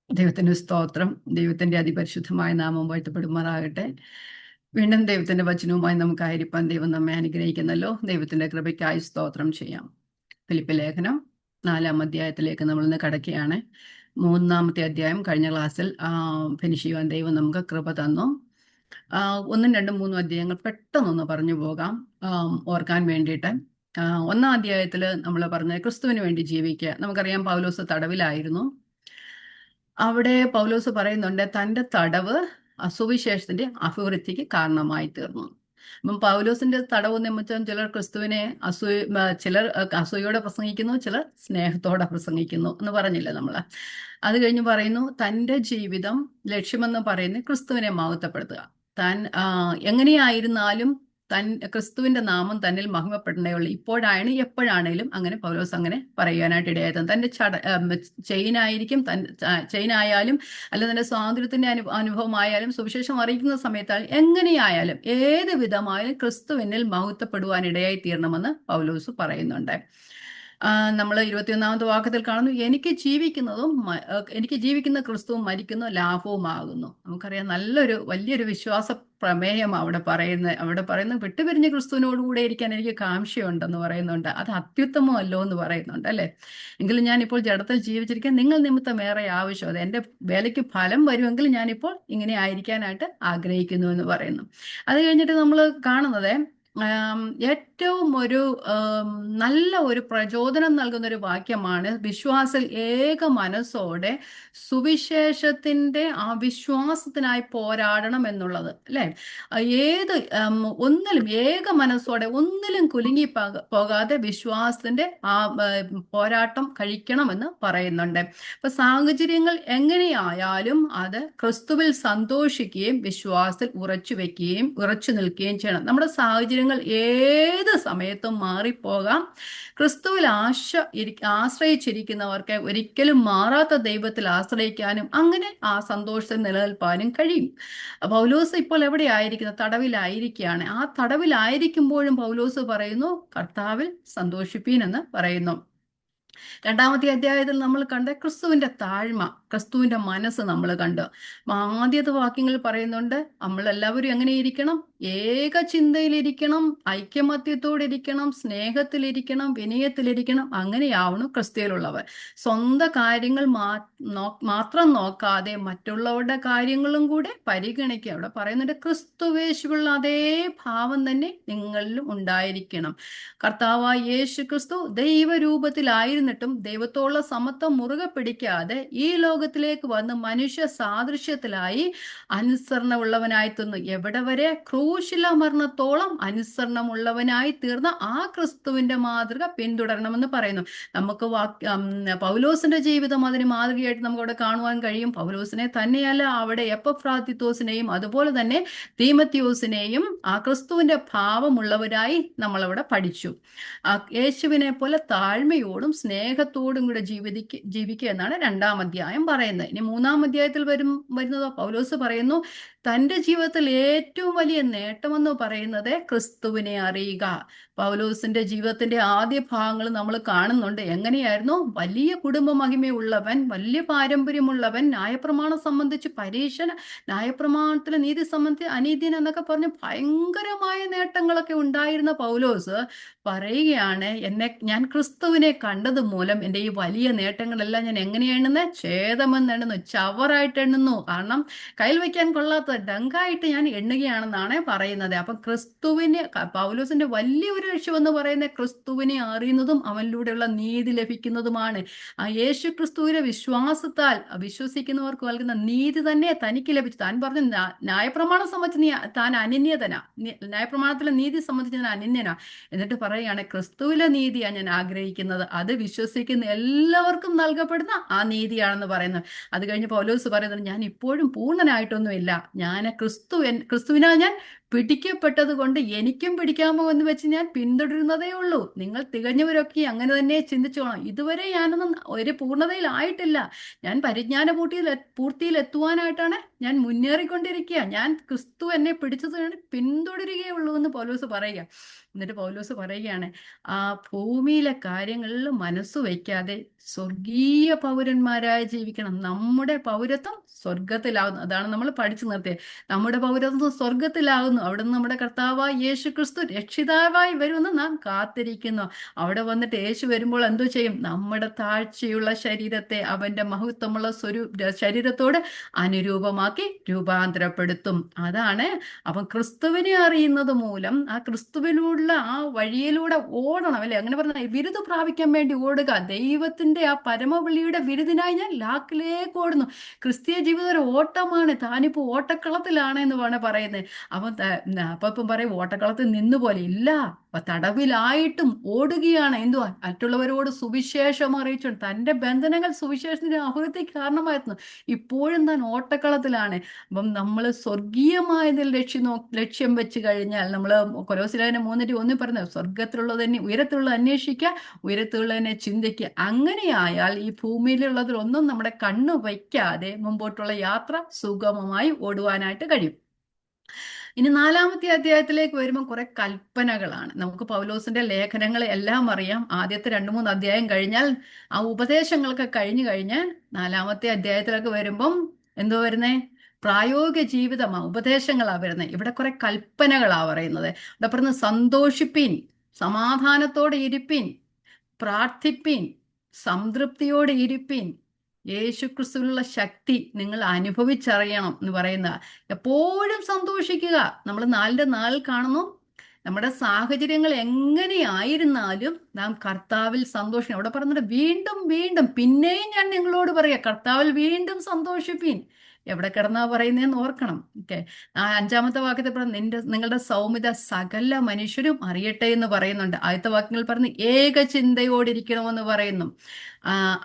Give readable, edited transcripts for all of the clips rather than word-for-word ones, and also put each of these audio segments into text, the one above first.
ദൈവത്തിന് സ്തോത്രം. ദൈവത്തിന്റെ അതിപരിശുദ്ധമായ നാമം വാഴ്ത്തപ്പെടുമാറാകട്ടെ. വീണ്ടും ദൈവത്തിന്റെ വചനവുമായി നമുക്കായിരിക്കാൻ ദൈവം നമ്മെ അനുഗ്രഹിക്കുന്നല്ലോ. ദൈവത്തിന്റെ കൃപയ്ക്കായി സ്തോത്രം ചെയ്യാം. ഫിലിപ്പ് ലേഖനം 4-ാം അധ്യായത്തിലേക്ക് നമ്മൾ ഇന്ന് കടക്കുകയാണ്. 3-ാമത്തെ അധ്യായം കഴിഞ്ഞ ക്ലാസ്സിൽ ഫിനിഷ് ചെയ്യുവാൻ ദൈവം നമുക്ക് കൃപ തന്നു. 1, 2, 3 അധ്യായങ്ങൾ പെട്ടെന്നൊന്ന് പറഞ്ഞു പോകാം ഓർക്കാൻ വേണ്ടിയിട്ട്. 1-ാം അധ്യായത്തിൽ നമ്മൾ പറഞ്ഞ ക്രിസ്തുവിന് വേണ്ടി ജീവിക്കുക. നമുക്കറിയാം പൗലോസ് തടവിലായിരുന്നു. അവിടെ പൗലോസ് പറയുന്നുണ്ട് തൻ്റെ തടവ് സുവിശേഷത്തിന്റെ അഭിവൃദ്ധിക്ക് കാരണമായി തീർന്നു. അപ്പം പൗലോസിന്റെ തടവ് നിമിത്തം ചിലർ ക്രിസ്തുവിനെ ചിലർ അസൂയോടെ പ്രസംഗിക്കുന്നു, ചിലർ സ്നേഹത്തോടെ പ്രസംഗിക്കുന്നു എന്ന് പറഞ്ഞില്ലേ നമ്മൾ. അത് കഴിഞ്ഞ് പറയുന്നു തൻ്റെ ജീവിതം ലക്ഷ്യമെന്ന് പറയുന്നത് ക്രിസ്തുവിനെ മഹത്വപ്പെടുത്തുക. താൻ എങ്ങനെയായിരുന്നാലും ക്രിസ്തുവിന്റെ നാമം തന്നിൽ മഹിമപ്പെടേണ്ടേ ഉള്ളൂ. ഇപ്പോഴാണ് എപ്പോഴാണേലും അങ്ങനെ പൗലോസ് അങ്ങനെ പറയാനായിട്ട് ഇടയായത്. തൻ്റെ ചെയിനായിരിക്കും, ചെയിനായാലും അല്ല തൻ്റെ സ്വാതന്ത്ര്യത്തിന്റെ അനുഭവമായാലും സുവിശേഷം അറിയിക്കുന്ന സമയത്താൽ എങ്ങനെയായാലും ഏത് വിധമായാലും ക്രിസ്തുവിനിൽ മഹത്വപ്പെടുവാൻ ഇടയായി തീരണമെന്ന് പൗലോസ് പറയുന്നുണ്ട്. നമ്മൾ 21-ാമത്തെ വാക്യത്തിൽ കാണുന്നു, എനിക്ക് ജീവിക്കുന്ന ക്രിസ്തുവും മരിക്കുന്ന ലാഭവുമാകുന്നു. നമുക്കറിയാം വലിയൊരു വിശ്വാസ പ്രമേയം അവിടെ പറയുന്നത് വിട്ടുപിരിഞ്ഞ് ക്രിസ്തുവിനോടുകൂടെ ഇരിക്കാൻ എനിക്ക് കാംക്ഷയുണ്ടെന്ന് പറയുന്നുണ്ട്. അത് അത്യുത്തമമല്ലോ എന്ന് പറയുന്നുണ്ട് അല്ലേ. എങ്കിലും ഞാനിപ്പോൾ ജഡത്തിൽ ജീവിച്ചിരിക്കാൻ നിങ്ങൾ നിമിത്തം ഏറെ ആവശ്യം, അത് എൻ്റെ വേലയ്ക്ക് ഫലം വരുമെങ്കിൽ ഞാനിപ്പോൾ ഇങ്ങനെ ആയിരിക്കാനായിട്ട് ആഗ്രഹിക്കുന്നു എന്ന് പറയുന്നു. അത് കഴിഞ്ഞിട്ട് നമ്മൾ കാണുന്നത് ഏറ്റവും നല്ല ഒരു പ്രചോദനം നൽകുന്ന ഒരു വാക്യമാണ് വിശ്വാസത്തിൽ ഏക മനസ്സോടെ സുവിശേഷത്തിന്റെ ആ വിശ്വാസത്തിനായി പോരാടണം എന്നുള്ളത് അല്ലെ. ഒന്നിലും ഏക മനസ്സോടെ ഒന്നിലും കുലുങ്ങി പോകാതെ വിശ്വാസത്തിന്റെ ആ പോരാട്ടം കഴിക്കണമെന്ന് പറയുന്നുണ്ട്. അപ്പൊ സാഹചര്യങ്ങൾ എങ്ങനെയായാലും അത് ക്രിസ്തുവിൽ സന്തോഷിക്കുകയും വിശ്വാസത്തിൽ ഉറച്ചു നിൽക്കുകയും ചെയ്യണം. നമ്മുടെ സാഹചര്യങ്ങൾ ഏത് സമയത്തും മാറിപ്പോകാം. ക്രിസ്തുവിൽ ആശ്രയിച്ചിരിക്കുന്നവർക്ക് ഒരിക്കലും മാറാത്ത ദൈവത്തിൽ ആശ്രയിക്കാനും അങ്ങനെ ആ സന്തോഷത്തിൽ നിലനിൽപ്പാനും കഴിയും. പൗലോസ് ഇപ്പോൾ എവിടെയായിരിക്കുന്നത്? തടവിലായിരിക്കുകയാണ്. ആ തടവിലായിരിക്കുമ്പോഴും പൗലോസ് പറയുന്നു കർത്താവിൽ സന്തോഷിപ്പീൻ എന്ന് പറയുന്നു. 2-ാമത്തെ അധ്യായത്തിൽ നമ്മൾ കണ്ട ക്രിസ്തുവിന്റെ താഴ്മ, ക്രിസ്തുവിന്റെ മനസ്സ് നമ്മൾ കണ്ടു. ആദ്യത്തെ വാക്യങ്ങളിൽ പറയുന്നുണ്ട് നമ്മളെല്ലാവരും എങ്ങനെയിരിക്കണം? ഏക ചിന്തയിലിരിക്കണം, ഐക്യമത്യത്തോടിരിക്കണം, സ്നേഹത്തിലിരിക്കണം, വിനയത്തിലിരിക്കണം. അങ്ങനെയാവണം ക്രിസ്തുവിലുള്ളവർ. സ്വന്തം കാര്യങ്ങൾ മാത്രം നോക്കാതെ മറ്റുള്ളവരുടെ കാര്യങ്ങളും കൂടെ പരിഗണിക്കുക. അവിടെ പറയുന്നുണ്ട് ക്രിസ്തുവേശുവുള്ള അതേ ഭാവം തന്നെ നിങ്ങളിലും ഉണ്ടായിരിക്കണം. കർത്താവായ യേശു ക്രിസ്തു ദൈവരൂപത്തിലായിരുന്നിട്ടും ദൈവത്തോടുള്ള സമത്വം മുറുകെ പിടിക്കാതെ ഈ ലോകത്തിലേക്ക് വന്ന് മനുഷ്യ സാദൃശ്യത്തിലായി അനുസരണമുള്ളവനായി തീർന്നു. എവിടെ വരെ? ക്രൂശില മരണത്തോളം അനുസരണമുള്ളവനായി തീർന്ന ആ ക്രിസ്തുവിന്റെ മാതൃക പിന്തുടരണമെന്ന് പറയുന്നു. നമുക്ക് പൗലോസിന്റെ ജീവിതം അതിന് മാതൃകയായിട്ട് നമുക്ക് അവിടെ കാണുവാൻ കഴിയും. പൗലോസിനെ തന്നെയല്ല, അവിടെ എപ്പഫ്രാദിത്തോസിനെയും അതുപോലെ തന്നെ തീമത്തിയോസിനെയും ആ ക്രിസ്തുവിന്റെ ഭാവമുള്ളവരായി നമ്മളവിടെ പഠിച്ചു. യേശുവിനെ പോലെ താഴ്മയോടും സ്നേഹത്തോടും കൂടെ ജീവിക്കുക എന്നാണ് 2-ാം അധ്യായം പറയുന്നത്. ഇനി 3-ാം അധ്യായത്തിൽ വരുന്നതോ പൗലോസ് പറയുന്നു തൻ്റെ ജീവിതത്തിൽ ഏറ്റവും വലിയ നേട്ടമെന്ന് പറയുന്നത് ക്രിസ്തുവിനെ അറിയുക. പൗലോസിന്റെ ജീവിതത്തിന്റെ ആദ്യ ഭാഗങ്ങൾ നമ്മൾ കാണുന്നുണ്ട്. എങ്ങനെയായിരുന്നു? വലിയ കുടുംബ മഹിമയുള്ളവൻ, വലിയ പാരമ്പര്യമുള്ളവൻ, ന്യായപ്രമാണം സംബന്ധിച്ച് പരീക്ഷണ, ന്യായപ്രമാണത്തിലെ നീതി സംബന്ധിച്ച് അനീതിൻ എന്നൊക്കെ പറഞ്ഞ് ഭയങ്കരമായ നേട്ടങ്ങളൊക്കെ ഉണ്ടായിരുന്ന പൗലോസ് പറയുകയാണ് ഞാൻ ക്രിസ്തുവിനെ കണ്ടത് മൂലം എൻ്റെ ഈ വലിയ നേട്ടങ്ങളെല്ലാം ഞാൻ എങ്ങനെയാണെന്ന് ഛേദമെന്ന് എണ്ണുന്നു, ചവറായിട്ട് എണ്ണുന്നു. കാരണം കയ്യിൽ വയ്ക്കാൻ കൊള്ളാത്ത ഡങ്കായിട്ട് ഞാൻ എണ്ണുകയാണെന്നാണ് പറയുന്നത്. അപ്പം പൗലോസിന്റെ വലിയൊരു ലക്ഷ്യമെന്ന് പറയുന്നത് ക്രിസ്തുവിനെ അറിയുന്നതും അവനിലൂടെയുള്ള നീതി ലഭിക്കുന്നതുമാണ്. ആ യേശു ക്രിസ്തുവിനെ വിശ്വാസത്താൽ വിശ്വസിക്കുന്നവർക്ക് നൽകുന്ന നീതി തന്നെ തനിക്ക് ലഭിച്ചു. താൻ പറഞ്ഞു ന്യായപ്രമാണം സംബന്ധിച്ച് താൻ അനന്യതനാ, ന്യായപ്രമാണത്തിലെ നീതി സംബന്ധിച്ച് ഞാൻ അനന്യനാ. എന്നിട്ട് പറയുകയാണ് ക്രിസ്തുവിലെ നീതിയാണ് ഞാൻ ആഗ്രഹിക്കുന്നത്, അത് വിശ്വസിക്കുന്ന എല്ലാവർക്കും നൽകപ്പെടുന്ന ആ നീതിയാണെന്ന് പറയുന്നത്. അത് കഴിഞ്ഞ് പൗലോസ് പറയുന്നത് ഞാൻ ഇപ്പോഴും പൂർണ്ണനായിട്ടൊന്നുമില്ല, ഞാൻ ക്രിസ്തുവിനാൽ ഞാൻ പിടിക്കപ്പെട്ടത് കൊണ്ട് എനിക്കും പിടിക്കാമോ എന്ന് വെച്ച് ഞാൻ പിന്തുടരുന്നതേ ഉള്ളൂ. നിങ്ങൾ തികഞ്ഞവരൊക്കെ അങ്ങനെ തന്നെ ചിന്തിച്ചോളാം. ഇതുവരെ ഞാനൊന്നും ഒരു പൂർണ്ണതയിലായിട്ടില്ല. ഞാൻ പരിജ്ഞാന പൂർത്തിയിൽ എത്തുവാനായിട്ടാണ് ഞാൻ മുന്നേറിക്കൊണ്ടിരിക്കുക. ഞാൻ ക്രിസ്തു എന്നെ പിടിച്ചത് പിന്തുടരുകയുള്ളൂ എന്ന് പൗലോസ് പറയുക. എന്നിട്ട് പൗലോസ് പറയുകയാണ് ഭൂമിയിലെ കാര്യങ്ങളിൽ മനസ്സ് വയ്ക്കാതെ സ്വർഗീയ പൗരന്മാരായി ജീവിക്കണം. നമ്മുടെ പൗരത്വം സ്വർഗത്തിലാകുന്നു. അതാണ് നമ്മൾ പഠിച്ചു നിർത്തിയത്. നമ്മുടെ പൗരത്വം സ്വർഗത്തിലാകുന്നു. അവിടെ നിന്ന് നമ്മുടെ കർത്താവായ യേശു ക്രിസ്തു രക്ഷിതാവായി വരുമെന്ന് നാം കാത്തിരിക്കുന്നു. അവിടെ വന്നിട്ട് യേശു വരുമ്പോൾ എന്തോ ചെയ്യും? നമ്മുടെ താഴ്ചയുള്ള ശരീരത്തെ അവന്റെ മഹത്വമുള്ള ശരീരത്തോട് അനുരൂപമാക്കി രൂപാന്തരപ്പെടുത്തും. അതാണ്. അപ്പം ക്രിസ്തുവിനെ അറിയുന്നത് മൂലം ആ ക്രിസ്തുവിലുള്ള ആ വഴിയിലൂടെ ഓടണം, അല്ലെ? അങ്ങനെ പറഞ്ഞ ബിരുദ പ്രാപിക്കാൻ വേണ്ടി ഓടുക. ദൈവത്തിന്റെ ആ പരമവിളിയുടെ ബിരുദിനായി ഞാൻ ലാക്കിലേക്ക് ഓടുന്നു. ക്രിസ്തീയ ജീവിതം ഒരു ഓട്ടമാണ്. താനിപ്പോ ഓട്ടക്കളത്തിലാണ് എന്ന് വേണേ പറയുന്നത്. അപ്പം പറയും ഓട്ടക്കളത്തിൽ നിന്നുപോലെ ഇല്ല, തടവിലായിട്ടും ഓടുകയാണ്. എന്തുവാ? മറ്റുള്ളവരോട് സുവിശേഷം അറിയിച്ചു. തന്റെ ബന്ധനങ്ങൾ സുവിശേഷത്തിന് അഭിവൃദ്ധിക്ക് കാരണമായിരുന്നു. ഇപ്പോഴും താൻ ഓട്ടക്കളത്തിലാണ്. അപ്പം നമ്മൾ സ്വർഗീയമായതിൽ ലക്ഷ്യം വെച്ച് കഴിഞ്ഞാൽ, നമ്മൾ കൊലോസ്യലേഖനം 3:1 പറഞ്ഞു, സ്വർഗത്തിലുള്ളത് തന്നെ ഉയരത്തിലുള്ള അന്വേഷിക്കുക, ഉയരത്തിലുള്ളതിനെ ചിന്തിക്കുക. അങ്ങനെയായാൽ ഈ ഭൂമിയിലുള്ളതിലൊന്നും നമ്മുടെ കണ്ണു വയ്ക്കാതെ മുമ്പോട്ടുള്ള യാത്ര സുഗമമായി ഓടുവാനായിട്ട് കഴിയും. ഇനി 4-ാമത്തെ അധ്യായത്തിലേക്ക് വരുമ്പോൾ കുറെ കൽപ്പനകളാണ്. നമുക്ക് പൗലോസിന്റെ ലേഖനങ്ങൾ എല്ലാം അറിയാം. ആദ്യത്തെ 2-3 അധ്യായം കഴിഞ്ഞാൽ ആ ഉപദേശങ്ങളൊക്കെ കഴിഞ്ഞ് 4-ാമത്തെ അധ്യായത്തിലൊക്കെ വരുമ്പം എന്തോ വരുന്നേ? പ്രായോഗിക ജീവിതമാ, ഉപദേശങ്ങളാ വരുന്നത്. ഇവിടെ കുറെ കൽപ്പനകളാ പറയുന്നത്. ഇവിടെ പറഞ്ഞ് സന്തോഷിപ്പീൻ, സമാധാനത്തോടെ ഇരിപ്പീൻ, പ്രാർത്ഥിപ്പീൻ, സംതൃപ്തിയോടെ ഇരിപ്പീൻ, യേശുക്രിസ്തുവിലുള്ള ശക്തി നിങ്ങൾ അനുഭവിച്ചറിയണം എന്ന് പറയുന്ന. എപ്പോഴും സന്തോഷിക്കുക. നമ്മൾ 4-4 കാണുന്നു. നമ്മുടെ സാഹചര്യങ്ങൾ എങ്ങനെയായിരുന്നാലും നാം കർത്താവിൽ സന്തോഷിക്കണം. അവിടെ പറഞ്ഞിട്ട് വീണ്ടും വീണ്ടും പിന്നെയും ഞാൻ നിങ്ങളോട് പറയാം, കർത്താവിൽ വീണ്ടും സന്തോഷിപ്പീൻ. എവിടെ കിടന്നാ പറയുന്നതെന്ന് ഓർക്കണം. ഓക്കെ. 5-ാമത്തെ വാക്യത്തിൽ പറഞ്ഞ നിങ്ങളുടെ സൗമ്യത സകല മനുഷ്യരും അറിയട്ടെ എന്ന് പറയുന്നുണ്ട്. ആദ്യത്തെ വാക്യങ്ങൾ പറഞ്ഞ് ഏക ചിന്തയോടിരിക്കണമെന്ന് പറയുന്നു.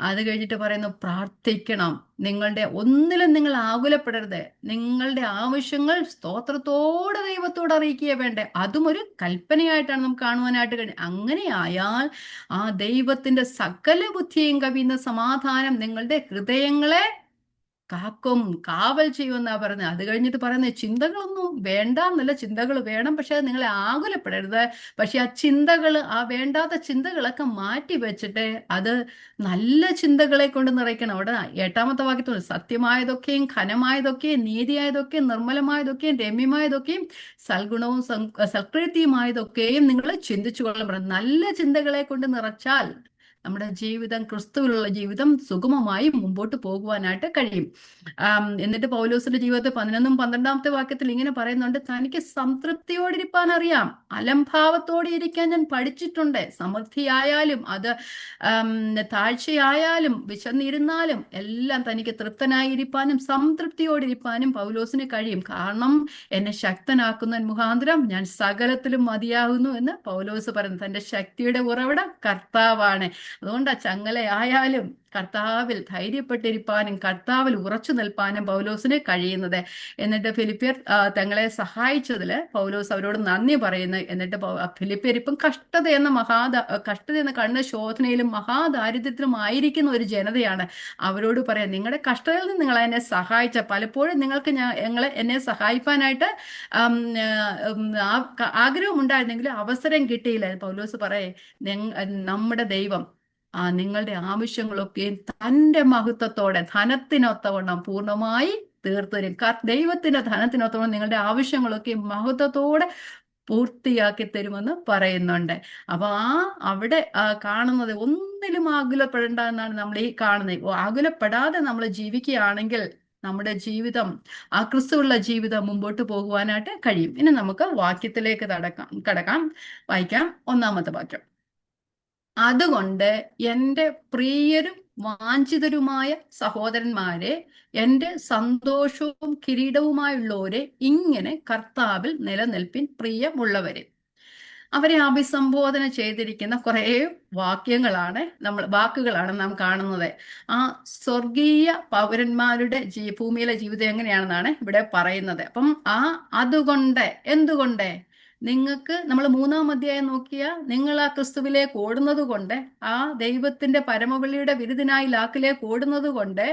അത് കഴിഞ്ഞിട്ട് പറയുന്നു പ്രാർത്ഥിക്കണം. നിങ്ങളുടെ ഒന്നിലും നിങ്ങൾ ആകുലപ്പെടരുത്. നിങ്ങളുടെ ആവശ്യങ്ങൾ സ്തോത്രത്തോടെ ദൈവത്തോട് അറിയിക്കുക വേണ്ടേ. അതും ഒരു കൽപ്പനയായിട്ടാണ് നമുക്ക് കാണുവാനായിട്ട് കഴിയും. അങ്ങനെയായാൽ ആ ദൈവത്തിന്റെ സകല ബുദ്ധിയും കവിയുന്ന സമാധാനം നിങ്ങളുടെ ഹൃദയങ്ങളെ കാക്കും, കാവൽ ചെയ്യുമെന്നാ പറയുന്നത്. അത് കഴിഞ്ഞിട്ട് പറയുന്നത് ചിന്തകളൊന്നും വേണ്ട എന്നല്ല, ചിന്തകൾ വേണം, പക്ഷെ അത് നിങ്ങളെ ആകുലപ്പെടരുത്. പക്ഷെ ആ ചിന്തകൾ, ആ വേണ്ടാത്ത ചിന്തകളൊക്കെ മാറ്റി വെച്ചിട്ട് അത് നല്ല ചിന്തകളെ കൊണ്ട് നിറയ്ക്കണം. അവിടെ 8-ാമത്തെ വാക്യത്തിൽ സത്യമായതൊക്കെയും ഘനമായതൊക്കെയും നീതിയായതൊക്കെയും നിർമ്മലമായതൊക്കെയും രമ്യമായതൊക്കെയും സൽഗുണവും സൽകീർത്തിയുമായതൊക്കെയും നിങ്ങൾ ചിന്തിച്ചു കൊള്ളണം. നല്ല ചിന്തകളെ കൊണ്ട് നിറച്ചാൽ നമ്മുടെ ജീവിതം, ക്രിസ്തുവിലുള്ള ജീവിതം സുഗമമായി മുമ്പോട്ട് പോകുവാനായിട്ട് കഴിയും. എന്നിട്ട് പൗലോസിന്റെ ജീവിതത്തിൽ 11-12 വാക്യത്തിൽ ഇങ്ങനെ പറയുന്നുണ്ട്, തനിക്ക് സംതൃപ്തിയോടിരിക്കാൻ അറിയാം, അലംഭാവത്തോടെ ഇരിക്കാൻ ഞാൻ പഠിച്ചിട്ടുണ്ട്. സമൃദ്ധിയായാലും അത് താഴ്ചയായാലും വിശന്നിരുന്നാലും എല്ലാം തനിക്ക് തൃപ്തനായിരിക്കാനും സംതൃപ്തിയോടിരിക്കാനും പൗലോസിന് കഴിയും. കാരണം എന്നെ ശക്തനാക്കുന്നവൻ മുഖാന്തരം ഞാൻ സകലത്തിലും മതിയാകുന്നു എന്ന് പൗലോസ് പറയുന്നു. തന്റെ ശക്തിയുടെ ഉറവിടം കർത്താവാണ്. അതുകൊണ്ട് ആ ചങ്ങലയായാലും കർത്താവിൽ ധൈര്യപ്പെട്ടിരിപ്പാനും കർത്താവിൽ ഉറച്ചു നിൽപ്പാനും പൗലോസിന് കഴിയുന്നത്. എന്നിട്ട് ഫിലിപ്പിയർ തങ്ങളെ സഹായിച്ചതിൽ പൗലോസ് അവരോട് നന്ദി പറയുന്നു. എന്നിട്ട് ഫിലിപ്പിയർ ഇപ്പം കഷ്ടത എന്ന കണ്ണ ശോധനയിലും മഹാദാരിദ്ര്യത്തിലും ആയിരിക്കുന്ന ഒരു ജനതയാണ്. അവരോട് പറയാം, നിങ്ങളുടെ കഷ്ടതയിൽ നിന്ന് നിങ്ങൾ എന്നെ സഹായിച്ച, പലപ്പോഴും നിങ്ങൾക്ക് എന്നെ സഹായിക്കാനായിട്ട് ആഗ്രഹം ഉണ്ടായിരുന്നെങ്കിലും അവസരം കിട്ടിയില്ല. പൗലോസ് പറയേ, നമ്മുടെ ദൈവം നിങ്ങളുടെ ആവശ്യങ്ങളൊക്കെ തൻ്റെ മഹത്വത്തോടെ ധനത്തിനൊത്തവണ്ണം പൂർണ്ണമായി തീർത്തരും. ദൈവത്തിന്റെ ധനത്തിനൊത്തവണ്ണം നിങ്ങളുടെ ആവശ്യങ്ങളൊക്കെ മഹത്വത്തോടെ പൂർത്തിയാക്കി തരുമെന്ന് പറയുന്നുണ്ട്. അപ്പൊ അവിടെ കാണുന്നത് ഒന്നിലും ആകുലപ്പെടേണ്ട എന്നാണ് നമ്മൾ ഈ കാണുന്നത്. ആകുലപ്പെടാതെ നമ്മൾ ജീവിക്കുകയാണെങ്കിൽ നമ്മുടെ ജീവിതം, ആ ക്രിസ്തുവുള്ള ജീവിതം മുമ്പോട്ട് പോകുവാനായിട്ട് കഴിയും. ഇനി നമുക്ക് വാക്യത്തിലേക്ക് കടക്കാം. വായിക്കാം 1-ാമത്തെ വാക്യം. അതുകൊണ്ട് എൻ്റെ പ്രിയരും വാഞ്ചിതരുമായ സഹോദരന്മാരെ, എൻ്റെ സന്തോഷവും കിരീടവുമായുള്ളവരെ, ഇങ്ങനെ കർത്താവിൽ നിലനിൽപ്പിൻ പ്രിയമുള്ളവരെ. അവരെ അഭിസംബോധന ചെയ്തിരിക്കുന്ന കുറേ വാക്കുകളാണ് നാം കാണുന്നത്. ആ സ്വർഗീയ പൗരന്മാരുടെ ഭൂമിയിലെ ജീവിതം എങ്ങനെയാണെന്നാണ് ഇവിടെ പറയുന്നത്. അപ്പം അതുകൊണ്ട്, എന്തുകൊണ്ട് നിങ്ങൾക്ക്, നമ്മൾ 3-ാം അധ്യായം നോക്കിയാൽ, നിങ്ങൾ ആ ക്രിസ്തുവിലേക്ക് ഓടുന്നത് കൊണ്ട്, ആ ദൈവത്തിന്റെ പരമവിളിയുടെ വിരുദിനായി ലാക്കിലേക്ക് ഓടുന്നത് കൊണ്ട്,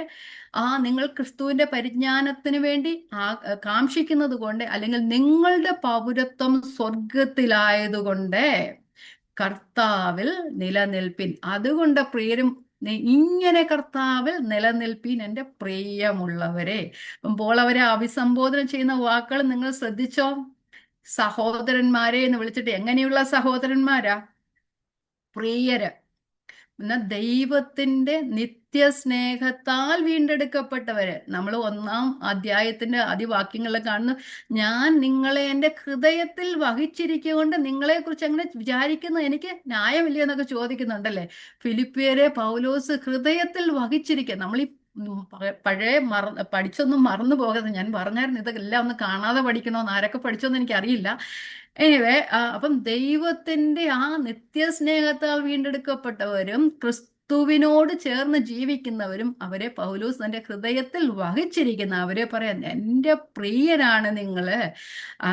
നിങ്ങൾ ക്രിസ്തുവിന്റെ പരിജ്ഞാനത്തിന് വേണ്ടി കാംക്ഷിക്കുന്നത് കൊണ്ട്, അല്ലെങ്കിൽ നിങ്ങളുടെ പൗരത്വം സ്വർഗത്തിലായതുകൊണ്ട് കർത്താവിൽ നിലനിൽപ്പിൻ. അതുകൊണ്ട് പ്രിയരും ഇങ്ങനെ കർത്താവിൽ നിലനിൽപ്പീൻ എൻ്റെ പ്രിയമുള്ളവരെ. അപ്പോൾ അവരെ അഭിസംബോധന ചെയ്യുന്ന വാക്കുകൾ നിങ്ങൾ ശ്രദ്ധിച്ചോ? സഹോദരന്മാരെ എന്ന് വിളിച്ചിട്ട്, എങ്ങനെയുള്ള സഹോദരന്മാരാ? പ്രിയര്. എന്നാൽ ദൈവത്തിന്റെ നിത്യസ്നേഹത്താൽ വീണ്ടെടുക്കപ്പെട്ടവര്. നമ്മൾ 1-ാം അധ്യായത്തിന്റെ ആദ്യവാക്യങ്ങളിൽ കാണുന്നു, ഞാൻ നിങ്ങളെ എൻ്റെ ഹൃദയത്തിൽ വഹിച്ചിരിക്കൊണ്ട് നിങ്ങളെ കുറിച്ച് അങ്ങനെ വിചാരിക്കുന്നത് എനിക്ക് ന്യായമില്ല എന്നൊക്കെ ചോദിക്കുന്നുണ്ടല്ലേ. ഫിലിപ്പിയരെ പൗലോസ് ഹൃദയത്തിൽ വഹിച്ചിരിക്കുക. നമ്മൾ ഈ പഴയ പഠിച്ചൊന്നും മറന്നു പോകരുത്. ഞാൻ പറഞ്ഞായിരുന്നു ഇതെല്ലാം ഒന്ന് കാണാതെ പഠിക്കണമെന്ന്. ആരൊക്കെ പഠിച്ചോന്ന് എനിക്കറിയില്ല. എനിവേ, അപ്പം ദൈവത്തിന്റെ ആ നിത്യസ്നേഹത്താൽ വീണ്ടെടുക്കപ്പെട്ടവരും ക്രിസ്തുവിനോട് ചേർന്ന് ജീവിക്കുന്നവരും അവരെ പൗലോസ് തന്റെ ഹൃദയത്തിൽ വഹിച്ചിരിക്കുന്ന അവരെ പറയാൻ എൻ്റെ പ്രിയരാണ് നിങ്ങള്.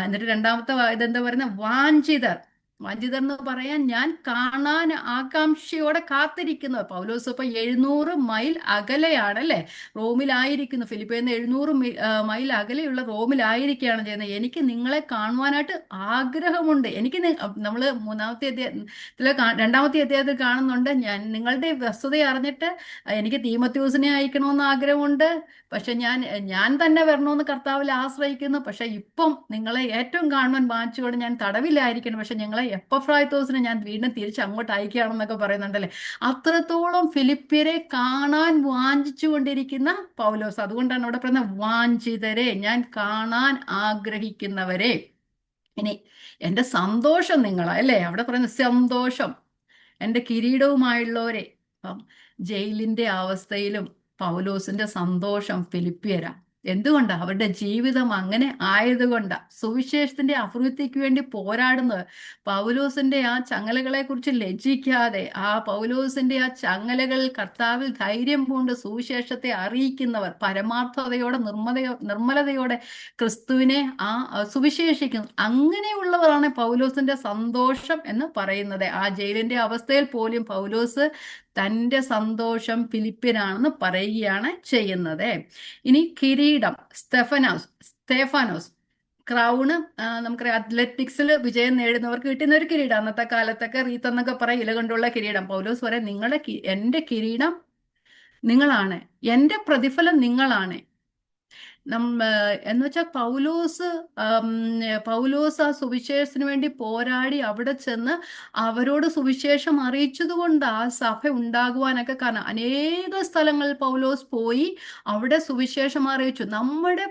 എന്നിട്ട് രണ്ടാമത്തെ ഇതെന്താ പറയുന്നത്? വാഞ്ചിതർ. വാഞ്ചിതർ എന്ന് പറയാൻ ഞാൻ കാണാൻ ആകാംക്ഷയോടെ കാത്തിരിക്കുന്നു. പൗലോസ് ഇപ്പൊ 700 മൈൽ അകലെയാണ് അല്ലെ, റോമിലായിരിക്കുന്നു. ഫിലിപ്പിയിൽ നിന്ന് 700 മൈൽ അകലെയുള്ള റോമിലായിരിക്കുകയാണ് ചെയ്യുന്നത്. എനിക്ക് നിങ്ങളെ കാണുവാനായിട്ട് ആഗ്രഹമുണ്ട്. എനിക്ക് നമ്മൾ 2-ാമത്തെ അധ്യായത്തിൽ കാണുന്നുണ്ട്, ഞാൻ നിങ്ങളുടെ വസ്തുത അറിഞ്ഞിട്ട് എനിക്ക് തീമോഥെയോസിനെ അയക്കണമെന്ന് ആഗ്രഹമുണ്ട്. പക്ഷെ ഞാൻ തന്നെ വരണമെന്ന് കർത്താവിൽ ആശ്രയിക്കുന്നു. പക്ഷെ ഇപ്പം നിങ്ങളെ ഏറ്റവും കാണുവാൻ വാഞ്ചിച്ചുകൊണ്ട് ഞാൻ തടവിലായിരിക്കണം. പക്ഷെ ഞങ്ങളെ എപ്പഫ്രായിത്തോസിനെ ഞാൻ വീണ്ടും തിരിച്ച് അങ്ങോട്ട് അയക്കുകയാണെന്നൊക്കെ പറയുന്നുണ്ടല്ലേ. അത്രത്തോളം ഫിലിപ്പിയരെ കാണാൻ വാഞ്ചിച്ചു കൊണ്ടിരിക്കുന്ന പൗലോസ്. അതുകൊണ്ടാണ് അവിടെ പറയുന്നത് വാഞ്ചിതരെ, ഞാൻ കാണാൻ ആഗ്രഹിക്കുന്നവരെ. ഇനി എൻ്റെ സന്തോഷം നിങ്ങളാ അല്ലേ, അവിടെ പറയുന്ന സന്തോഷം എൻ്റെ കിരീടവുമായുള്ളവരെ. അപ്പം ജയിലിന്റെ അവസ്ഥയിലും പൗലോസിന്റെ സന്തോഷം ഫിലിപ്പിയരാ. എന്തുകൊണ്ടാ? അവരുടെ ജീവിതം അങ്ങനെ ആയതുകൊണ്ടാ. സുവിശേഷത്തിന്റെ അഭിവൃദ്ധിക്ക് വേണ്ടി പോരാടുന്നത്. പൗലോസിന്റെ ആ ചങ്ങലകളെ കുറിച്ച് ലജ്ജിക്കാതെ, ആ പൗലോസിന്റെ ആ ചങ്ങലകളിൽ കർത്താവിൽ ധൈര്യം കൊണ്ട് സുവിശേഷത്തെ അറിയിക്കുന്നവർ, പരമാർത്ഥതയോടെ നിർമ്മലതയോടെ ക്രിസ്തുവിനെ സുവിശേഷിക്കുന്നു. അങ്ങനെയുള്ളവരാണ് പൗലോസിന്റെ സന്തോഷം എന്ന് പറയുന്നത്. ആ ജയിലിന്റെ അവസ്ഥയിൽ പോലും പൗലോസ് തൻ്റെ സന്തോഷം ഫിലിപ്പിനാണെന്ന് പറയുകയാണ് ചെയ്യുന്നത്. ഇനി കിരീടം, സ്തേഫാനോസ് ക്രൗണ്. നമുക്കറിയാം, അത്ലറ്റിക്സിൽ വിജയം നേടുന്നവർക്ക് കിട്ടുന്ന ഒരു കിരീടം. അന്നത്തെ കാലത്തൊക്കെ റീത്ത് എന്നൊക്കെ പറയും, ഇല കൊണ്ടുള്ള കിരീടം. പൗലോസ് പറയാം, എൻ്റെ കിരീടം നിങ്ങളാണ്, എൻ്റെ പ്രതിഫലം നിങ്ങളാണ്. എന്ന് വെച്ചാൽ പൗലോസ് ആ സുവിശേഷത്തിന് വേണ്ടി പോരാടി അവിടെ ചെന്ന് അവരോട് സുവിശേഷം അറിയിച്ചത് കൊണ്ട് ആ സഭ ഉണ്ടാകുവാനൊക്കെ കാരണം. അനേക സ്ഥലങ്ങളിൽ പൗലോസ് പോയി അവിടെ സുവിശേഷം അറിയിച്ചു. നമ്മുടെ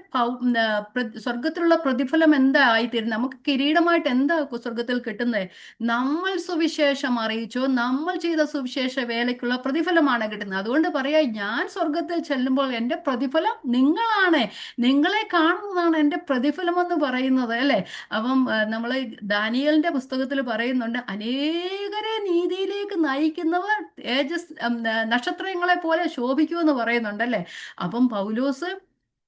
സ്വർഗത്തിലുള്ള പ്രതിഫലം എന്താ ആയിത്തീരുന്നത്? നമുക്ക് കിരീടമായിട്ട് എന്താ സ്വർഗത്തിൽ കിട്ടുന്നത്? നമ്മൾ സുവിശേഷം അറിയിച്ചോ, നമ്മൾ ചെയ്ത സുവിശേഷ വേലയ്ക്കുള്ള പ്രതിഫലമാണ് കിട്ടുന്നത്. അതുകൊണ്ട് പറയാ, ഞാൻ സ്വർഗത്തിൽ ചെല്ലുമ്പോൾ എൻ്റെ പ്രതിഫലം നിങ്ങളാണ്, നിങ്ങളെ കാണുന്നതാണ് എൻ്റെ പ്രതിഫലമെന്ന് പറയുന്നത് അല്ലേ. അപ്പം നമ്മൾ ദാനിയേലിന്റെ പുസ്തകത്തിൽ പറയുന്നുണ്ട്, അനേകരെ നീതിയിലേക്ക് നയിക്കുന്നവർ നക്ഷത്രങ്ങളെ പോലെ ശോഭിക്കുമെന്ന് പറയുന്നുണ്ട് അല്ലേ. അപ്പം പൗലോസ്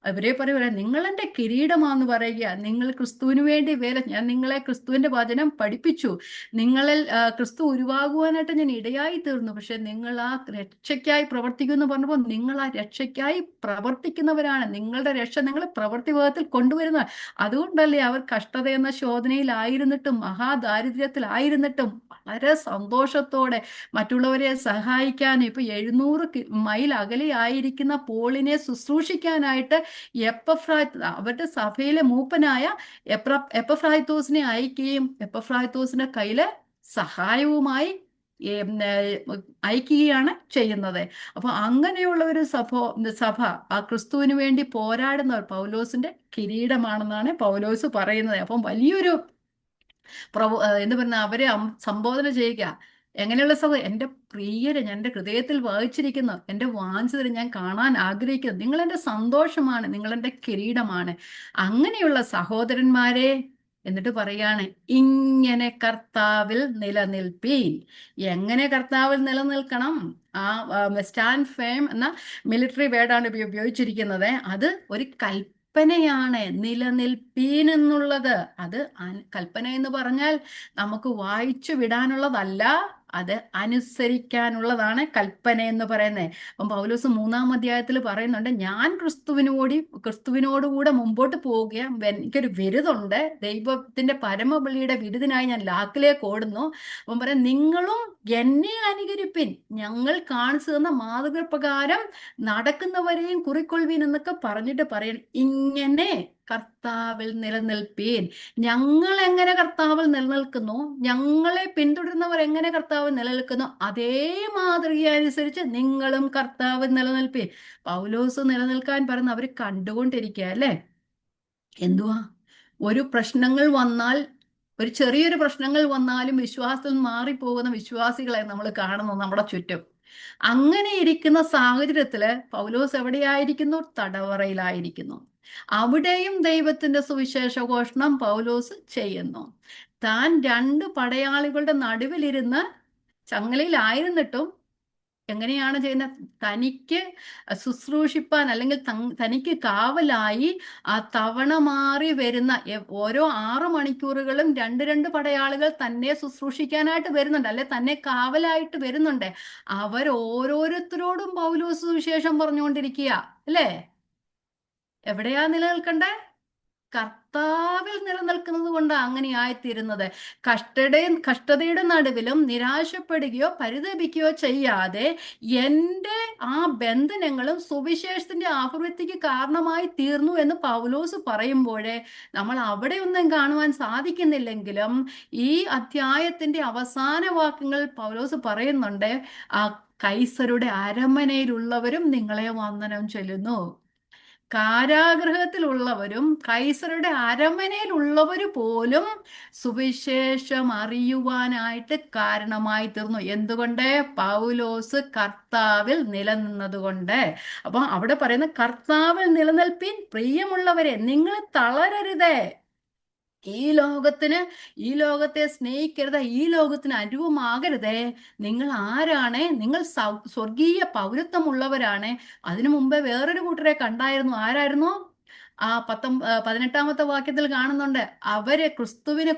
അവരെ പറയുക, നിങ്ങൾ എൻ്റെ കിരീടമാണെന്ന് പറയുക. നിങ്ങൾ ക്രിസ്തുവിന് വേണ്ടി ഞാൻ നിങ്ങളെ ക്രിസ്തുവിന്റെ വചനം പഠിപ്പിച്ചു, നിങ്ങളിൽ ക്രിസ്തു ഉരുവാകുവാനായിട്ട് ഞാൻ ഇടയായി തീർന്നു. പക്ഷെ നിങ്ങൾ ആ രക്ഷയ്ക്കായി പ്രവർത്തിക്കുമെന്ന് പറഞ്ഞപ്പോൾ നിങ്ങൾ ആ രക്ഷയ്ക്കായി പ്രവർത്തിക്കുന്നവരാണ്. നിങ്ങളുടെ രക്ഷ നിങ്ങൾ പ്രവൃത്തിഭാഗത്തിൽ കൊണ്ടുവരുന്ന. അതുകൊണ്ടല്ലേ അവർ കഷ്ടത എന്ന ശോധനയിലായിരുന്നിട്ടും മഹാദാരിദ്ര്യത്തിലായിരുന്നിട്ടും വളരെ സന്തോഷത്തോടെ മറ്റുള്ളവരെ സഹായിക്കാനും, ഇപ്പൊ 700 മൈൽ അകലെയായിരിക്കുന്ന പോളിനെ ശുശ്രൂഷിക്കാനായിട്ട് അവരുടെ സഭയിലെ മൂപ്പനായ എപ്പഫ്രായിത്തോസിനെ അയക്കുകയും എപ്പഫ്രായിത്തോസിന്റെ കയ്യില് സഹായവുമായി അയക്കുകയാണ് ചെയ്യുന്നത്. അപ്പൊ അങ്ങനെയുള്ള ഒരു സഭ ആ ക്രിസ്തുവിന് വേണ്ടി പോരാടുന്നവർ പൗലോസിന്റെ കിരീടമാണെന്നാണ് പൗലോസ് പറയുന്നത്. അപ്പം വലിയൊരു എന്ന് പറഞ്ഞാൽ അവരെ സംബോധന ചെയ്യുക. എങ്ങനെയുള്ള സഭ? എൻ്റെ പ്രിയരെ ഞാൻ എൻ്റെ ഹൃദയത്തിൽ വഹിച്ചിരിക്കുന്നു, എൻ്റെ വാഞ്ചിതരെ ഞാൻ കാണാൻ ആഗ്രഹിക്കുന്നു. നിങ്ങൾ എൻ്റെ സന്തോഷമാണ്, നിങ്ങൾ എൻ്റെ കിരീടമാണ്. അങ്ങനെയുള്ള സഹോദരന്മാരെ എന്നിട്ട് പറയാണ്, ഇങ്ങനെ കർത്താവിൽ നിലനിൽപ്പീൻ. എങ്ങനെ കർത്താവിൽ നിലനിൽക്കണം? ആ സ്റ്റാൻഡ് ഫേം എന്ന മിലിറ്ററി വേർഡാണ് ഉപയോഗിച്ചിരിക്കുന്നത്. അത് ഒരു കൽപ്പനയാണ്, നിലനിൽപ്പീൻ എന്നുള്ളത്. അത് കൽപ്പന എന്ന് പറഞ്ഞാൽ നമുക്ക് വായിച്ചു വിടാനുള്ളതല്ല, അത് അനുസരിക്കാനുള്ളതാണ് കൽപ്പന എന്ന് പറയുന്നത്. അപ്പം പൗലോസ് 3-ാം അധ്യായത്തിൽ പറയുന്നുണ്ട്, ഞാൻ ക്രിസ്തുവിനോടുകൂടെ മുമ്പോട്ട് പോവുകയും എനിക്കൊരു ബിരുദുണ്ട്, ദൈവത്തിന്റെ പരമബലിയുടെ ബിരുദിനായി ഞാൻ ലാക്കിലേക്ക് ഓടുന്നു. അപ്പം പറയാം, നിങ്ങളും എന്നെ അനുകരിപ്പിൻ, ഞങ്ങൾ കാണിച്ചു തന്ന മാതൃക പ്രകാരം നടക്കുന്നവരെയും കുറിക്കൊള്ളുവീൻ എന്നൊക്കെ പറഞ്ഞിട്ട് പറയണം, ഇങ്ങനെ കർത്താവിൽ നിലനിൽപ്പീൻ. ഞങ്ങൾ എങ്ങനെ കർത്താവിൽ നിലനിൽക്കുന്നു, ഞങ്ങളെ പിന്തുടരുന്നവർ എങ്ങനെ കർത്താവിൽ നിലനിൽക്കുന്നു, അതേ മാതൃക അനുസരിച്ച് നിങ്ങളും കർത്താവിൽ നിലനിൽപ്പീൻ. പൗലോസ് നിലനിൽക്കാൻ പറയുന്ന അവർ കണ്ടുകൊണ്ടിരിക്കുക അല്ലേ. എന്തുവാ, ഒരു പ്രശ്നങ്ങൾ വന്നാൽ, ഒരു ചെറിയൊരു പ്രശ്നങ്ങൾ വന്നാലും വിശ്വാസത്തിൽ മാറിപ്പോകുന്ന വിശ്വാസികളെ നമ്മൾ കാണുന്നു നമ്മുടെ ചുറ്റും. അങ്ങനെ ഇരിക്കുന്ന സാഹചര്യത്തില് പൗലോസ് എവിടെയായിരിക്കുന്നു? തടവറയിലായിരിക്കുന്നു. അവിടെയും ദൈവത്തിന്റെ സുവിശേഷ ഘോഷണം പൗലോസ് ചെയ്യുന്നു. താൻ 2 പടയാളികളുടെ നടുവിലിരുന്ന് ചങ്ങലയിലായിരുന്നിട്ടും എങ്ങനെയാണ് ചെയ്യുന്നത്? തനിക്ക് ശുശ്രൂഷിപ്പാൻ, അല്ലെങ്കിൽ തനിക്ക് കാവലായി ആ തവണ മാറി വരുന്ന ഓരോ 6 മണിക്കൂറുകളും 2 പടയാളികൾ തന്നെ ശുശ്രൂഷിക്കാനായിട്ട് വരുന്നുണ്ട്, അല്ലെ തന്നെ കാവലായിട്ട് വരുന്നുണ്ട്. അവർ ഓരോരുത്തരോടും പൗലോസ് സുവിശേഷം പറഞ്ഞുകൊണ്ടിരിക്കുക അല്ലേ. എവിടെയാ നിലനിൽക്കണ്ടേ? കർത്താവിൽ നിലനിൽക്കുന്നത് കൊണ്ടാണ് അങ്ങനെ ആയിത്തീരുന്നത്. കഷ്ടതയുടെ നടുവിലും നിരാശപ്പെടുകയോ പരിതപിക്കുകയോ ചെയ്യാതെ എൻ്റെ ആ ബന്ധനങ്ങളും സുവിശേഷത്തിന്റെ ആവൃത്തിക്ക് കാരണമായി തീർന്നു എന്ന് പൗലോസ് പറയുമ്പോഴേ, നമ്മൾ അവിടെ ഒന്നും കാണുവാൻ സാധിക്കുന്നില്ലെങ്കിലും ഈ അധ്യായത്തിന്റെ അവസാന വാക്യങ്ങൾ പൗലോസ് പറയുന്നുണ്ട്, ആ കൈസരുടെ അരമനയിലുള്ളവരും നിങ്ങളെ വന്ദനം ചൊല്ലുന്നു. കാരാഗൃഹത്തിലുള്ളവരും കൈസരുടെ അരമനയിലുള്ളവർ പോലും സുവിശേഷം അറിയുവാനായിട്ട് കാരണമായി തീർന്നു. എന്തുകൊണ്ട്? പൗലോസ് കർത്താവിൽ നിലനിന്നതുകൊണ്ട്. അപ്പൊ അവിടെ പറയുന്ന, കർത്താവിൽ നിലനിൽപ്പിൻ പ്രിയമുള്ളവരെ, നിങ്ങൾ തളരരുതേ. ഈ ലോകത്തെ സ്നേഹിക്കരുത്, ഈ ലോകത്തിന് അനുരൂപമാകരുതേ. നിങ്ങൾ ആരാണ്? നിങ്ങൾ സ്വർഗീയ പൗരത്വമുള്ളവരാണ്. അതിനു മുമ്പേ വേറൊരു കൂട്ടരെ കണ്ടായിരുന്നു. ആരായിരുന്നു? ആ 18-ാമത്തെ വാക്യത്തിൽ കാണുന്നുണ്ട്, അവര് ക്രിസ്തുവിന്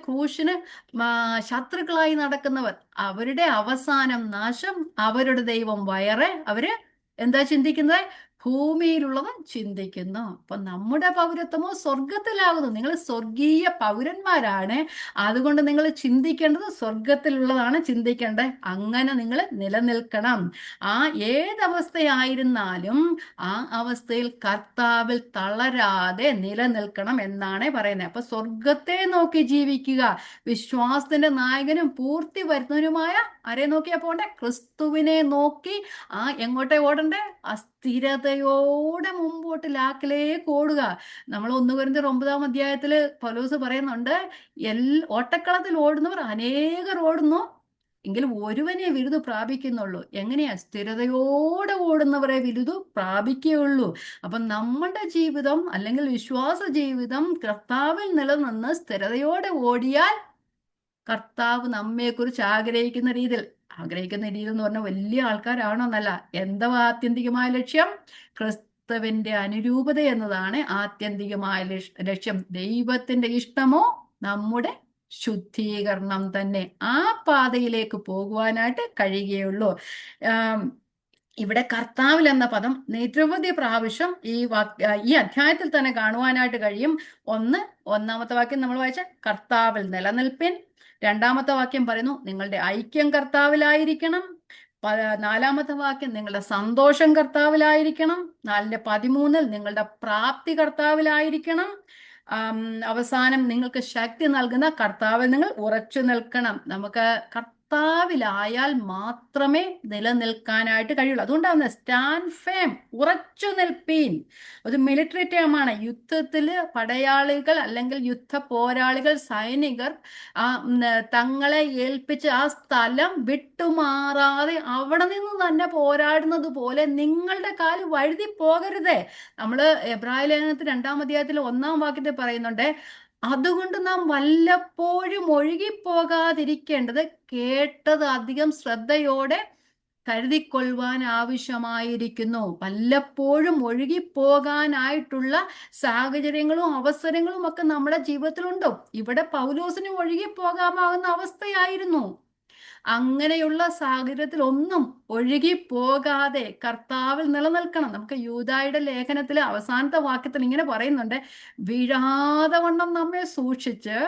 ശത്രുക്കളായി നടക്കുന്നവർ, അവരുടെ അവസാനം നാശം, അവരുടെ ദൈവം വയറ്. അവര് എന്താ ചിന്തിക്കുന്നത്? ഭൂമിയിലുള്ളത് ചിന്തിക്കുന്നു. അപ്പൊ നമ്മുടെ പൗരത്വമോ സ്വർഗത്തിലാകുന്നു. നിങ്ങൾ സ്വർഗീയ പൗരന്മാരാണ്. അതുകൊണ്ട് നിങ്ങൾ ചിന്തിക്കേണ്ടത് സ്വർഗത്തിലുള്ളതാണ് ചിന്തിക്കേണ്ടത്. അങ്ങനെ നിങ്ങൾ നിലനിൽക്കണം. ആ ഏതവസ്ഥയായിരുന്നാലും ആ അവസ്ഥയിൽ കർത്താവിൽ തളരാതെ നിലനിൽക്കണം എന്നാണ് പറയുന്നത്. അപ്പൊ സ്വർഗത്തെ നോക്കി ജീവിക്കുക. വിശ്വാസത്തിന്റെ നായകനും പൂർത്തി വരുന്നവനുമായ ആരെ നോക്കിയാ പോണ്ടേ? ക്രിസ്തുവിനെ നോക്കി. എങ്ങോട്ടേ ഓടണ്ടേ? സ്ഥിരതയോടെ മുമ്പോട്ട് ലാക്കിലേക്ക് ഓടുക. നമ്മൾ 1 കൊരിന്ത്യർ 9-ാം അധ്യായത്തില് പൗലോസ് പറയുന്നുണ്ട്, ഓട്ടക്കളത്തിൽ ഓടുന്നവർ അനേകർ ഓടുന്നു, എങ്കിലും ഒരുവനെ വിരുദ് പ്രാപിക്കുന്നുള്ളൂ. എങ്ങനെയാ? സ്ഥിരതയോടെ ഓടുന്നവരെ വിരുദ് പ്രാപിക്കുകയുള്ളൂ. അപ്പൊ നമ്മുടെ ജീവിതം, അല്ലെങ്കിൽ വിശ്വാസ ജീവിതം കർത്താവിൽ നിലനിന്ന് സ്ഥിരതയോടെ ഓടിയാൽ കർത്താവ് നമ്മെക്കുറിച്ച് ആഗ്രഹിക്കുന്ന രീതിയിൽ എന്ന് പറഞ്ഞാൽ വലിയ ആൾക്കാരാണോന്നല്ല. എന്താ ആത്യന്തികമായ ലക്ഷ്യം? ക്രിസ്തുവിന്റെ അനുരൂപത എന്നതാണ് ആത്യന്തികമായ ലക്ഷ്യം. ദൈവത്തിന്റെ ഇഷ്ടമോ നമ്മുടെ ശുദ്ധീകരണം തന്നെ. ആ പാതയിലേക്ക് പോകുവാനായിട്ട് കഴിയുകയുള്ളൂ. ഇവിടെ കർത്താവിൽ എന്ന പദം നിരവധി പ്രാവശ്യം ഈ അധ്യായത്തിൽ തന്നെ കാണുവാനായിട്ട് കഴിയും. 1-ാമത്തെ വാക്യം നമ്മൾ വായിച്ച, കർത്താവിൽ നിലനിൽപ്പിൻ. 2-ാമത്തെ വാക്യം പറയുന്നു, നിങ്ങളുടെ ഐക്യം കർത്താവിലായിരിക്കണം. 4-ാമത്തെ വാക്യം, നിങ്ങളുടെ സന്തോഷം കർത്താവിലായിരിക്കണം. 4:13 നിങ്ങളുടെ പ്രാപ്തി കർത്താവിലായിരിക്കണം. അവസാനം, നിങ്ങൾക്ക് ശക്തി നൽകുന്ന കർത്താവിൽ നിങ്ങൾ ഉറച്ചു നിൽക്കണം. നമുക്ക് കർത്താവിലായാൽ മാത്രമേ നിലനിൽക്കാനായിട്ട് കഴിയുള്ളൂ. അതുകൊണ്ടാണ് സ്റ്റാൻഡ് ഫേം, ഉറച്ചു നിൽപ്പീൻ. ഒരു മിലിറ്ററി ടേമാണ്. യുദ്ധത്തില് പടയാളികൾ അല്ലെങ്കിൽ യുദ്ധ പോരാളികൾ, സൈനികർ തങ്ങളെ ഏൽപ്പിച്ച് ആ സ്ഥലം വിട്ടുമാറാതെ അവിടെ നിന്ന് തന്നെ പോരാടുന്നത് പോലെ നിങ്ങളുടെ കാല് വഴുതി പോകരുതേ. നമ്മള് എബ്രായ ലേഖനത്തിൽ 2-ാം അധ്യായത്തിൽ 1-ാം വാക്യത്തിൽ പറയുന്നുണ്ട്, അതുകൊണ്ട് നാം വല്ലപ്പോഴും ഒഴുകിപ്പോകാതിരിക്കേണ്ടത് കേട്ടത് അധികം ശ്രദ്ധയോടെ കരുതിക്കൊള്ളുവാൻ ആവശ്യമായിരിക്കുന്നു. വല്ലപ്പോഴും ഒഴുകിപ്പോകാനായിട്ടുള്ള സാഹചര്യങ്ങളും അവസരങ്ങളും ഒക്കെ നമ്മുടെ ജീവിതത്തിലുണ്ടോ? ഇവിടെ പൗലോസിന് ഒഴുകിപ്പോകാമാകുന്ന അവസ്ഥയായിരുന്നു. അങ്ങനെയുള്ള സാഹചര്യത്തിൽ ഒന്നും ഒഴുകി പോകാതെ കർത്താവിൽ നിലനിൽക്കണം. നമുക്ക് യൂദായുടെ ലേഖനത്തിൽ അവസാനത്തെ വാക്യത്തിൽ ഇങ്ങനെ പറയുന്നുണ്ട്, വീഴാതെ വണ്ണം നമ്മെ സൂക്ഷിച്ച്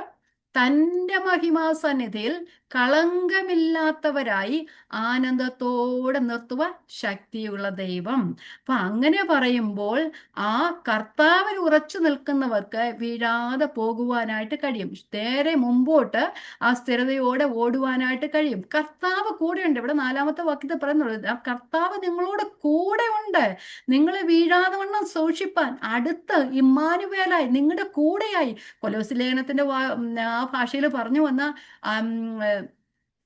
തൻ്റെ മഹിമാസന്നിധിയിൽ കളങ്കമില്ലാത്തവരായി ആനന്ദത്തോടെ നിർത്തുവാൻ ശക്തിയുള്ള ദൈവം. അപ്പൊ അങ്ങനെ പറയുമ്പോൾ ആ കർത്താവിൽ ഉറച്ചു നിൽക്കുന്നവർക്ക് വീഴാതെ പോകുവാനായിട്ട് കഴിയും. നേരെ മുമ്പോട്ട് ആ സ്ഥിരതയോടെ ഓടുവാനായിട്ട് കഴിയും. കർത്താവ് കൂടെയുണ്ട്. ഇവിടെ 4-ാമത്തെ വാക്യത്തിൽ പറയുന്നുള്ളത്, ആ കർത്താവ് നിങ്ങളോട് കൂടെ ഉണ്ട്, നിങ്ങളെ വീഴാതെ വണ്ണം സൂക്ഷിപ്പാൻ അടുത്ത് ഇമ്മാനുവേലായി നിങ്ങളുടെ കൂടെയായി. കൊലോസ്യ ലേഖനത്തിന്റെ ആ ഭാഷയിൽ പറഞ്ഞു വന്ന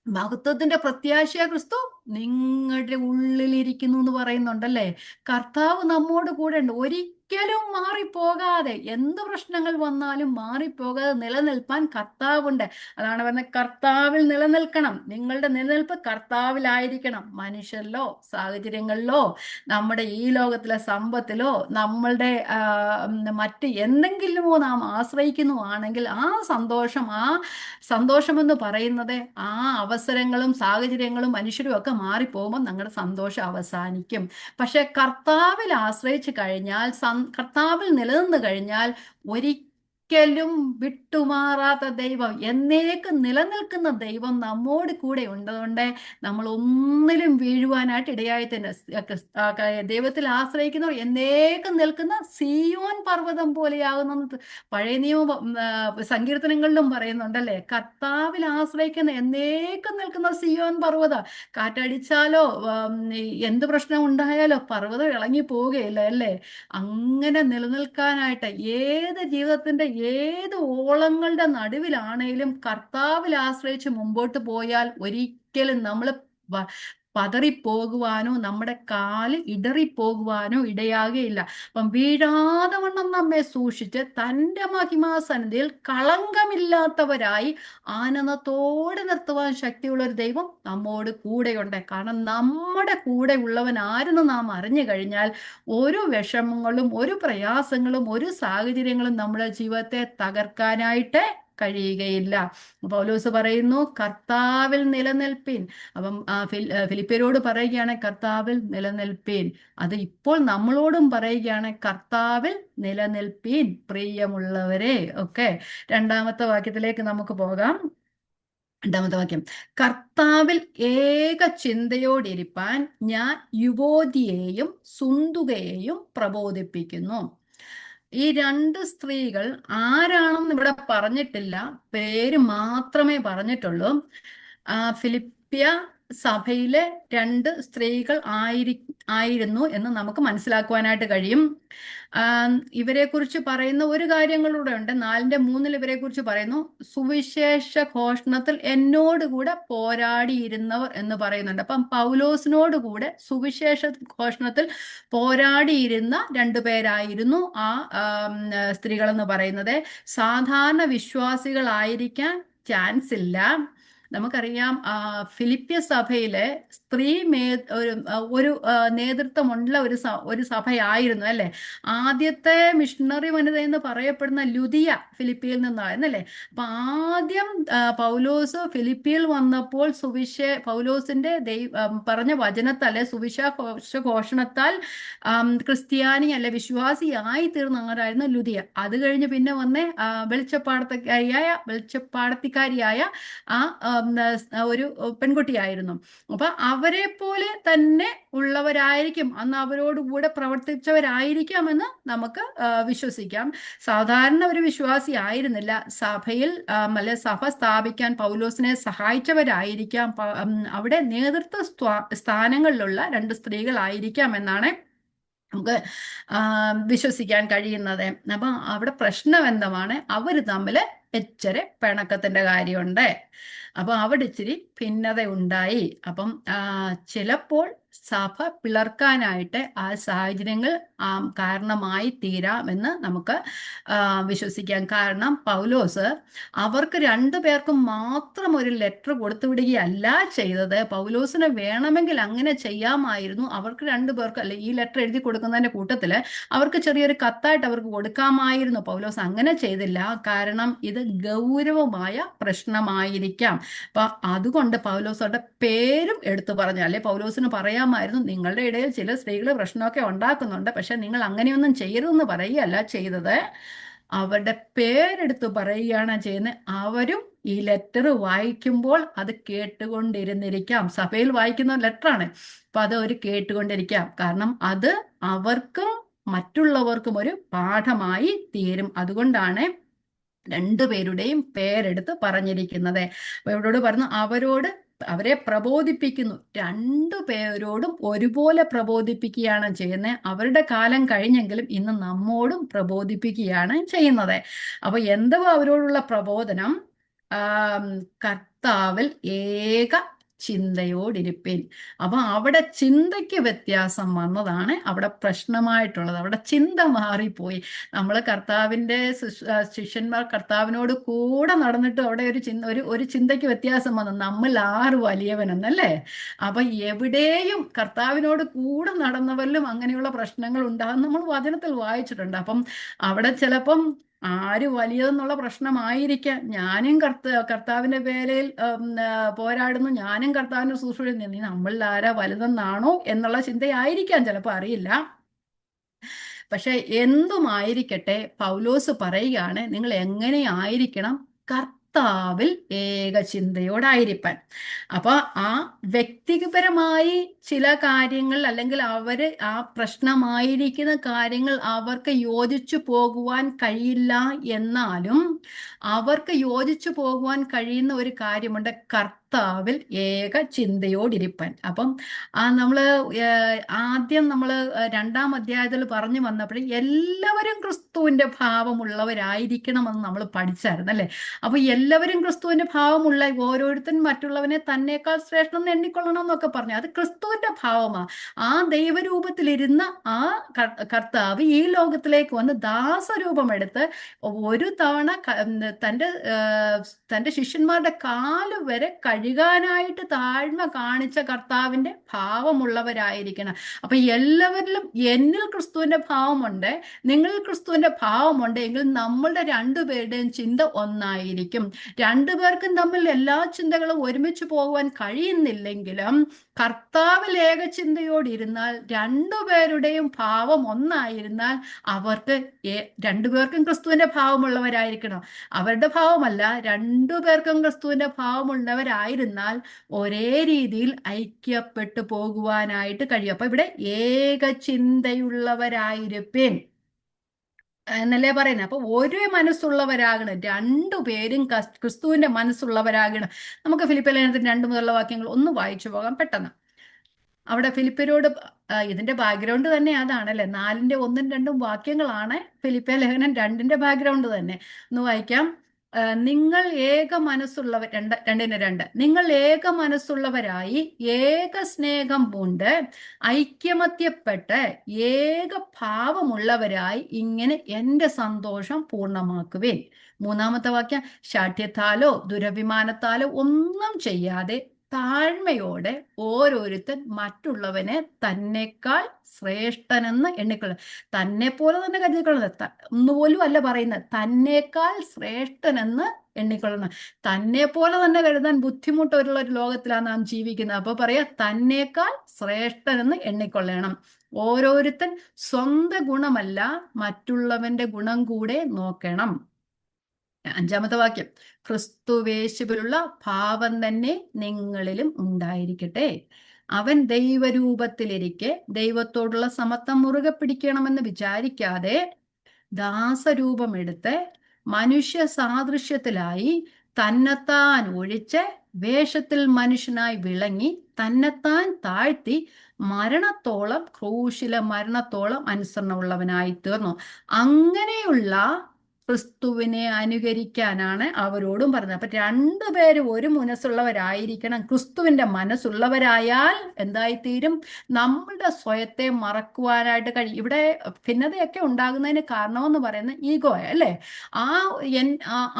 മഹത്വത്തിന്റെ പ്രത്യാശയ ക്രിസ്തു നിങ്ങളുടെ ഉള്ളിലിരിക്കുന്നു എന്ന് പറയുന്നുണ്ടല്ലേ. കർത്താവ് നമ്മോട് കൂടെ ഉണ്ട്. ഒരിക്കലും മാറിപ്പോകാതെ, എന്ത് പ്രശ്നങ്ങൾ വന്നാലും മാറിപ്പോകാതെ നിലനിൽപ്പാൻ കർത്താവുണ്ട്. അതാണ് പറഞ്ഞത്, കർത്താവിൽ നിലനിൽക്കണം. നിങ്ങളുടെ നിലനിൽപ്പ് കർത്താവിലായിരിക്കണം. മനുഷ്യരിലോ സാഹചര്യങ്ങളിലോ നമ്മുടെ ഈ ലോകത്തിലെ സമ്പത്തിലോ നമ്മളുടെ മറ്റ് എന്തെങ്കിലുമോ നാം ആശ്രയിക്കുന്നുവാണെങ്കിൽ ആ സന്തോഷമെന്ന് പറയുന്നത് ആ അവസരങ്ങളും സാഹചര്യങ്ങളും മനുഷ്യരും ഒക്കെ മാറിപ്പോകുമ്പോൾ ഞങ്ങളുടെ സന്തോഷം അവസാനിക്കും. പക്ഷെ കർത്താവിൽ ആശ്രയിച്ചു കഴിഞ്ഞാൽ, കർത്താവിൽ നിലനിന്ന് കഴിഞ്ഞാൽ ഒരിക്കലും വിട്ടുമാറാത്ത ദൈവം, എന്നേക്കും നിലനിൽക്കുന്ന ദൈവം നമ്മോട് കൂടെ ഉണ്ടതുകൊണ്ട് നമ്മൾ ഒന്നിലും വീഴുവാനായിട്ട് ഇടയായിത്തന്നെ. ദൈവത്തിൽ ആശ്രയിക്കുന്നവർ എന്നേക്കും നിൽക്കുന്ന സിയോൻ പർവ്വതം പോലെയാകുന്ന പഴയ നിയമ സങ്കീർത്തനങ്ങളിലും പറയുന്നുണ്ടല്ലേ. കർത്താവിൽ ആശ്രയിക്കുന്ന എന്നേക്കും നിൽക്കുന്ന സിയോൻ പർവ്വതം. കാറ്റടിച്ചാലോ എന്ത് പ്രശ്നം ഉണ്ടായാലോ പർവ്വതം ഇളങ്ങി പോവുകയില്ല അല്ലേ. അങ്ങനെ നിലനിൽക്കാനായിട്ട് ജീവിതത്തിന്റെ ഏത് ഓളങ്ങളുടെ നടുവിലാണേലും കർത്താവിൽ ആശ്രയിച്ച് മുമ്പോട്ട് പോയാൽ ഒരിക്കലും നമ്മൾ പതറിപ്പോകുവാനോ നമ്മുടെ കാല് ഇടറിപ്പോകുവാനോ ഇടയാകുകയില്ല. അപ്പം വീഴാതെ വണ്ണം നമ്മെ സൂക്ഷിച്ച് തൻ്റെ മഹിമാസന്നിധിയിൽ കളങ്കമില്ലാത്തവരായി ആനന്ദത്തോടെ നിർത്തുവാൻ ശക്തിയുള്ള ഒരു ദൈവം നമ്മോട് കൂടെയുണ്ട്. കാരണം നമ്മുടെ കൂടെ ഉള്ളവൻ ആരെന്ന് നാം അറിഞ്ഞു കഴിഞ്ഞാൽ ഒരു വിഷമങ്ങളും ഒരു പ്രയാസങ്ങളും ഒരു സാഹചര്യങ്ങളും നമ്മുടെ ജീവിതത്തെ തകർക്കാനായിട്ട് കഴിയുകയില്ല. പൗലോസ് പറയുന്നു, കർത്താവിൽ നിലനിൽപ്പിൻ. അപ്പം ഫിലിപ്പിയരോട് പറയുകയാണ്, കർത്താവിൽ നിലനിൽപ്പീൻ. അത് ഇപ്പോൾ നമ്മളോടും പറയുകയാണ്, കർത്താവിൽ നിലനിൽപ്പീൻ പ്രിയമുള്ളവരെ. ഒക്കെ 2-ാമത്തെ വാക്യത്തിലേക്ക് നമുക്ക് പോകാം. 2-ാമത്തെ വാക്യം, കർത്താവിൽ ഏക ചിന്തയോടിരിപ്പാൻ ഞാൻ യുവോദിയെയും സുന്തുകയെയും പ്രബോധിപ്പിക്കുന്നു. ഈ 2 സ്ത്രീകൾ ആരാണെന്ന് ഇവിടെ പറഞ്ഞിട്ടില്ല, പേര് മാത്രമേ പറഞ്ഞിട്ടുള്ളൂ. ഫിലിപ്പിയ സഭയിലെ 2 സ്ത്രീകൾ ആയിരുന്നു എന്ന് നമുക്ക് മനസ്സിലാക്കുവാനായിട്ട് കഴിയും. ഇവരെ കുറിച്ച് പറയുന്ന ഒരു കാര്യങ്ങളൂടെ ഉണ്ട്. 4:3 ഇവരെ കുറിച്ച് പറയുന്നു, സുവിശേഷ ഘോഷണത്തിൽ എന്നോടുകൂടെ പോരാടിയിരുന്നവർ എന്ന് പറയുന്നുണ്ട്. അപ്പം പൗലോസിനോട് കൂടെ സുവിശേഷ ഘോഷണത്തിൽ പോരാടിയിരുന്ന 2 പേരായിരുന്നു ആ സ്ത്രീകളെന്ന് പറയുന്നത്. സാധാരണ വിശ്വാസികളായിരിക്കാൻ ചാൻസ് ഇല്ല. നമുക്കറിയാം, ഫിലിപ്പിയ സഭയിലെ സ്ത്രീ ഒരു നേതൃത്വമുള്ള ഒരു സഭയായിരുന്നു അല്ലേ. ആദ്യത്തെ മിഷണറി വനിത എന്ന് പറയപ്പെടുന്ന ലുദിയ ഫിലിപ്പിയിൽ നിന്നായിരുന്നല്ലേ. അപ്പൊ ആദ്യം പൗലോസ് ഫിലിപ്പിയിൽ വന്നപ്പോൾ പൗലോസിന്റെ പറഞ്ഞ വചനത്താൽ, സുവിശേഷ ഘോഷണത്താൽ ക്രിസ്ത്യാനി അല്ലെ വിശ്വാസിയായി തീർന്ന ആരായിരുന്നു ലുദിയ. അത് കഴിഞ്ഞ് പിന്നെ വന്നേ വെളിച്ചപ്പാടത്തിക്കാരിയായ ആ ഒരു പെൺകുട്ടിയായിരുന്നു. അപ്പൊ അവരെ പോലെ തന്നെ ഉള്ളവരായിരിക്കും, അന്ന് അവരോട് കൂടെ പ്രവർത്തിച്ചവരായിരിക്കാമെന്ന് നമുക്ക് വിശ്വസിക്കാം. സാധാരണ ഒരു വിശ്വാസി ആയിരുന്നില്ല. സഭയിൽ അല്ലെ സഭ സ്ഥാപിക്കാൻ പൗലോസിനെ സഹായിച്ചവരായിരിക്കാം. അവിടെ നേതൃത്വ സ്ഥാനങ്ങളിലുള്ള 2 സ്ത്രീകളായിരിക്കാം എന്നാണ് നമുക്ക് വിശ്വസിക്കാൻ കഴിയുന്നത്. അപ്പം അവിടെ പ്രശ്നം എന്താണ്, അവർ തമ്മിൽ ഇച്ചിരി പിണക്കത്തിന്റെ കാര്യമുണ്ട്. അപ്പൊ അവിടെ ഇച്ചിരി ഭിന്നത ഉണ്ടായി. അപ്പം ചിലപ്പോൾ സഭ പിളർക്കാനായിട്ട് ആ സാഹചര്യങ്ങൾ കാരണമായി തീരാമെന്ന് നമുക്ക് വിശ്വസിക്കാം. കാരണം പൗലോസ് അവർക്ക് 2 പേർക്കും മാത്രം ഒരു ലെറ്റർ കൊടുത്തു വിടുകയല്ല ചെയ്തത്. പൗലോസിന് വേണമെങ്കിൽ അങ്ങനെ ചെയ്യാമായിരുന്നു. അവർക്ക് 2 പേർക്ക് അല്ലെ ഈ ലെറ്റർ എഴുതി കൊടുക്കുന്നതിന്റെ കൂട്ടത്തില് അവർക്ക് ചെറിയൊരു കത്തായിട്ട് അവർക്ക് കൊടുക്കാമായിരുന്നു. പൗലോസ് അങ്ങനെ ചെയ്തില്ല. കാരണം ഇത് ഗൗരവമായ പ്രശ്നമായിരിക്കാം. അപ്പൊ അതുകൊണ്ട് പൗലോസോടെ പേരും എടുത്തു പറഞ്ഞു. അല്ലെ പൗലോസിന് പറയാമായിരുന്നു, നിങ്ങളുടെ ഇടയിൽ ചില സ്ത്രീകൾ പ്രശ്നമൊക്കെ ഉണ്ടാക്കുന്നുണ്ട്, പക്ഷെ നിങ്ങൾ അങ്ങനെയൊന്നും ചെയ്യരുതെന്ന് പറയുകയല്ല ചെയ്തത്. അവരുടെ പേരെടുത്ത് പറയുകയാണ് ചെയ്യുന്നത്. അവരും ഈ ലെറ്റർ വായിക്കുമ്പോൾ അത് കേട്ടുകൊണ്ടിരുന്നിരിക്കാം. സഭയിൽ വായിക്കുന്ന ലെറ്ററാണ്, അപ്പൊ അത് അവർ കേട്ടുകൊണ്ടിരിക്കാം. കാരണം അത് അവർക്കും മറ്റുള്ളവർക്കും ഒരു പാഠമായി തീരും. അതുകൊണ്ടാണ് രണ്ടുപേരുടെയും പേരെടുത്ത് പറഞ്ഞിരിക്കുന്നത്. അപ്പൊ ഇവരോട് പറഞ്ഞു, അവരെ പ്രബോധിപ്പിക്കുന്നു. രണ്ടു പേരോടും ഒരുപോലെ പ്രബോധിപ്പിക്കുകയാണ് ചെയ്യുന്നത്. അവരുടെ കാലം കഴിഞ്ഞെങ്കിലും ഇന്ന് നമ്മോടും പ്രബോധിപ്പിക്കുകയാണ് ചെയ്യുന്നത്. അപ്പൊ എന്തുവാ അവരോടുള്ള പ്രബോധനം? കർത്താവിൽ ഏക ചിന്തയോടിരിപ്പിൻ. അപ്പൊ അവിടെ ചിന്തയ്ക്ക് വ്യത്യാസം വന്നതാണ് അവിടെ പ്രശ്നമായിട്ടുള്ളത്. അവിടെ ചിന്ത മാറിപ്പോയി. നമ്മൾ കർത്താവിൻ്റെ ശിഷ്യന്മാർ കർത്താവിനോട് കൂടെ നടന്നിട്ട് അവിടെ ഒരു ചിന്തയ്ക്ക് വ്യത്യാസം വന്നു, നമ്മൾ ആറ് വലിയവനെന്നല്ലേ. അപ്പൊ എവിടെയും കർത്താവിനോട് കൂടെ നടന്നവരിലും അങ്ങനെയുള്ള പ്രശ്നങ്ങൾ ഉണ്ടാകും, നമ്മൾ വചനത്തിൽ വായിച്ചിട്ടുണ്ട്. അപ്പം അവിടെ ചിലപ്പം ആര് വലിയതെന്നുള്ള പ്രശ്നമായിരിക്കാം. ഞാനും കർത്താവിന്റെ പേരിൽ പോരാടുന്നു, ഞാനും കർത്താവിന്റെ ശുശ്രൂഷ, നീ നമ്മളിൽ ആരാ വലുതെന്നാണോ എന്നുള്ള ചിന്തയായിരിക്കാം, ചിലപ്പോൾ അറിയില്ല. പക്ഷെ എന്തുമായിരിക്കട്ടെ, പൗലോസ് പറയുകയാണ്, നിങ്ങൾ എങ്ങനെയായിരിക്കണം? കർത്താവിൽ ഏകചിന്തയോടായിരിക്കാൻ. അപ്പൊ ആ വ്യക്തിപരമായി ചില കാര്യങ്ങൾ, അല്ലെങ്കിൽ ആ പ്രശ്നമായിരിക്കുന്ന കാര്യങ്ങൾ അവർക്ക് യോജിച്ചു പോകുവാൻ കഴിയില്ല, എന്നാലും അവർക്ക് യോജിച്ചു പോകുവാൻ കഴിയുന്ന ഒരു കാര്യമുണ്ട്, കർത്താവിൽ ഏക ചിന്തയോടിരിപ്പാൻ. അപ്പം നമ്മള് ആദ്യം നമ്മൾ രണ്ടാം അധ്യായത്തിൽ പറഞ്ഞു വന്നപ്പോൾ എല്ലാവരും ക്രിസ്തുവിന്റെ ഭാവമുള്ളവരായിരിക്കണമെന്ന് നമ്മൾ പഠിച്ചായിരുന്നു അല്ലേ. അപ്പൊ എല്ലാവരും ക്രിസ്തുവിന്റെ ഭാവമുള്ള, ഓരോരുത്തരും മറ്റുള്ളവനെ തന്നേക്കാൾ ശ്രേഷ്ഠം എന്ന് എണ്ണിക്കൊള്ളണം എന്നൊക്കെ പറഞ്ഞു. അത് ക്രിസ്തുവിന്റെ ഭാവമാ. ആ ദൈവരൂപത്തിലിരുന്ന ആ കർത്താവ് ഈ ലോകത്തിലേക്ക് വന്ന് ദാസരൂപമെടുത്ത് ഒരു തവണ തൻ്റെ ശിഷ്യന്മാരുടെ കാല് വരെ കഴുകാനായിട്ട് താഴ്മ കാണിച്ച കർത്താവിന്റെ ഭാവമുള്ളവരായിരിക്കണം. അപ്പൊ എല്ലാവരിലും എന്നിൽ ക്രിസ്തുവിന്റെ ഭാവമുണ്ട്, നിങ്ങളിൽ ക്രിസ്തുവിന്റെ ഭാവമുണ്ട് എങ്കിൽ നമ്മളുടെ രണ്ടുപേരുടെയും ചിന്ത ഒന്നായിരിക്കും. രണ്ടുപേർക്കും തമ്മിൽ എല്ലാ ചിന്തകളും ഒരുമിച്ച് പോകുവാൻ കഴിയുന്നില്ലെങ്കിലും കർത്താവിൽ ഏകചിന്തയോടിരുന്നാൽ, രണ്ടുപേരുടെയും ഭാവം ഒന്നായിരുന്നാൽ അവർക്ക് രണ്ടുപേർക്കും ക്രിസ്തുവിന്റെ ഭാവമുള്ളവരായിരിക്കണം. അവരുടെ ഭാവമല്ല, രണ്ടുപേർക്കും ക്രിസ്തുവിന്റെ ഭാവമുള്ളവരായിരുന്നാൽ ഒരേ രീതിയിൽ ഐക്യപ്പെട്ടു പോകുവാനായിട്ട് കഴിയും. അപ്പൊ ഇവിടെ ഏകചിന്തയുള്ളവരായിരിപ്പേൻ എന്നല്ലേ പറയുന്നത്. അപ്പൊ ഒരേ മനസ്സുള്ളവരാകണം, രണ്ടുപേരും ക്രിസ്തുവിന്റെ മനസ്സുള്ളവരാകണം. നമുക്ക് ഫിലിപ്പിയ ലേഖനത്തിന് 2 മുതലുള്ള വാക്യങ്ങൾ ഒന്ന് വായിച്ചു പോകാം പെട്ടെന്ന്. അവിടെ ഫിലിപ്പിയരോട്, ഇതിന്റെ ബാക്ക്ഗ്രൗണ്ട് തന്നെ അതാണല്ലേ, 4ന്റെ 1ഉം 2ഉം വാക്യങ്ങളാണ് ഫിലിപ്പിയ ലേഖനം 2ന്റെ ബാക്ക്ഗ്രൗണ്ട് തന്നെ. ഒന്ന് വായിക്കാം. നിങ്ങൾ ഏക മനസ്സുള്ളവർ, 2:2, നിങ്ങൾ ഏക മനസ്സുള്ളവരായി ഏക സ്നേഹം പൂണ്ട് ഐക്യമത്യപ്പെട്ട് ഏക ഭാവമുള്ളവരായി ഇങ്ങനെ എൻ്റെ സന്തോഷം പൂർണ്ണമാക്കുവേൻ. 3-ാമത്തെ വാക്യം, ശാഠ്യത്താലോ ദുരഭിമാനത്താലോ ഒന്നും ചെയ്യാതെ താഴ്മയോടെ ഓരോരുത്തൻ മറ്റുള്ളവനെ തന്നെക്കാൾ ശ്രേഷ്ഠനെന്ന് എണ്ണിക്കൊള്ളുക. തന്നെ പോലെ തന്നെ കരുതിക്കൊള്ളുന്നത്, ഒന്നുപോലും അല്ല പറയുന്നത്, തന്നെക്കാൾ ശ്രേഷ്ഠനെന്ന് എണ്ണിക്കൊള്ളണം. തന്നെ പോലെ തന്നെ കരുതാൻ ബുദ്ധിമുട്ടുള്ള ഒരു ലോകത്തിലാണ് നാം ജീവിക്കുന്നത്. അപ്പൊ പറയാ, തന്നേക്കാൾ ശ്രേഷ്ഠനെന്ന് എണ്ണിക്കൊള്ളണം. ഓരോരുത്തൻ സ്വന്തം ഗുണമല്ല മറ്റുള്ളവന്റെ ഗുണം കൂടെ നോക്കണം. 5-ാമത്തെ വാക്യം, ക്രിസ്തുവേശുവിലുള്ള ഭാവം തന്നെ നിങ്ങളിലും ഉണ്ടായിരിക്കട്ടെ. അവൻ ദൈവരൂപത്തിലിരിക്കെ ദൈവത്തോടുള്ള സമത്വം മുറുകെ പിടിക്കണമെന്ന് വിചാരിക്കാതെ ദാസരൂപമെടുത്ത് മനുഷ്യ സാദൃശ്യത്തിലായി തന്നെത്താൻ ഒഴിച്ച് വേഷത്തിൽ മനുഷ്യനായി വിളങ്ങി തന്നെത്താൻ താഴ്ത്തി മരണത്തോളം, ക്രൂശിലെ മരണത്തോളം അനുസരണമുള്ളവനായി തീർന്നു. അങ്ങനെയുള്ള ക്രിസ്തുവിനെ അനുകരിക്കാനാണ് അവരോടും പറഞ്ഞത്. അപ്പൊ രണ്ടുപേരും ഒരു മനസ്സുള്ളവരായിരിക്കണം. ക്രിസ്തുവിന്റെ മനസ്സുള്ളവരായാൽ എന്തായിത്തീരും? നമ്മളുടെ സ്വയത്തെ മറക്കുവാനായിട്ട് കഴിയും. ഇവിടെ ഭിന്നതയൊക്കെ ഉണ്ടാകുന്നതിന് കാരണമെന്ന് പറയുന്നത് ഈഗോ അല്ലേ.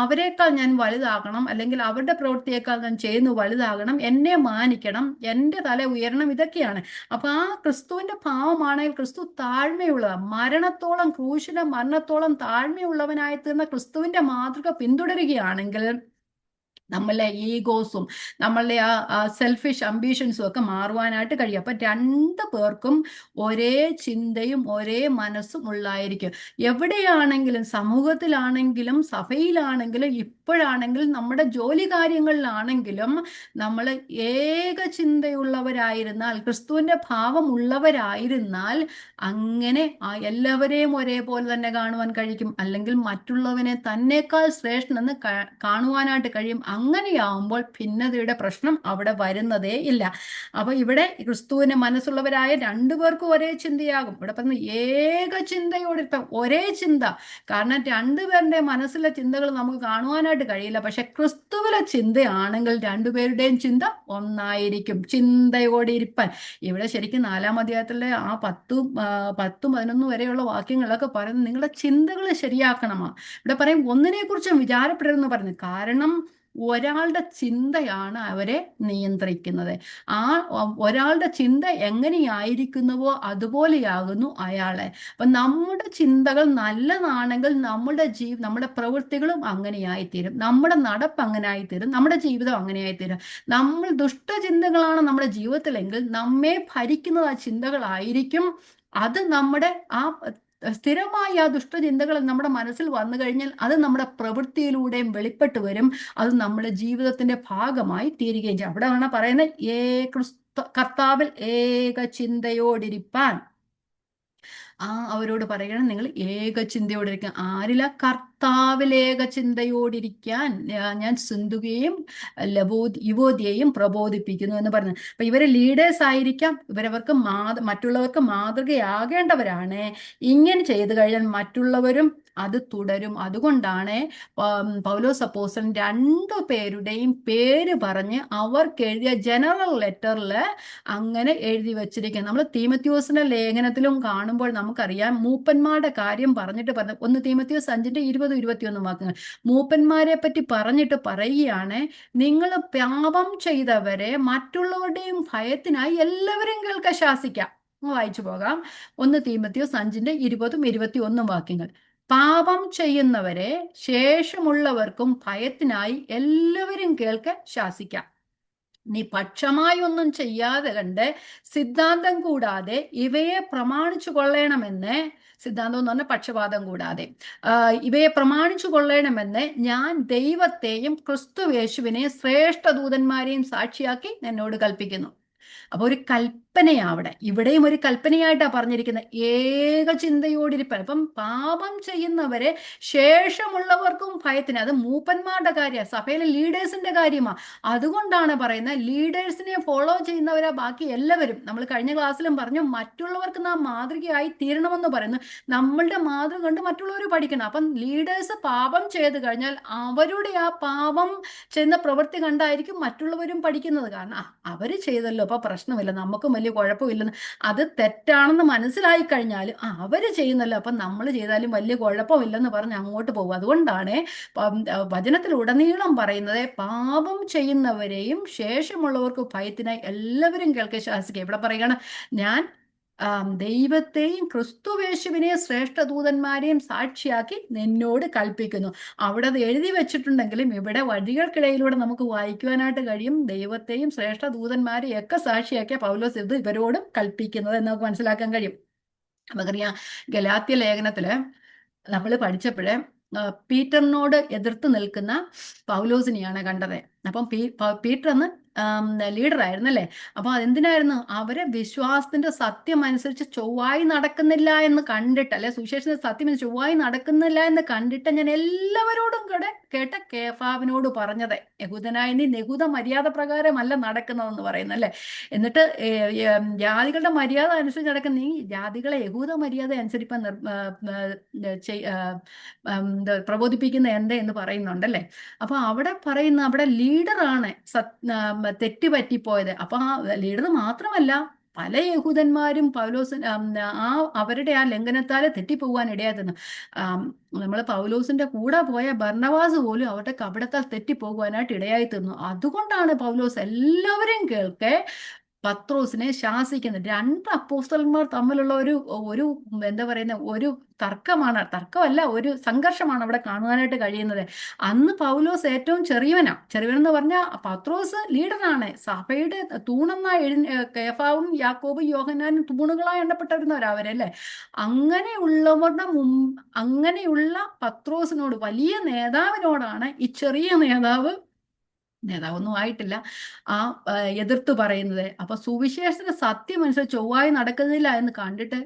അവരെക്കാൾ ഞാൻ വലുതാകണം, അല്ലെങ്കിൽ അവരുടെ പ്രവൃത്തിയേക്കാൾ ഞാൻ ചെയ്യുന്നു വലുതാകണം, എന്നെ മാനിക്കണം, എൻ്റെ തല ഉയരണം, ഇതൊക്കെയാണ്. അപ്പൊ ആ ക്രിസ്തുവിന്റെ ഭാവമാണെങ്കിൽ ക്രിസ്തു താഴ്മയുള്ളതാണ്. മരണത്തോളം, ക്രൂശിലെ മരണത്തോളം താഴ്മയുള്ളവനായി തീർന്ന ക്രിസ്തുവിന്റെ മാതൃക പിന്തുടരുകയാണെങ്കിൽ നമ്മളുടെ ഈഗോസും നമ്മളുടെ ആ സെൽഫിഷ് അംബീഷൻസും ഒക്കെ മാറുവാനായിട്ട് കഴിയും. അപ്പം രണ്ട് പേർക്കും ഒരേ ചിന്തയും ഒരേ മനസ്സും ഉള്ളായിരിക്കും. എവിടെയാണെങ്കിലും, സമൂഹത്തിലാണെങ്കിലും സഭയിലാണെങ്കിലും ഇപ്പോഴാണെങ്കിലും നമ്മുടെ ജോലി കാര്യങ്ങളിലാണെങ്കിലും നമ്മൾ ഏക ചിന്തയുള്ളവരായിരുന്നാൽ, ക്രിസ്തുവിൻ്റെ ഭാവം ഉള്ളവരായിരുന്നാൽ അങ്ങനെ എല്ലാവരെയും ഒരേപോലെ തന്നെ കാണുവാൻ കഴിയും. അല്ലെങ്കിൽ മറ്റുള്ളവനെ തന്നേക്കാൾ ശ്രേഷ്ഠനെന്ന് കാണുവാനായിട്ട് കഴിയും. അങ്ങനെയാവുമ്പോൾ ഭിന്നതയുടെ പ്രശ്നം അവിടെ വരുന്നതേ ഇല്ല. അപ്പൊ ഇവിടെ ക്രിസ്തുവിന് മനസ്സുള്ളവരായ രണ്ടുപേർക്കും ഒരേ ചിന്തയാകും. ഇവിടെ പറഞ്ഞ ഏക ചിന്തയോടെ, ഇപ്പം ഒരേ ചിന്ത. കാരണം രണ്ടുപേരുടെ മനസ്സിലെ ചിന്തകൾ നമുക്ക് കാണുവാനായിട്ട് കഴിയില്ല. പക്ഷെ ക്രിസ്തുവിലെ ചിന്തയാണെങ്കിൽ രണ്ടുപേരുടെയും ചിന്ത ഒന്നായിരിക്കും. ചിന്തയോടെ ഇരിപ്പാൻ. ഇവിടെ ശരിക്കും 4-ാം അധ്യായത്തിലെ ആ 10-11 വരെയുള്ള വാക്യങ്ങളൊക്കെ പറയുന്നത് നിങ്ങളുടെ ചിന്തകൾ ശരിയാക്കണമാ. ഇവിടെ പറയും ഒന്നിനെ കുറിച്ചും വിചാരപ്പെടരുതെന്ന് പറഞ്ഞു. കാരണം ഒരാളുടെ ചിന്തയാണ് അവരെ നിയന്ത്രിക്കുന്നത്. ആ ഒരാളുടെ ചിന്ത എങ്ങനെയായിരിക്കുന്നുവോ അതുപോലെയാകുന്നു അയാളെ. അപ്പം നമ്മുടെ ചിന്തകൾ നല്ലതാണെങ്കിൽ നമ്മുടെ പ്രവൃത്തികളും അങ്ങനെയായിത്തീരും, നമ്മുടെ നടപ്പ് അങ്ങനെ ആയിത്തീരും, നമ്മുടെ ജീവിതം അങ്ങനെ ആയിത്തീരും. നമ്മൾ ദുഷ്ടചിന്തകളാണ് നമ്മുടെ ജീവിതത്തിലെങ്കിൽ നമ്മെ ഭരിക്കുന്നത് ആ ചിന്തകളായിരിക്കും. അത് നമ്മുടെ ആ സ്ഥിരമായി ആ ദുഷ്ടചിന്തകൾ നമ്മുടെ മനസ്സിൽ വന്നു കഴിഞ്ഞാൽ അത് നമ്മുടെ പ്രവൃത്തിയിലൂടെയും വെളിപ്പെട്ട് വരും. അത് നമ്മുടെ ജീവിതത്തിന്റെ ഭാഗമായി തീരുകയും ചെയ്യും. അവിടെയാണ് പറയുന്നത് കർത്താവിൽ ഏക ചിന്തയോടിരിപ്പാൻ. അവരോട് പറയണം, നിങ്ങൾ ഏക ചിന്തയോടിരിക്കാൻ. ആരില? കർത്താവിൽ ഏക ചിന്തയോടിരിക്കാൻ ഞാൻ സിന്ധുകയും യുവതിയെയും പ്രബോധിപ്പിക്കുന്നു എന്ന് പറഞ്ഞു. അപ്പൊ ഇവര് ലീഡേഴ്സ് ആയിരിക്കാം, ഇവരവർക്ക് മറ്റുള്ളവർക്ക് മാതൃകയാകേണ്ടവരാണ്. ഇങ്ങനെ ചെയ്തു കഴിഞ്ഞാൽ മറ്റുള്ളവരും അത് തുടരും. അതുകൊണ്ടാണ് പൗലോസ് അപ്പോസ്തലൻ രണ്ടു പേരുടെയും പേര് പറഞ്ഞ് അവർക്ക് എഴുതിയ ജനറൽ ലെറ്ററിൽ അങ്ങനെ എഴുതി വച്ചിരിക്കുന്നത്. നമ്മൾ തീമത്യോസിന്റെ ലേഖനത്തിലും കാണുമ്പോൾ നമുക്കറിയാം, മൂപ്പന്മാരുടെ കാര്യം പറഞ്ഞിട്ട് 1 തീമത്യോസ് 5:20-21 വാക്യങ്ങൾ മൂപ്പന്മാരെ പറ്റി പറഞ്ഞിട്ട് പറയുകയാണ്, നിങ്ങൾ പാപം ചെയ്തവരെ മറ്റുള്ളവരുടെയും ഭയത്തിനായി എല്ലാവരും കേൾക്ക ശാസിക്കാം. വായിച്ചു പോകാം. 1 തീമത്യോസ് 5:20-21 വാക്യങ്ങൾ. പാപം ചെയ്യുന്നവരെ ശേഷമുള്ളവർക്കും ഭയത്തിനായി എല്ലാവരും കേൾക്ക ശാസിക്കാം. നീ പക്ഷമായി ഒന്നും ചെയ്യാതെ കണ്ട് സിദ്ധാന്തം കൂടാതെ ഇവയെ പ്രമാണിച്ചു കൊള്ളണമെന്ന്, സിദ്ധാന്തം എന്ന് പറഞ്ഞാൽ പക്ഷപാതം കൂടാതെ ഇവയെ പ്രമാണിച്ചു കൊള്ളണമെന്ന് ഞാൻ ദൈവത്തെയും ക്രിസ്തുയേശുവിനെയും ശ്രേഷ്ഠ ദൂതന്മാരെയും സാക്ഷിയാക്കി എന്നോട് കൽപ്പിക്കുന്നു. അപ്പൊ ഒരു കൽപ്പനയാവിടെ, ഇവിടെയും ഒരു കൽപ്പനയായിട്ടാണ് പറഞ്ഞിരിക്കുന്നത്. ഏക ചിന്തയോടിരിപ്പാൻ. അപ്പം പാപം ചെയ്യുന്നവരെ ശേഷമുള്ളവർക്കും ഭയത്തിന്, അത് മൂപ്പന്മാരുടെ കാര്യമാണ്, സഭയിലെ ലീഡേഴ്സിന്റെ കാര്യമാണ്. അതുകൊണ്ടാണ് പറയുന്നത് ലീഡേഴ്സിനെ ഫോളോ ചെയ്യുന്നവരാ ബാക്കി എല്ലാവരും. നമ്മൾ കഴിഞ്ഞ ക്ലാസ്സിലും പറഞ്ഞു, മറ്റുള്ളവർക്ക് നാം മാതൃകയായി തീരണമെന്ന് പറയുന്നു. നമ്മളുടെ മാതൃക കണ്ട് മറ്റുള്ളവർ പഠിക്കണം. അപ്പം ലീഡേഴ്സ് പാപം ചെയ്ത് കഴിഞ്ഞാൽ അവരുടെ ആ പാപം ചെയ്യുന്ന പ്രവൃത്തി കണ്ടായിരിക്കും മറ്റുള്ളവരും പഠിക്കുന്നത്. കാരണം അവർ ചെയ്തല്ലോ, അപ്പൊ പ്രശ്നമില്ല, നമുക്കും വലിയ കുഴപ്പമില്ലെന്ന്. അത് തെറ്റാണെന്ന് മനസ്സിലായി കഴിഞ്ഞാൽ അവര് ചെയ്യുന്നല്ലോ, അപ്പം നമ്മൾ ചെയ്താലും വലിയ കുഴപ്പമില്ലെന്ന് പറഞ്ഞ് അങ്ങോട്ട് പോകും. അതുകൊണ്ടാണ് വചനത്തിലുടനീളം പറയുന്നത് പാപം ചെയ്യുന്നവരെയും ശേഷമുള്ളവർക്ക് ഭയത്തിനായി എല്ലാവരും കേൾക്കെ ശാസിക്കുക. ഇവിടെ പറയുകയാണ്, ഞാൻ ദൈവത്തെയും ക്രിസ്തുയേശുവിനെയും ശ്രേഷ്ഠ ദൂതന്മാരെയും സാക്ഷിയാക്കി നിന്നോട് കൽപ്പിക്കുന്നു. അവിടെ അത് എഴുതി വെച്ചിട്ടുണ്ടെങ്കിലും ഇവിടെ വഴികൾക്കിടയിലൂടെ നമുക്ക് വായിക്കുവാനായിട്ട് കഴിയും, ദൈവത്തെയും ശ്രേഷ്ഠ ദൂതന്മാരെയും ഒക്കെ സാക്ഷിയാക്കിയ പൗലോസ് ഇത് ഇവരോടും കൽപ്പിക്കുന്നത് എന്ന് നമുക്ക് മനസ്സിലാക്കാൻ കഴിയും. നമുക്കറിയാം, ഗലാത്യ ലേഖനത്തില് നമ്മൾ പഠിച്ചപ്പോഴേ പീറ്ററിനോട് എതിർത്ത് നിൽക്കുന്ന പൗലോസിനെയാണ് കണ്ടത്. അപ്പം പീറ്റർ എന്ന് ലീഡർ ആയിരുന്നല്ലേ. അപ്പൊ അതെന്തിനായിരുന്നു? അവരെ വിശ്വാസത്തിന്റെ സത്യം അനുസരിച്ച് ചൊവ്വായി നടക്കുന്നില്ല എന്ന് കണ്ടിട്ട്, അല്ലെ സുവിശേഷത്തിന്റെ സത്യം ചൊവ്വായി നടക്കുന്നില്ല എന്ന് കണ്ടിട്ട് ഞാൻ എല്ലാവരോടും കൂടെ കേട്ട കേഫാവിനോട് പറഞ്ഞത്, യഹൂദനായ നീ യഹൂദ മര്യാദ പ്രകാരമല്ല നടക്കുന്നതെന്ന് പറയുന്നല്ലേ. എന്നിട്ട് ജാതികളുടെ മര്യാദ അനുസരിച്ച് നടക്കുന്ന നീ ജാതികളെ യഹൂദ മര്യാദ അനുസരിപ്പാൻ പ്രബോധിപ്പിക്കുന്ന എന്ന് പറയുന്നുണ്ടല്ലേ. അപ്പൊ അവിടെ പറയുന്ന, അവിടെ ലീഡറാണ് തെറ്റുപറ്റിപ്പോയത്. അപ്പൊ ആ ലീഡർ മാത്രമല്ല, പല യഹൂദന്മാരും അവരുടെ ആ ലംഘനത്താലെ തെറ്റിപ്പോവാൻ ഇടയായിരുന്നു. നമ്മൾ പൗലോസിന്റെ കൂടെ പോയ ബർന്നബാസ് പോലും അവരുടെ കപടത്താൽ തെറ്റിപ്പോകുവാനായിട്ട് ഇടയായി തീർന്നു. അതുകൊണ്ടാണ് പൗലോസ് എല്ലാവരെയും കേൾക്കെ പത്രോസിനെ ശാസിക്കുന്നത്. രണ്ട് അപ്പോസ്തലന്മാർ തമ്മിലുള്ള ഒരു ഒരു എന്താ പറയുന്ന ഒരു തർക്കമാണ്, തർക്കമല്ല, ഒരു സംഘർഷമാണ് അവിടെ കാണുവാനായിട്ട് കഴിയുന്നത്. അന്ന് പൗലോസ് ഏറ്റവും ചെറിയവനെന്ന് പറഞ്ഞാൽ പത്രോസ് ലീഡറാണ്, സഭയുടെ തൂണെന്നായി കേഫാവും യാക്കോബും യോഹന്നാനും തൂണുകളായി എണ്ണപ്പെട്ടവരുന്നവരാ അവരല്ലേ. അങ്ങനെയുള്ളവരുടെ അങ്ങനെയുള്ള പത്രോസിനോട്, വലിയ നേതാവിനോടാണ് ഈ ചെറിയ നേതാവൊന്നും ആയിട്ടില്ല, ആ എതിർത്ത് പറയുന്നത്. അപ്പൊ സുവിശേഷത്തിന്റെ സത്യം അനുസരിച്ച് ചൊവ്വായി നടക്കുന്നില്ല എന്ന് കണ്ടിട്ട്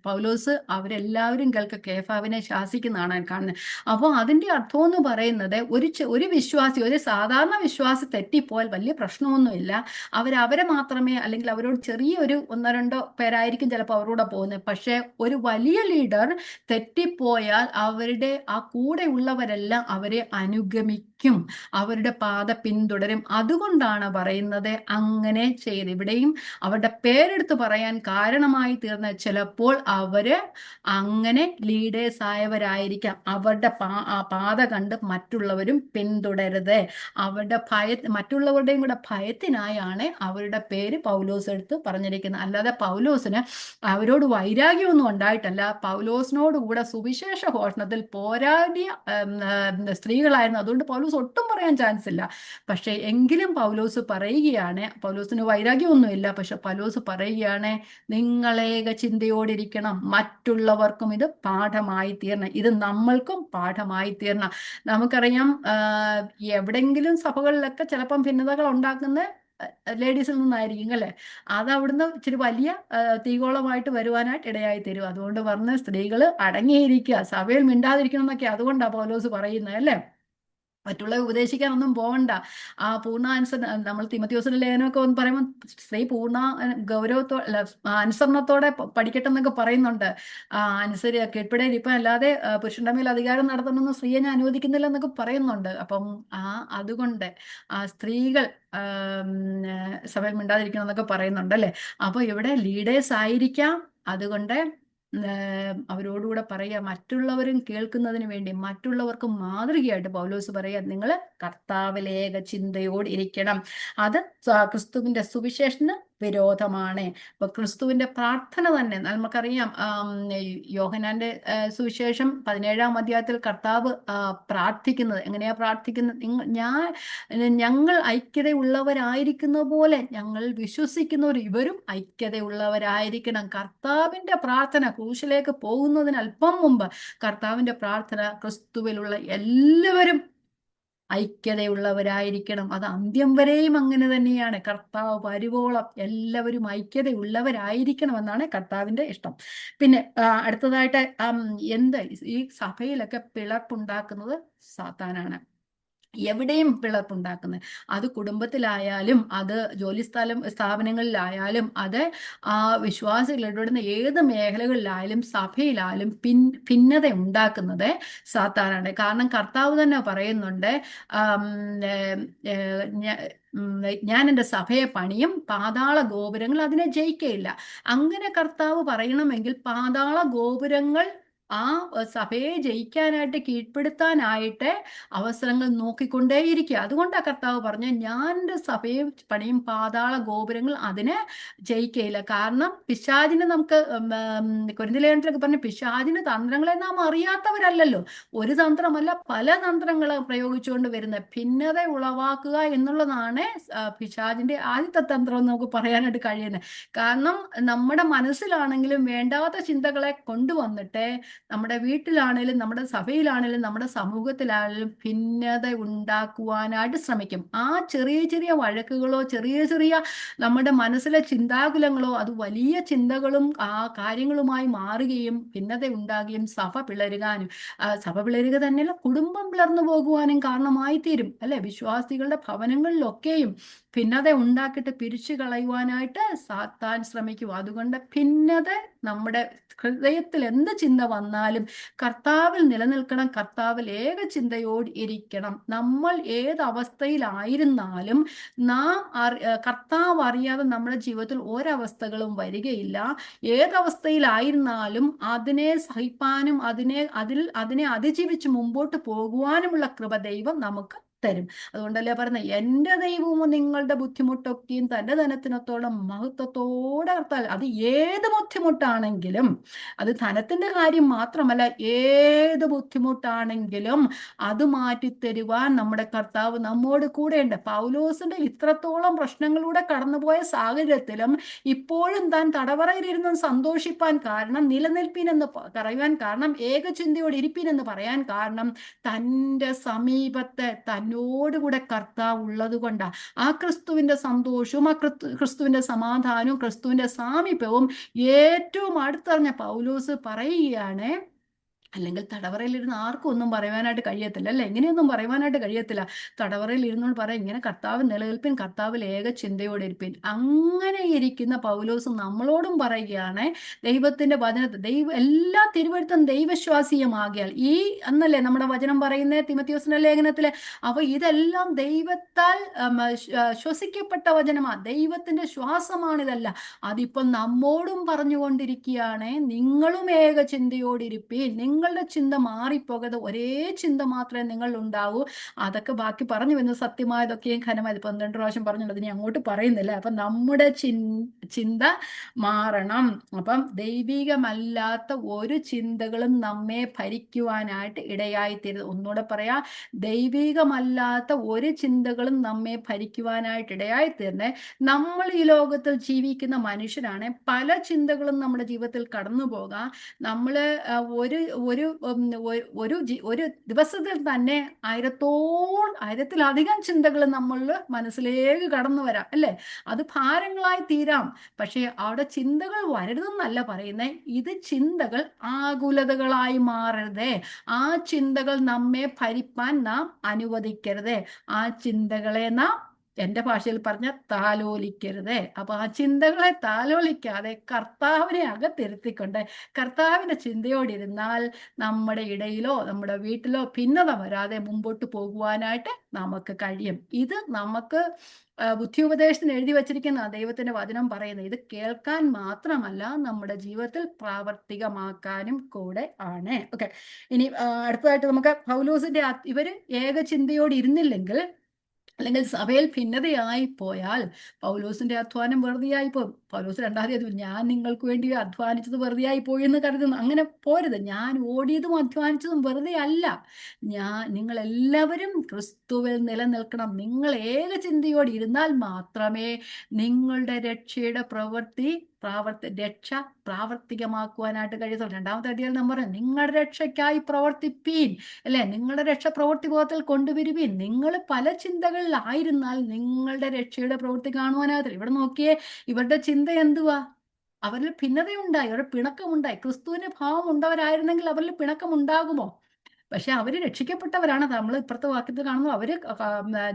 പൗലോസ് അവരെല്ലാവരും കേഫാവിനെ ശാസിക്കുന്നതാണ് കാണുന്നത്. അപ്പോൾ അതിന്റെ അർത്ഥം എന്ന് പറയുന്നത് ഒരു വിശ്വാസി, ഒരു സാധാരണ വിശ്വാസി തെറ്റിപ്പോയാൽ വലിയ പ്രശ്നമൊന്നുമില്ല. അവരെ മാത്രമേ, അല്ലെങ്കിൽ അവരോട് ചെറിയൊരു ഒന്നോ രണ്ടോ പേരായിരിക്കും ചിലപ്പോൾ അവരോട് പോകുന്നത്. പക്ഷെ ഒരു വലിയ ലീഡർ തെറ്റിപ്പോയാൽ അവരുടെ ആ കൂടെ ഉള്ളവരെല്ലാം അവരെ അനുഗമിക്കും, അവരുടെ പാത പിന്തുടരും. അതുകൊണ്ടാണ് പറയുന്നത് അങ്ങനെ ചെയ്ത്. ഇവിടെയും അവരുടെ പേരെടുത്ത് പറയാൻ കാരണമായി തീർന്ന ചിലപ്പോൾ അവര് അങ്ങനെ ലീഡേഴ്സ് ആയവരായിരിക്കാം. അവരുടെ പാത കണ്ട് മറ്റുള്ളവരും പിന്തുടരുത്. മറ്റുള്ളവരുടെയും കൂടെ ഭയത്തിനായാണ് അവരുടെ പേര് പൗലോസ് എടുത്ത് പറഞ്ഞിരിക്കുന്നത്. അല്ലാതെ പൗലോസിന് അവരോട് വൈരാഗ്യമൊന്നും ഉണ്ടായിട്ടല്ല. പൗലോസിനോട് കൂടെ സുവിശേഷ ഘോഷണത്തിൽ പോരാടിയ സ്ത്രീകളായിരുന്നു. അതുകൊണ്ട് പൗലോസ് ഒട്ടും പറയാൻ ചാൻസ് ഇല്ല. പക്ഷെ എങ്കിലും പൗലോസ് പറയുകയാണ്, പൗലോസിന് വൈരാഗ്യമൊന്നുമില്ല, പക്ഷെ പൗലോസ് പറയുകയാണ്, നിങ്ങളേക ചിന്തയോടിരിക്കണം, മറ്റുള്ളവർക്കും ഇത് പാഠമായി തീരണം, ഇത് നമ്മൾക്കും പാഠമായി തീരണം. നമുക്കറിയാം, എവിടെങ്കിലും സഭകളിലൊക്കെ ചിലപ്പം ഭിന്നതകൾ ഉണ്ടാക്കുന്ന ലേഡീസിൽ നിന്നായിരിക്കും അല്ലെ. അത് അവിടുന്ന് ഇച്ചിരി വലിയ തീകോളമായിട്ട് വരുവാനായിട്ട് ഇടയായി തരും. അതുകൊണ്ട് പറഞ്ഞ സ്ത്രീകൾ അടങ്ങിയിരിക്കുക, സഭയിൽ മിണ്ടാതിരിക്കണം എന്നൊക്കെ അതുകൊണ്ടാണ് പൗലോസ് പറയുന്നത് അല്ലേ. മറ്റുള്ളവരെ ഉപദേശിക്കാനൊന്നും പോകണ്ട. ആ പൂർണ്ണ നമ്മൾ തിമോഥെയോസിന്റെ ലേഖനമൊക്കെ ഒന്ന് പറയുമ്പോൾ സ്ത്രീ പൂർണ്ണ അനുസരണത്തോടെ പഠിക്കട്ടെ എന്നൊക്കെ പറയുന്നുണ്ട്. കീഴ്പ്പെടേൽ ഇപ്പം അല്ലാതെ പുരുഷന്റെ മേൽ അധികാരം നടത്തണമെന്ന് സ്ത്രീയെ ഞാൻ അനുവദിക്കുന്നില്ല എന്നൊക്കെ പറയുന്നുണ്ട്. അപ്പം അതുകൊണ്ട് സ്ത്രീകൾ സഭയിൽ മിണ്ടാതിരിക്കണം എന്നൊക്കെ പറയുന്നുണ്ട് അല്ലേ. അപ്പൊ ഇവിടെ ലീഡേഴ്സ് ആയിരിക്കാം. അതുകൊണ്ട് അവരോടുകൂടെ പറയുക, മറ്റുള്ളവരും കേൾക്കുന്നതിന് വേണ്ടി, മറ്റുള്ളവർക്ക് മാതൃകയായിട്ട് പൗലോസ് പറയുക, നിങ്ങൾ കർത്താവിലേക ചിന്തയോട് ഇരിക്കണം. അത് ക്രിസ്തുവിന്റെ സുവിശേഷത്തിന് വിരോധമാണ്. അപ്പൊ ക്രിസ്തുവിന്റെ പ്രാർത്ഥന തന്നെ നമുക്കറിയാം. യോഹന്നാന്റെ സുവിശേഷം 17-ാം അധ്യായത്തിൽ കർത്താവ് പ്രാർത്ഥിക്കുന്നത് എങ്ങനെയാ പ്രാർത്ഥിക്കുന്നത്? ഞങ്ങൾ ഐക്യതയുള്ളവരായിരിക്കുന്ന പോലെ ഞങ്ങൾ വിശ്വസിക്കുന്നവർ ഇവരും ഐക്യതയുള്ളവരായിരിക്കണം. കർത്താവിന്റെ പ്രാർത്ഥന ക്രൂശിലേക്ക് പോകുന്നതിന് അല്പം മുമ്പ് കർത്താവിന്റെ പ്രാർത്ഥന ക്രിസ്തുവിലുള്ള എല്ലാവരും ഐക്യതയുള്ളവരായിരിക്കണം. അത് അന്ത്യം വരെയും അങ്ങനെ തന്നെയാണ്. കർത്താവ് വരുവോളം എല്ലാവരും ഐക്യതയുള്ളവരായിരിക്കണമെന്നാണ് കർത്താവിന്റെ ഇഷ്ടം. പിന്നെ അടുത്തതായിട്ട് ഈ സഭയിലൊക്കെ പിളർപ്പുണ്ടാക്കുന്നത് സാത്താനാണ്. എവിടെയും പിളർപ്പുണ്ടാക്കുന്നത്, അത് കുടുംബത്തിലായാലും, അത് സ്ഥാപനങ്ങളിലായാലും, അത് വിശ്വാസികൾ ഇടപെടുന്ന ഏത് മേഖലകളിലായാലും, സഭയിലായാലും ഭിന്നത ഉണ്ടാക്കുന്നത് സാത്താനാണ്. കാരണം കർത്താവ് തന്നെ പറയുന്നുണ്ട്, ഞാൻ എൻ്റെ സഭയെ പണിയും, പാതാള ഗോപുരങ്ങൾ അതിനെ ജയിക്കയില്ല. അങ്ങനെ കർത്താവ് പറയണമെങ്കിൽ പാതാള ഗോപുരങ്ങൾ ആ സഭയെ ജയിക്കാനായിട്ട്, കീഴ്പ്പെടുത്താനായിട്ട് അവസരങ്ങൾ നോക്കിക്കൊണ്ടേയിരിക്കുക. അതുകൊണ്ടാണ് കർത്താവ് പറഞ്ഞ, ഞാൻ എൻ്റെ സഭയെ പണിയും, പാതാള ഗോപുരങ്ങൾ അതിനെ ജയിക്കയില്ല. കാരണം പിശാചിന്, നമുക്ക് കൊരിന്ത്യർ ലേഖനത്തിലൊക്കെ പറഞ്ഞ, പിശാചിന് തന്ത്രങ്ങളെ നാം അറിയാത്തവരല്ലല്ലോ. ഒരു തന്ത്രമല്ല, പല തന്ത്രങ്ങൾ പ്രയോഗിച്ചുകൊണ്ട് വരുന്ന ഭിന്നത ഉളവാക്കുക എന്നുള്ളതാണ് പിശാചിന്റെ ആദ്യത്തെ തന്ത്രം എന്ന് നമുക്ക് പറയാനായിട്ട് കഴിയുന്നത്. കാരണം നമ്മുടെ മനസ്സിലാണെങ്കിലും വേണ്ടാത്ത ചിന്തകളെ കൊണ്ടുവന്നിട്ട് നമ്മുടെ വീട്ടിലാണേലും, നമ്മുടെ സഭയിലാണേലും, നമ്മുടെ സമൂഹത്തിലാണേലും ഭിന്നത ഉണ്ടാക്കുവാനായിട്ട് ശ്രമിക്കും. ആ ചെറിയ ചെറിയ വഴക്കുകളോ, ചെറിയ ചെറിയ നമ്മുടെ മനസ്സിലെ ചിന്താകുലങ്ങളോ അത് വലിയ ചിന്തകളും കാര്യങ്ങളുമായി മാറുകയും ഭിന്നത ഉണ്ടാകുകയും സഭ പിളരുക തന്നെയല്ല, കുടുംബം പിളർന്നു പോകുവാനും കാരണമായി തീരും അല്ലെ. വിശ്വാസികളുടെ ഭവനങ്ങളിലൊക്കെയും ഭിന്നത ഉണ്ടാക്കിയിട്ട് പിരിച്ചു കളയുവാനായിട്ട് സാത്താൻ ശ്രമിക്കും. അതുകൊണ്ട് ഭിന്നത, നമ്മുടെ ഹൃദയത്തിൽ എന്ത് ചിന്ത വന്നാലും കർത്താവിൽ നിലനിൽക്കണം, കർത്താവിൽ ഏക ചിന്തയോട് ഇരിക്കണം. നമ്മൾ ഏത് അവസ്ഥയിലായിരുന്നാലും കർത്താവ് അറിയാതെ നമ്മുടെ ജീവിതത്തിൽ ഒരവസ്ഥകളും വരികയില്ല. ഏതവസ്ഥയിലായിരുന്നാലും അതിനെ സഹിപ്പാനും അതിനെ അതിജീവിച്ച് മുമ്പോട്ട് പോകുവാനുമുള്ള കൃപ ദൈവം നമുക്ക് തരും. അതുകൊണ്ടല്ലേ പറയുന്നത്, എൻ്റെ ദൈവവും നിങ്ങളുടെ ബുദ്ധിമുട്ടൊക്കെയും തൻ്റെ ധനത്തിനത്തോളം മഹത്വത്തോടെ കർത്താൽ. അത് ഏത് ബുദ്ധിമുട്ടാണെങ്കിലും, അത് ധനത്തിൻ്റെ കാര്യം മാത്രമല്ല, ഏത് ബുദ്ധിമുട്ടാണെങ്കിലും അത് മാറ്റിത്തരുവാൻ നമ്മുടെ കർത്താവ് നമ്മോട് കൂടെയുണ്ട്. പൗലോസിന്റെ ഇത്രത്തോളം പ്രശ്നങ്ങളിലൂടെ കടന്നുപോയ സാഹചര്യത്തിലും ഇപ്പോഴും താൻ തടവറയിലിരുന്ന് സന്തോഷിപ്പാൻ കാരണം, നിലനിൽപ്പീൻ എന്ന് പറയുവാൻ കാരണം, ഏകചിന്തയോട് ഇരിപ്പീൻ എന്ന് പറയാൻ കാരണം, തൻ്റെ സമീപത്തെ തന്നോടുകൂടെ കർത്താവ് ഉള്ളത് കൊണ്ടാണ്. ആ ക്രിസ്തുവിന്റെ സന്തോഷവും ആ ക്രിസ്തുവിന്റെ സമാധാനവും ക്രിസ്തുവിന്റെ സാമീപ്യവും ഏറ്റവും അടുത്തറിഞ്ഞ പൗലോസ് പറയുകയാണ്. അല്ലെങ്കിൽ തടവറയിൽ ഇരുന്ന് ആർക്കും ഒന്നും പറയുവാനായിട്ട് കഴിയത്തില്ല, അല്ലെ? എങ്ങനെയൊന്നും പറയുവാനായിട്ട് കഴിയത്തില്ല. തടവറയിൽ ഇരുന്നോട് പറയാം, ഇങ്ങനെ കർത്താവ് നിലനിൽപ്പിൻ, കർത്താവിൽ ഏക ചിന്തയോടെ ഇരിപ്പിൻ. അങ്ങനെ ഇരിക്കുന്ന പൗലോസ് നമ്മളോടും പറയുകയാണ്, ദൈവത്തിന്റെ വചനത്തിൽ എല്ലാ തിരുവഴുത്തും ദൈവശ്വാസീയമാകിയാൽ, ഈ എന്നല്ലേ നമ്മുടെ വചനം പറയുന്നത് തിമോഥെയോസിന്റെ ലേഖനത്തില്. അപ്പൊ ഇതെല്ലാം ദൈവത്താൽ ശ്വസിക്കപ്പെട്ട വചനമാ, ദൈവത്തിന്റെ ശ്വാസമാണിതല്ല. അതിപ്പം നമ്മോടും പറഞ്ഞുകൊണ്ടിരിക്കുകയാണ്, നിങ്ങളും ഏക ചിന്തയോടിരിപ്പീൻ, നിങ്ങളുടെ ചിന്ത മാറിപ്പോകരുത്, ഒരേ ചിന്ത മാത്രമേ നിങ്ങൾ ഉണ്ടാവൂ. അതൊക്കെ ബാക്കി പറഞ്ഞു വരുന്നത് സത്യമായതൊക്കെയും ഘനമായത് 12 പ്രാവശ്യം പറഞ്ഞുള്ളത് ഇനി അങ്ങോട്ട് പറയുന്നില്ല. അപ്പം നമ്മുടെ ചിന്ത മാറണം. അപ്പം ദൈവികമല്ലാത്ത ഒരു ചിന്തകളും നമ്മെ ഭരിക്കുവാനായിട്ട് ഇടയായിത്തീരുന്നത്. ഒന്നുകൂടെ പറയാം, ദൈവികമല്ലാത്ത ഒരു ചിന്തകളും നമ്മെ ഭരിക്കുവാനായിട്ട് ഇടയായിത്തീരുന്നത്. നമ്മൾ ഈ ലോകത്തിൽ ജീവിക്കുന്ന മനുഷ്യരാണ്, പല ചിന്തകളും നമ്മുടെ ജീവിതത്തിൽ കടന്നു പോകാം. നമ്മൾ ഒരു ഒരു ഒരു ഒരു ദിവസത്തിൽ തന്നെ ആയിരത്തിലധികം ചിന്തകൾ നമ്മളുടെ മനസ്സിലേക്ക് കടന്നു വരാം, അല്ലേ? അത് ഭാരങ്ങളായി തീരാം. പക്ഷേ അവിടെ ചിന്തകൾ വരരുതെന്നല്ല പറയുന്നത്, ഇത് ചിന്തകൾ ആകുലതകളായി മാറരുതേ. ആ ചിന്തകൾ നമ്മെ ഭരിപ്പാൻ നാം അനുവദിക്കരുത്. ആ ചിന്തകളെ നാം, എൻ്റെ ഭാഷയിൽ പറഞ്ഞ, താലോലിക്കരുത്. അപ്പൊ ആ ചിന്തകളെ താലോലിക്കാതെ കർത്താവിനെ അകത്തിരുത്തിക്കൊണ്ട് കർത്താവിന്റെ ചിന്തയോടിരുന്നാൽ നമ്മുടെ ഇടയിലോ നമ്മുടെ വീട്ടിലോ ഭിന്നത വരാതെ മുമ്പോട്ട് പോകുവാനായിട്ട് നമുക്ക് കഴിയും. ഇത് നമുക്ക് ബുദ്ധി ഉപദേശത്തിന് എഴുതി വച്ചിരിക്കുന്ന ദൈവത്തിന്റെ വചനം പറയുന്നത്, ഇത് കേൾക്കാൻ മാത്രമല്ല നമ്മുടെ ജീവിതത്തിൽ പ്രാവർത്തികമാക്കാനും കൂടെ ആണ്. ഓക്കെ, ഇനി അടുത്തതായിട്ട് നമുക്ക് പൗലോസിന്റെ ഇവര് ഏകചിന്തയോട് ഇരുന്നില്ലെങ്കിൽ, അല്ലെങ്കിൽ സഭയിൽ ഭിന്നതയായി പോയാൽ പൗലോസിന്റെ അധ്വാനം വെറുതെയായി പോകും. പൗലോസ് 2 അധ്യായത്തിൽ, ഞാൻ നിങ്ങൾക്ക് വേണ്ടി അധ്വാനിച്ചത് വെറുതെയായി പോയി എന്ന് കരുതുന്നു. അങ്ങനെ പോരുത്. ഞാൻ ഓടിയതും അധ്വാനിച്ചതും വെറുതെ അല്ല. നിങ്ങൾ എല്ലാവരും ക്രിസ്തുവിൽ നിലനിൽക്കണം. നിങ്ങൾ ഏക ചിന്തയോടെ ഇരുന്നാൽ മാത്രമേ നിങ്ങളുടെ രക്ഷയുടെ രക്ഷ പ്രാവർത്തികമാക്കുവാനായിട്ട് കഴിയത്തുള്ളൂ. 2-ാമത്തെ അധ്യായം നമ്മൾ പറഞ്ഞു, നിങ്ങളുടെ രക്ഷയ്ക്കായി പ്രവർത്തിപ്പീൻ, അല്ലെ? നിങ്ങളുടെ രക്ഷ പ്രവൃത്തിബോധത്തിൽ കൊണ്ടുവരുവീൻ. നിങ്ങൾ പല ചിന്തകളിലായിരുന്നാൽ നിങ്ങളുടെ രക്ഷയുടെ പ്രവൃത്തി കാണുവാനാകത്തില്ല. ഇവിടെ നോക്കിയേ, ഇവരുടെ ചിന്ത എന്തുവാ? അവരിൽ ഭിന്നതയുണ്ടായി, അവരുടെ പിണക്കമുണ്ടായി. ക്രിസ്തുവിന്റെ ഭാവം ഉണ്ടവരായിരുന്നെങ്കിൽ അവരിൽ പിണക്കം ഉണ്ടാകുമോ? പക്ഷെ അവര് രക്ഷിക്കപ്പെട്ടവരാണ്. നമ്മൾ ഇപ്പുറത്തെ വാക്യത്തിൽ കാണുന്നു, അവര്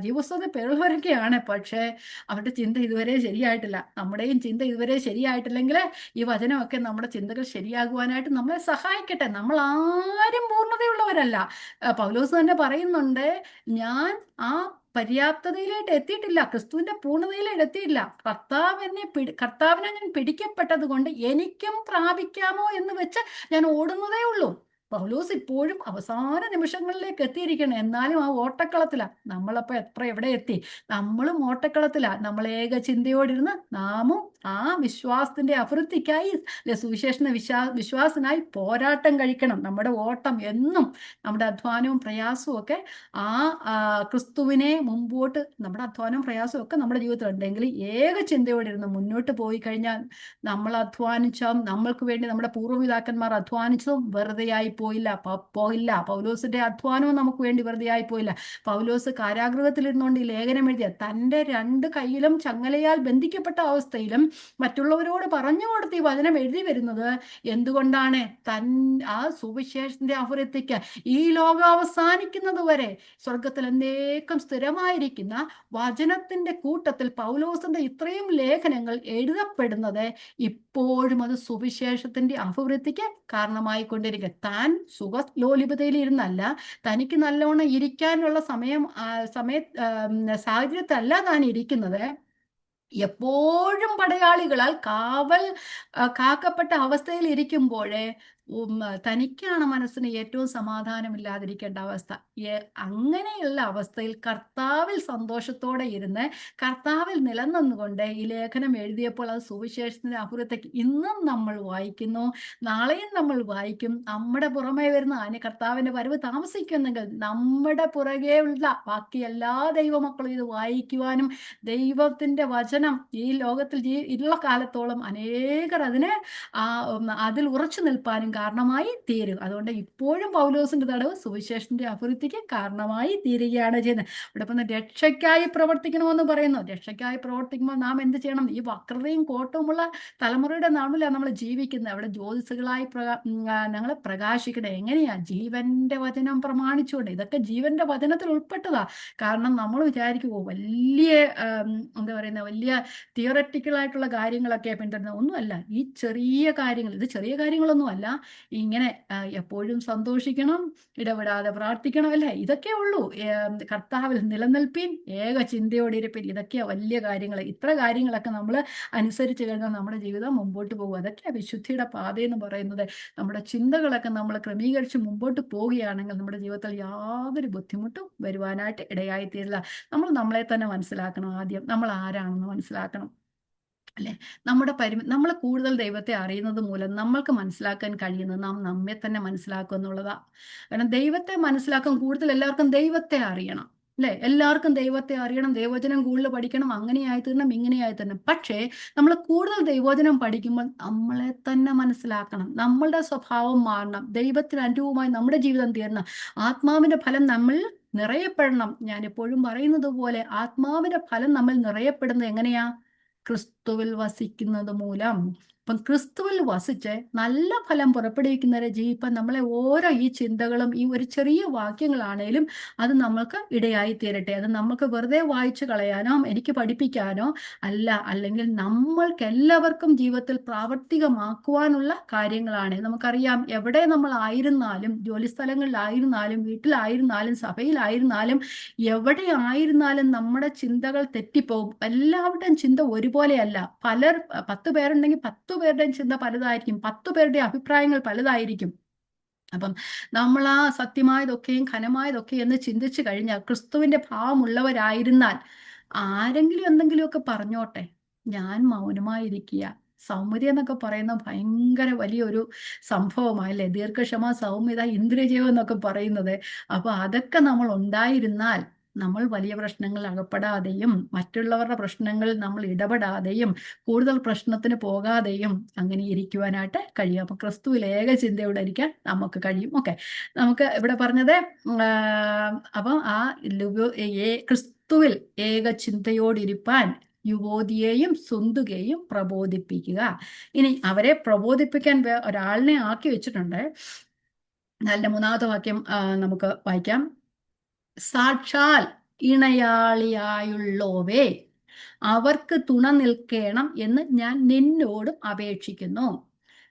ജീവസ്വത പേരുള്ളവരൊക്കെയാണ്. പക്ഷേ അവരുടെ ചിന്ത ഇതുവരെ ശരിയായിട്ടില്ല. നമ്മുടെയും ചിന്ത ഇതുവരെ ശരിയായിട്ടില്ലെങ്കിൽ ഈ വചനമൊക്കെ നമ്മുടെ ചിന്തകൾ ശരിയാകുവാനായിട്ട് നമ്മളെ സഹായിക്കട്ടെ. നമ്മൾ ആരും പൂർണ്ണതയുള്ളവരല്ല. പൗലോസ് തന്നെ പറയുന്നുണ്ട്, ഞാൻ ആ പര്യാപ്തതയിലായിട്ട് എത്തിയിട്ടില്ല, ക്രിസ്തുവിന്റെ പൂർണ്ണതയിലായിട്ട് എത്തിയിട്ടില്ല. കർത്താവിനെ ഞാൻ പിടിക്കപ്പെട്ടത് കൊണ്ട് എനിക്കും പ്രാപിക്കാമോ എന്ന് വെച്ച് ഞാൻ ഓടുന്നതേ ഉള്ളൂ. പൗലോസ് ഇപ്പോഴും അവസാന നിമിഷങ്ങളിലേക്ക് എത്തിയിരിക്കണം. എന്നാലും ആ ഓട്ടക്കളത്തിലാ. നമ്മളപ്പോ എവിടെ എത്തി? നമ്മളും ഓട്ടക്കളത്തിലാ. നമ്മൾ ഏക ചിന്തയോടിരുന്ന് നാമും ആ വിശ്വാസത്തിന്റെ അഭിവൃദ്ധിക്കായി, സുവിശേഷ വിശ്വാസനായി പോരാട്ടം കഴിക്കണം. നമ്മുടെ ഓട്ടം എന്നും, നമ്മുടെ അധ്വാനവും പ്രയാസവും ഒക്കെ ആ ക്രിസ്തുവിനെ മുമ്പോട്ട്, നമ്മുടെ അധ്വാനവും പ്രയാസവും ഒക്കെ നമ്മുടെ ജീവിതത്തിൽ ഉണ്ടെങ്കിൽ ഏക ചിന്തയോടിരുന്ന് മുന്നോട്ട് പോയി കഴിഞ്ഞാൽ, നമ്മൾ അധ്വാനിച്ചും നമ്മൾക്ക് വേണ്ടി നമ്മുടെ പൂർവ്വപിതാക്കന്മാർ അധ്വാനിച്ചതും വെറുതെയായി പോയില്ല. പൗലോസിന്റെ അധ്വാനവും നമുക്ക് വേണ്ടി വെറുതെയായി പോയില്ല. പൗലോസ് കാരാഗൃഹത്തിലിരുന്നുകൊണ്ട് ഈ ലേഖനം എഴുതിയ, തൻ്റെ 2 കൈയിലും ചങ്ങലയാൽ ബന്ധിക്കപ്പെട്ട അവസ്ഥയിലും മറ്റുള്ളവരോട് പറഞ്ഞു കൊടുത്ത് ഈ വചനം എഴുതി വരുന്നത് എന്തുകൊണ്ടാണ്? ആ സുവിശേഷത്തിന്റെ അഭിവൃദ്ധിക്ക്, ഈ ലോകം അവസാനിക്കുന്നത് വരെ സ്വർഗത്തിൽ എന്നേക്കും സ്ഥിരമായിരിക്കുന്ന വചനത്തിന്റെ കൂട്ടത്തിൽ പൗലോസിന്റെ ഇത്രയും ലേഖനങ്ങൾ എഴുതപ്പെടുന്നത് ഇപ്പോഴും അത് സുവിശേഷത്തിന്റെ അഭിവൃദ്ധിക്ക് കാരണമായി കൊണ്ടിരിക്കുക. താൻ സുഖലോലിപതയിൽ ഇരുന്നല്ല, തനിക്ക് നല്ലോണം ഇരിക്കാനുള്ള സാഹചര്യത്തല്ല താൻ ഇരിക്കുന്നത്. എപ്പോഴും പടയാളികളാൽ കാക്കപ്പെട്ട അവസ്ഥയിൽ ഇരിക്കുമ്പോഴേ തനിക്കാണ് മനസ്സിന് ഏറ്റവും സമാധാനമില്ലാതിരിക്കേണ്ട അവസ്ഥ. അങ്ങനെയുള്ള അവസ്ഥയിൽ കർത്താവിൽ സന്തോഷത്തോടെ ഇരുന്ന് കർത്താവിൽ നിലനിന്നുകൊണ്ട് ഈ ലേഖനം എഴുതിയപ്പോൾ അത് സുവിശേഷത്തിന്റെ അപ്പുറത്തേക്ക് ഇന്നും നമ്മൾ വായിക്കുന്നു, നാളെയും നമ്മൾ വായിക്കും. നമ്മുടെ പുറമേ വരുന്ന കർത്താവിന്റെ വരവ് താമസിക്കുന്നെങ്കിൽ നമ്മുടെ പുറകെ ഉള്ള ബാക്കി എല്ലാ ദൈവമക്കളും ഇത് വായിക്കുവാനും ദൈവത്തിന്റെ വചനം ഈ ലോകത്തിൽ ഉള്ള കാലത്തോളം അനേകർ അതിൽ ഉറച്ചു നിൽപ്പാനും കാരണമായി തീരും. അതുകൊണ്ട് ഇപ്പോഴും പൗലോസിന്റെ തടവ് സുവിശേഷത്തിന്റെ അഭിവൃദ്ധിക്ക് കാരണമായി തീരുകയാണ് ചെയ്യുന്നത്. ഇവിടെ ഇപ്പം രക്ഷയ്ക്കായി പ്രവർത്തിക്കണമെന്ന് പറയുന്നു. രക്ഷയ്ക്കായി പ്രവർത്തിക്കുമ്പോൾ നാം എന്ത് ചെയ്യണം? ഈ വക്രതയും കോട്ടവുമുള്ള തലമുറയുടെ നാളിലാണ് നമ്മൾ ജീവിക്കുന്നത്. അവിടെ ജ്യോതിസുകളായി ഞങ്ങൾ പ്രകാശിക്കണം. എങ്ങനെയാ? ജീവന്റെ വചനം പ്രമാണിച്ചുകൊണ്ട്. ഇതൊക്കെ ജീവന്റെ വചനത്തിൽ ഉൾപ്പെട്ടതാ. കാരണം നമ്മൾ വിചാരിക്കുമോ വലിയ എന്താ പറയുന്ന വലിയ തിയററ്റിക്കൽ ആയിട്ടുള്ള കാര്യങ്ങളൊക്കെ പിന്തുടരുന്നത് ഒന്നുമല്ല. ഈ ചെറിയ കാര്യങ്ങൾ, ഇത് ചെറിയ കാര്യങ്ങളൊന്നും അല്ല. ഇങ്ങനെ എപ്പോഴും സന്തോഷിക്കണം, ഇടപെടാതെ പ്രാർത്ഥിക്കണം, അല്ലേ? ഇതൊക്കെ ഉള്ളൂ. കർത്താവിൽ നിലനിൽപ്പിൻ, ഏക ചിന്തയോടെ ഇരിപ്പിൻ. ഇതൊക്കെയാ വലിയ കാര്യങ്ങൾ. ഇത്ര കാര്യങ്ങളൊക്കെ നമ്മൾ അനുസരിച്ച് കഴിഞ്ഞാൽ നമ്മുടെ ജീവിതം മുമ്പോട്ട് പോകും. അതൊക്കെയാ വിശുദ്ധിയുടെ പാതയെന്ന് പറയുന്നത്. നമ്മുടെ ചിന്തകളൊക്കെ നമ്മൾ ക്രമീകരിച്ച് മുമ്പോട്ട് പോവുകയാണെങ്കിൽ നമ്മുടെ ജീവിതത്തിൽ യാതൊരു ബുദ്ധിമുട്ടും വരുവാനായിട്ട് ഇടയായിത്തീരില്ല. നമ്മൾ നമ്മളെ തന്നെ മനസ്സിലാക്കണം. ആദ്യം നമ്മൾ ആരാണെന്ന് മനസ്സിലാക്കണം, അല്ലെ? നമ്മൾ കൂടുതൽ ദൈവത്തെ അറിയുന്നത് മൂലം നമ്മൾക്ക് മനസ്സിലാക്കാൻ കഴിയുന്നത് നാം നമ്മെ തന്നെ മനസ്സിലാക്കുക എന്നുള്ളതാ. കാരണം ദൈവത്തെ മനസ്സിലാക്കാൻ കൂടുതൽ എല്ലാവർക്കും ദൈവത്തെ അറിയണം, അല്ലെ? എല്ലാവർക്കും ദൈവത്തെ അറിയണം, ദൈവവചനം കൂടുതൽ പഠിക്കണം, അങ്ങനെയായി തീരണം, ഇങ്ങനെയായി തീരണം. പക്ഷേ നമ്മൾ കൂടുതൽ ദൈവവചനം പഠിക്കുമ്പോൾ നമ്മളെ തന്നെ മനസ്സിലാക്കണം, നമ്മളുടെ സ്വഭാവം മാറണം, ദൈവത്തിന് അനുരൂപമായി നമ്മുടെ ജീവിതം തീരണം, ആത്മാവിന്റെ ഫലം നമ്മൾ നിറയപ്പെടണം. ഞാൻ എപ്പോഴും പറയുന്നത് പോലെ ആത്മാവിന്റെ ഫലം നമ്മൾ നിറയപ്പെടുന്നത് എങ്ങനെയാ? ക്രിസ്തുവിൽ വസിക്കുന്നത് മൂലം. അപ്പം ക്രിസ്തുവിൽ വസിച്ച് നല്ല ഫലം പുറപ്പെടുവിക്കുന്നവരെ ജീവിപ്പാൻ നമ്മളെ ഓരോ ഈ ചിന്തകളും ഈ ഒരു ചെറിയ വാക്യങ്ങളാണേലും അത് നമ്മൾക്ക് ഇടയായി തീരട്ടെ. അത് നമുക്ക് വെറുതെ വായിച്ചു കളയാനോ എനിക്ക് പഠിപ്പിക്കാനോ അല്ല, അല്ലെങ്കിൽ നമ്മൾക്ക് എല്ലാവർക്കും ജീവിതത്തിൽ പ്രാവർത്തികമാക്കുവാനുള്ള കാര്യങ്ങളാണ്. നമുക്കറിയാം, എവിടെ നമ്മൾ ആയിരുന്നാലും, ജോലിസ്ഥലങ്ങളിലായിരുന്നാലും, വീട്ടിലായിരുന്നാലും, സഭയിലായിരുന്നാലും, എവിടെ ആയിരുന്നാലും നമ്മുടെ ചിന്തകൾ തെറ്റിപ്പോകും. എല്ലാവരുടെയും ചിന്ത ഒരുപോലെയല്ല. 10 പേരുണ്ടെങ്കിൽ 10 പേരുടെയും ചിന്ത പലതായിരിക്കും, 10 പേരുടെ അഭിപ്രായങ്ങൾ പലതായിരിക്കും. അപ്പം നമ്മൾ ആ സത്യമായതൊക്കെയും ഘനമായതൊക്കെ എന്ന് ചിന്തിച്ചു കഴിഞ്ഞാൽ, ക്രിസ്തുവിന്റെ ഭാവമുള്ളവരായിരുന്നാൽ ആരെങ്കിലും എന്തെങ്കിലുമൊക്കെ പറഞ്ഞോട്ടെ, ഞാൻ മൗനമായിരിക്കുക. സൗമ്യത എന്നൊക്കെ പറയുന്ന ഭയങ്കര വലിയൊരു സംഭവമല്ലേ? ദീർഘക്ഷമ, സൗമ്യത, ഇന്ദ്രിയജയം എന്നൊക്കെ പറയുന്നത്. അപ്പൊ അതൊക്കെ നമ്മൾ ഉണ്ടായിരുന്നാൽ നമ്മൾ വലിയ പ്രശ്നങ്ങളിൽ അകപ്പെടാതെയും മറ്റുള്ളവരുടെ പ്രശ്നങ്ങളിൽ നമ്മൾ ഇടപെടാതെയും കൂടുതൽ പ്രശ്നത്തിന് പോകാതെയും അങ്ങനെ ഇരിക്കുവാനായിട്ട് കഴിയും. അപ്പൊ ക്രിസ്തുവിൽ ഏക ചിന്തയോടെ ഇരിക്കാൻ നമുക്ക് കഴിയും. ഓക്കെ, നമുക്ക് ഇവിടെ പറഞ്ഞത് അപ്പം ക്രിസ്തുവിൽ ഏക ചിന്തയോടിരിപ്പാൻ യുവതിയെയും സുന്തുകയും പ്രബോധിപ്പിക്കുക. ഇനി അവരെ പ്രബോധിപ്പിക്കാൻ ഒരാളിനെ ആക്കി വെച്ചിട്ടുണ്ട്. അതിന്റെ 3-ാമത്തെ വാക്യം നമുക്ക് വായിക്കാം. സാക്ഷാൽ ഇണയാളിയായുള്ളോവേ, അവർക്ക് തുണ നിൽക്കണം എന്ന് ഞാൻ നിന്നോടും അപേക്ഷിക്കുന്നു.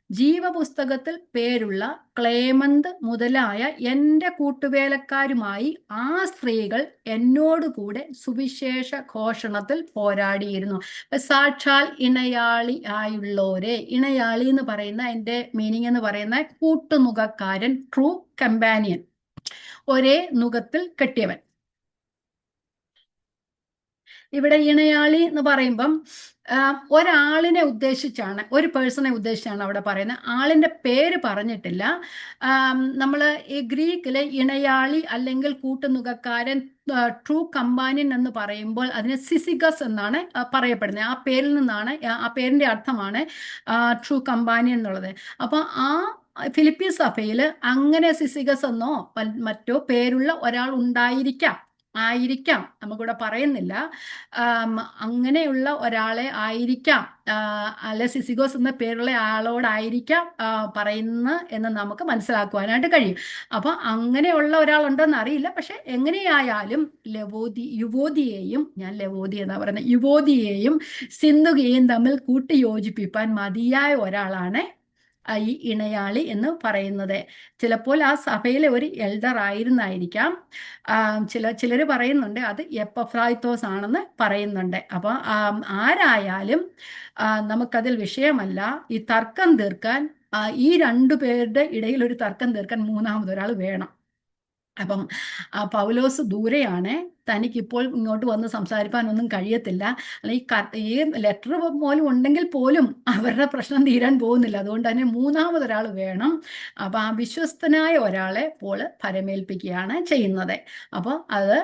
ജീവപുസ്തകത്തിൽ പേരുള്ള ക്ലേമന്ത് മുതലായ എൻ്റെ കൂട്ടുവേലക്കാരുമായി ആ സ്ത്രീകൾ എന്നോടുകൂടെ സുവിശേഷ ഘോഷണത്തിൽ പോരാടിയിരുന്നു. സാക്ഷാൽ ഇണയാളി ആയുള്ളവരെ, ഇണയാളി എന്ന് പറയുന്ന എൻ്റെ മീനിങ് എന്ന് പറയുന്ന കൂട്ടുനുകക്കാരൻ, ട്രൂ കമ്പാനിയൻ, ഒരേ നുകത്തിൽ കെട്ടിയവൻ. ഇവിടെ ഇണയാളി എന്ന് പറയുമ്പം ഒരാളിനെ ഉദ്ദേശിച്ചാണ്, ഒരു പേഴ്സണെ ഉദ്ദേശിച്ചാണ് അവിടെ പറയുന്നത്. ആളിന്റെ പേര് പറഞ്ഞിട്ടില്ല. നമ്മൾ ഈ ഗ്രീക്കിലെ ഇണയാളി അല്ലെങ്കിൽ കൂട്ടുനുകക്കാരൻ, ട്രൂ കമ്പാനിയൻ എന്ന് പറയുമ്പോൾ അതിന് സിസിഗസ് എന്നാണ് പറയപ്പെടുന്നത്. ആ പേരിൽ നിന്നാണ്, ആ പേരിന്റെ അർത്ഥമാണ് ട്രൂ കമ്പാനിയൻ എന്നുള്ളത്. അപ്പൊ ആ ഫിലിപ്പി സഭയിൽ അങ്ങനെ സിസിഗസ് എന്നോ മറ്റോ പേരുള്ള ഒരാൾ ആയിരിക്കാം, നമുക്കിവിടെ പറയുന്നില്ല. അങ്ങനെയുള്ള ഒരാളെ ആയിരിക്കാം, അല്ലെ സിസിഗോസ് എന്ന പേരുള്ള ആളോടായിരിക്കാം പറയുന്ന എന്ന് നമുക്ക് മനസ്സിലാക്കുവാനായിട്ട് കഴിയും. അപ്പൊ അങ്ങനെയുള്ള ഒരാളുണ്ടോന്ന് അറിയില്ല. പക്ഷെ എങ്ങനെയായാലും യുവോദിയെയും, ഞാൻ ലവോദി എന്നാ പറയുന്നത്, യുവോദിയെയും സിന്ധുകയും തമ്മിൽ കൂട്ടിയോജിപ്പിക്കാൻ മതിയായ ഒരാളാണ് ഈ ഇണയാളി എന്ന് പറയുന്നത്. ചിലപ്പോൾ ആ സഭയിലെ ഒരു എൽഡർ ആയിരുന്നായിരിക്കാം. ചിലർ പറയുന്നുണ്ട് അത് എപ്പഫ്രായിത്തോസ് ആണെന്ന് പറയുന്നുണ്ട്. അപ്പോൾ ആരായാലും നമുക്കതിൽ വിഷയമല്ല. ഈ തർക്കം തീർക്കാൻ ഈ രണ്ടു പേരുടെ ഇടയിൽ ഒരു തർക്കം തീർക്കാൻ മൂന്നാമതൊരാൾ വേണം. അപ്പം പൗലോസ് ദൂരെയാണ്, തനിക്കിപ്പോൾ ഇങ്ങോട്ട് വന്ന് സംസാരിക്കാനൊന്നും കഴിയത്തില്ല. അല്ലെങ്കിൽ ഈ ലെറ്റർ പോലും ഉണ്ടെങ്കിൽ പോലും അവരുടെ പ്രശ്നം തീരാൻ പോകുന്നില്ല. അതുകൊണ്ട് തന്നെ മൂന്നാമതൊരാൾ വേണം. അപ്പം ആ വിശ്വസ്തനായ ഒരാളെ പോള് പരമേൽപ്പിക്കുകയാണ് ചെയ്യുന്നത്. അപ്പോൾ അത്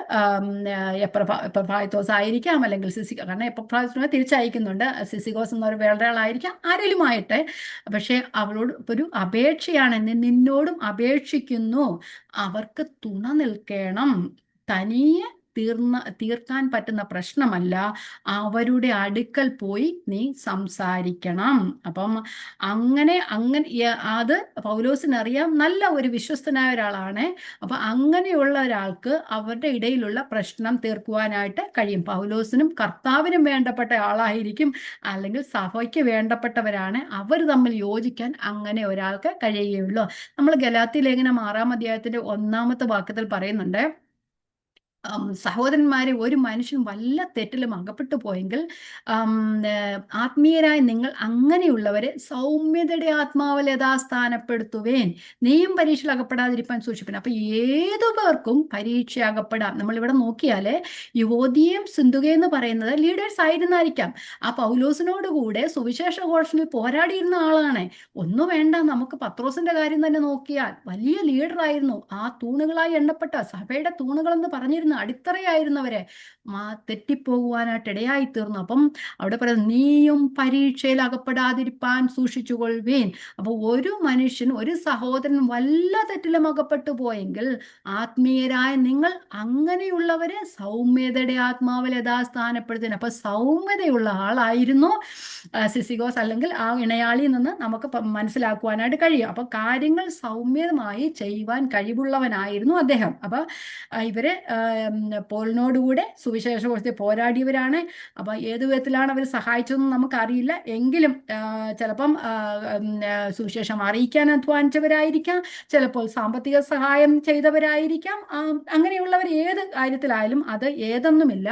എപ്പഫ്രായിത്തോസ് ആയിരിക്കാം, അല്ലെങ്കിൽ കാരണം എപ്പഫ്രായിത്തോസിനെ തിരിച്ചയക്കുന്നുണ്ട്. സിസിഗോസ് എന്നൊരു വേറെ ആളായിരിക്കാം, ആരെങ്കിലും ആയിട്ട്. പക്ഷേ അവളോട് ഒരു അപേക്ഷയാണ്, നിന്നോടും അപേക്ഷിക്കുന്നു, അവർക്ക് തുണ നിൽക്കണം. തനിയെ തീർക്കാൻ പറ്റുന്ന പ്രശ്നമല്ല, അവരുടെ അടുക്കൽ പോയി നീ സംസാരിക്കണം. അപ്പം അങ്ങനെ അത് പൗലോസിനറിയാം, നല്ല ഒരു വിശ്വസ്തനായ ഒരാളാണ്. അപ്പൊ അങ്ങനെയുള്ള ഒരാൾക്ക് അവരുടെ ഇടയിലുള്ള പ്രശ്നം തീർക്കുവാനായിട്ട് കഴിയും. പൗലോസിനും കർത്താവിനും വേണ്ടപ്പെട്ട ആളായിരിക്കും, അല്ലെങ്കിൽ സഭയ്ക്ക് വേണ്ടപ്പെട്ടവരാണ്. അവർ തമ്മിൽ യോജിക്കാൻ അങ്ങനെ ഒരാൾക്ക് കഴിയുകയുള്ളൂ. നമ്മൾ ഗലാത്യ ലേഖനം 6-ാം അധ്യായത്തിന്റെ 1-ാമത്തെ വാക്യത്തിൽ പറയുന്നുണ്ട്, സഹോദരന്മാരെ, ഒരു മനുഷ്യൻ വല്ല തെറ്റിലും അകപ്പെട്ടു പോയെങ്കിൽ ആത്മീയരായ നിങ്ങൾ അങ്ങനെയുള്ളവരെ സൗമ്യതയുടെ ആത്മാവിൽ യഥാസ്ഥാനപ്പെടുത്തുവേൻ, നീയും പരീക്ഷയിൽ അകപ്പെടാതിരിക്കാൻ സൂക്ഷിപ്പൻ. അപ്പൊ ഏതു പേർക്കും പരീക്ഷ അകപ്പെടാം. നമ്മളിവിടെ നോക്കിയാല് യുവോദിയം സിന്ധുക എന്ന് പറയുന്നത് ലീഡേഴ്സ് ആയിരുന്നായിരിക്കാം. ആ പൗലോസിനോടുകൂടെ സുവിശേഷ ഘോഷണിൽ പോരാടിയിരുന്ന ആളാണ്. ഒന്നും വേണ്ട, നമുക്ക് പത്രോസിന്റെ കാര്യം തന്നെ നോക്കിയാൽ വലിയ ലീഡറായിരുന്നു. ആ തൂണുകളായി എണ്ണപ്പെട്ട സഭയുടെ തൂണുകളെന്ന് പറഞ്ഞിരുന്ന അടിത്തറയായിരുന്നവരെ തെറ്റിപ്പോകുവാനായിട്ട് ഇടയായി തീർന്നു. അപ്പം അവിടെ പറയുന്നത്, നീയും പരീക്ഷയിൽ അകപ്പെടാതിരിപ്പാൻ സൂക്ഷിച്ചുകൊള്ളുവീൻ. അപ്പൊ ഒരു മനുഷ്യൻ, ഒരു സഹോദരൻ വല്ല തെറ്റിലും അകപ്പെട്ടു പോയെങ്കിൽ ആത്മീയരായ നിങ്ങൾ അങ്ങനെയുള്ളവരെ സൗമ്യതയുടെ ആത്മാവിൽ യഥാസ്ഥാനപ്പെടുത്തുന്നു. അപ്പൊ സൗമ്യതയുള്ള ആളായിരുന്നു സിസിഗോസ്, അല്ലെങ്കിൽ ആ ഇണയാളിൽ നിന്ന് നമുക്ക് മനസ്സിലാക്കുവാനായിട്ട് കഴിയും. അപ്പൊ കാര്യങ്ങൾ സൗമ്യമായി ചെയ്യുവാൻ കഴിവുള്ളവനായിരുന്നു അദ്ദേഹം. അപ്പൊ ഇവര് പോളിനോടുകൂടെ സുവിശേഷഘോഷത്തിൽ പോരാടിയവരാണ്. അപ്പൊ ഏതു വിധത്തിലാണ് അവർ സഹായിച്ചതെന്ന് നമുക്കറിയില്ല. എങ്കിലും ചിലപ്പം സുവിശേഷം അറിയിക്കാൻ അധ്വാനിച്ചവരായിരിക്കാം, ചിലപ്പോൾ സാമ്പത്തിക സഹായം ചെയ്തവരായിരിക്കാം. അങ്ങനെയുള്ളവർ ഏത് കാര്യത്തിലായാലും അത് ഏതൊന്നുമില്ല,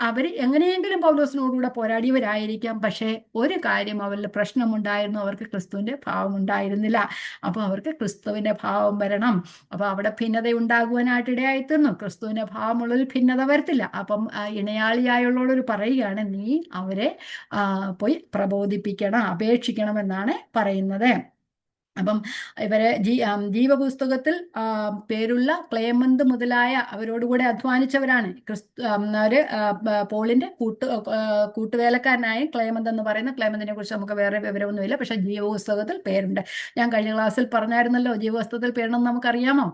അവർ എങ്ങനെയെങ്കിലും പൗലോസിനോടുകൂടെ പോരാടിയവരായിരിക്കാം. പക്ഷേ ഒരു കാര്യം, അവരിൽ പ്രശ്നമുണ്ടായിരുന്നു, അവർക്ക് ക്രിസ്തുവിന്റെ ഭാവം ഉണ്ടായിരുന്നില്ല. അപ്പോൾ അവർക്ക് ക്രിസ്തുവിന്റെ ഭാവം വരണം. അപ്പൊ അവിടെ ഭിന്നത ഉണ്ടാകുവാനായിട്ട് ഇടയായിത്തീർന്നു. ക്രിസ്തുവിന്റെ ഭാവമുള്ളതിൽ ഭിന്നത വരത്തില്ല. അപ്പം ഇണയാളിയായുള്ളവരോട് പറയുകയാണ്, നീ അവരെ പോയി പ്രബോധിപ്പിക്കണം, അപേക്ഷിക്കണം എന്നാണ് പറയുന്നത്. അപ്പം ഇവരെ ജീവപുസ്തകത്തിൽ പേരുള്ള ക്ലേമന്ത് മുതലായ അവരോടുകൂടെ അധ്വാനിച്ചവരാണ്. പോളിന്റെ കൂട്ടുവേലക്കാരനായ ക്ലേമന്ത് എന്ന് പറയുന്ന ക്ലേമന്തിനെ കുറിച്ച് നമുക്ക് വേറെ വിവരമൊന്നുമില്ല, പക്ഷെ ജീവപുസ്തകത്തിൽ പേരുണ്ട്. ഞാൻ കഴിഞ്ഞ ക്ലാസ്സിൽ പറഞ്ഞായിരുന്നല്ലോ, ജീവപുസ്തകത്തിൽ പേരുണ്ടെന്ന് നമുക്കറിയാമോ?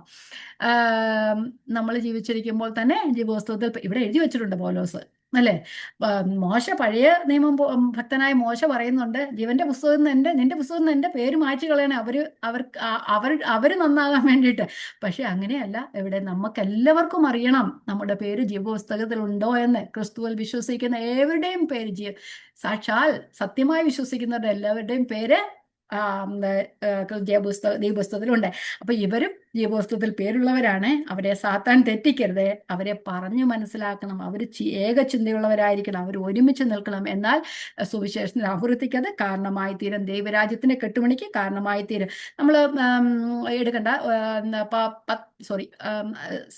നമ്മൾ ജീവിച്ചിരിക്കുമ്പോൾ തന്നെ ജീവപുസ്തകത്തിൽ ഇവിടെ എഴുതി വെച്ചിട്ടുണ്ട് പൗലോസ്, അല്ലേ? മോശ, പഴയ നിയമം ഭക്തനായ മോശ പറയുന്നുണ്ട്, ജീവന്റെ പുസ്തകത്തിൽ നിന്ന് നിന്റെ പുസ്തകത്തിൽ നിന്ന് എൻ്റെ പേര് മാറ്റി കളയണേ, അവര് നന്നാകാൻ വേണ്ടിയിട്ട്. പക്ഷെ അങ്ങനെയല്ല, ഇവിടെ നമുക്കെല്ലാവർക്കും അറിയണം നമ്മുടെ പേര് ജീവപുസ്തകത്തിൽ ഉണ്ടോ എന്ന്. ക്രിസ്തുവിൽ വിശ്വസിക്കുന്ന ഏവരുടെയും പേര്, സാക്ഷാൽ സത്യമായി വിശ്വസിക്കുന്നവരുടെ എല്ലാവരുടെയും പേര് ജീവപുസ്തകത്തിലുണ്ട്. അപ്പൊ ഇവരും ജീവപുസ്തകത്തിൽ പേരുള്ളവരാണ്. അവരെ സാത്താൻ തെറ്റിക്കരുത്, അവരെ പറഞ്ഞു മനസ്സിലാക്കണം. അവർ ഏകചിന്തയുള്ളവരായിരിക്കണം, അവർ ഒരുമിച്ച് നിൽക്കണം. എന്നാൽ സുവിശേഷത്തിന്റെ അഭിവൃദ്ധിക്ക് കാരണമായി തീരും, ദൈവരാജ്യത്തിന്റെ കെട്ടുമണിക്ക് കാരണമായി തീരും. നമ്മൾ എടുക്കണ്ട,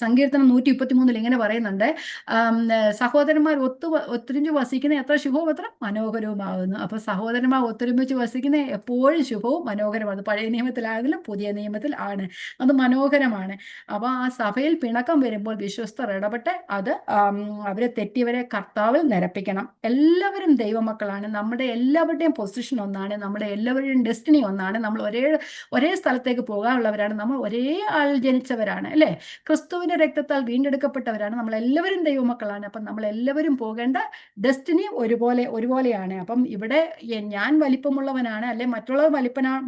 സങ്കീർത്തനം 133 ഇങ്ങനെ പറയുന്നുണ്ട്, സഹോദരന്മാർ ഒത്തൊരുമിച്ച് വസിക്കുന്ന എത്ര ശുഭവും എത്ര മനോഹരവുമാകുന്നു. അപ്പൊ സഹോദരന്മാർ ഒത്തൊരുമിച്ച് വസിക്കുന്ന എപ്പോഴും ശുഭവും മനോഹരമാണ്. പഴയ നിയമത്തിലാണെങ്കിലും പുതിയ നിയമത്തിൽ ആണ്, അത് മനോഹരമാണ്. അപ്പൊ ആ സഭയിൽ പിണക്കം വരുമ്പോൾ വിശ്വസ്തർ ഇടപെട്ട് അത് അവരെ തെറ്റിയവരെ കർത്താവിൽ നിരപ്പിക്കണം. എല്ലാവരും ദൈവമക്കളാണ്. നമ്മുടെ എല്ലാവരുടെയും പൊസിഷൻ ഒന്നാണ്, നമ്മുടെ എല്ലാവരുടെയും ഡെസ്റ്റിനി ഒന്നാണ്. നമ്മൾ ഒരേ സ്ഥലത്തേക്ക് പോകാനുള്ളവരാണ്. നമ്മൾ ഒരേ ആൾ ജനിച്ചവരാണ്, അല്ലേ? ക്രിസ്തുവിന്റെ രക്തത്താൽ വീണ്ടെടുക്കപ്പെട്ടവരാണ്. നമ്മൾ എല്ലാവരും ദൈവമക്കളാണ്. അപ്പം നമ്മൾ എല്ലാവരും പോകേണ്ട ഡെസ്റ്റിനി ഒരുപോലെയാണ്. അപ്പം ഇവിടെ ഞാൻ വലിപ്പമുള്ളവനാണ്, അല്ലെ മറ്റുള്ളവർ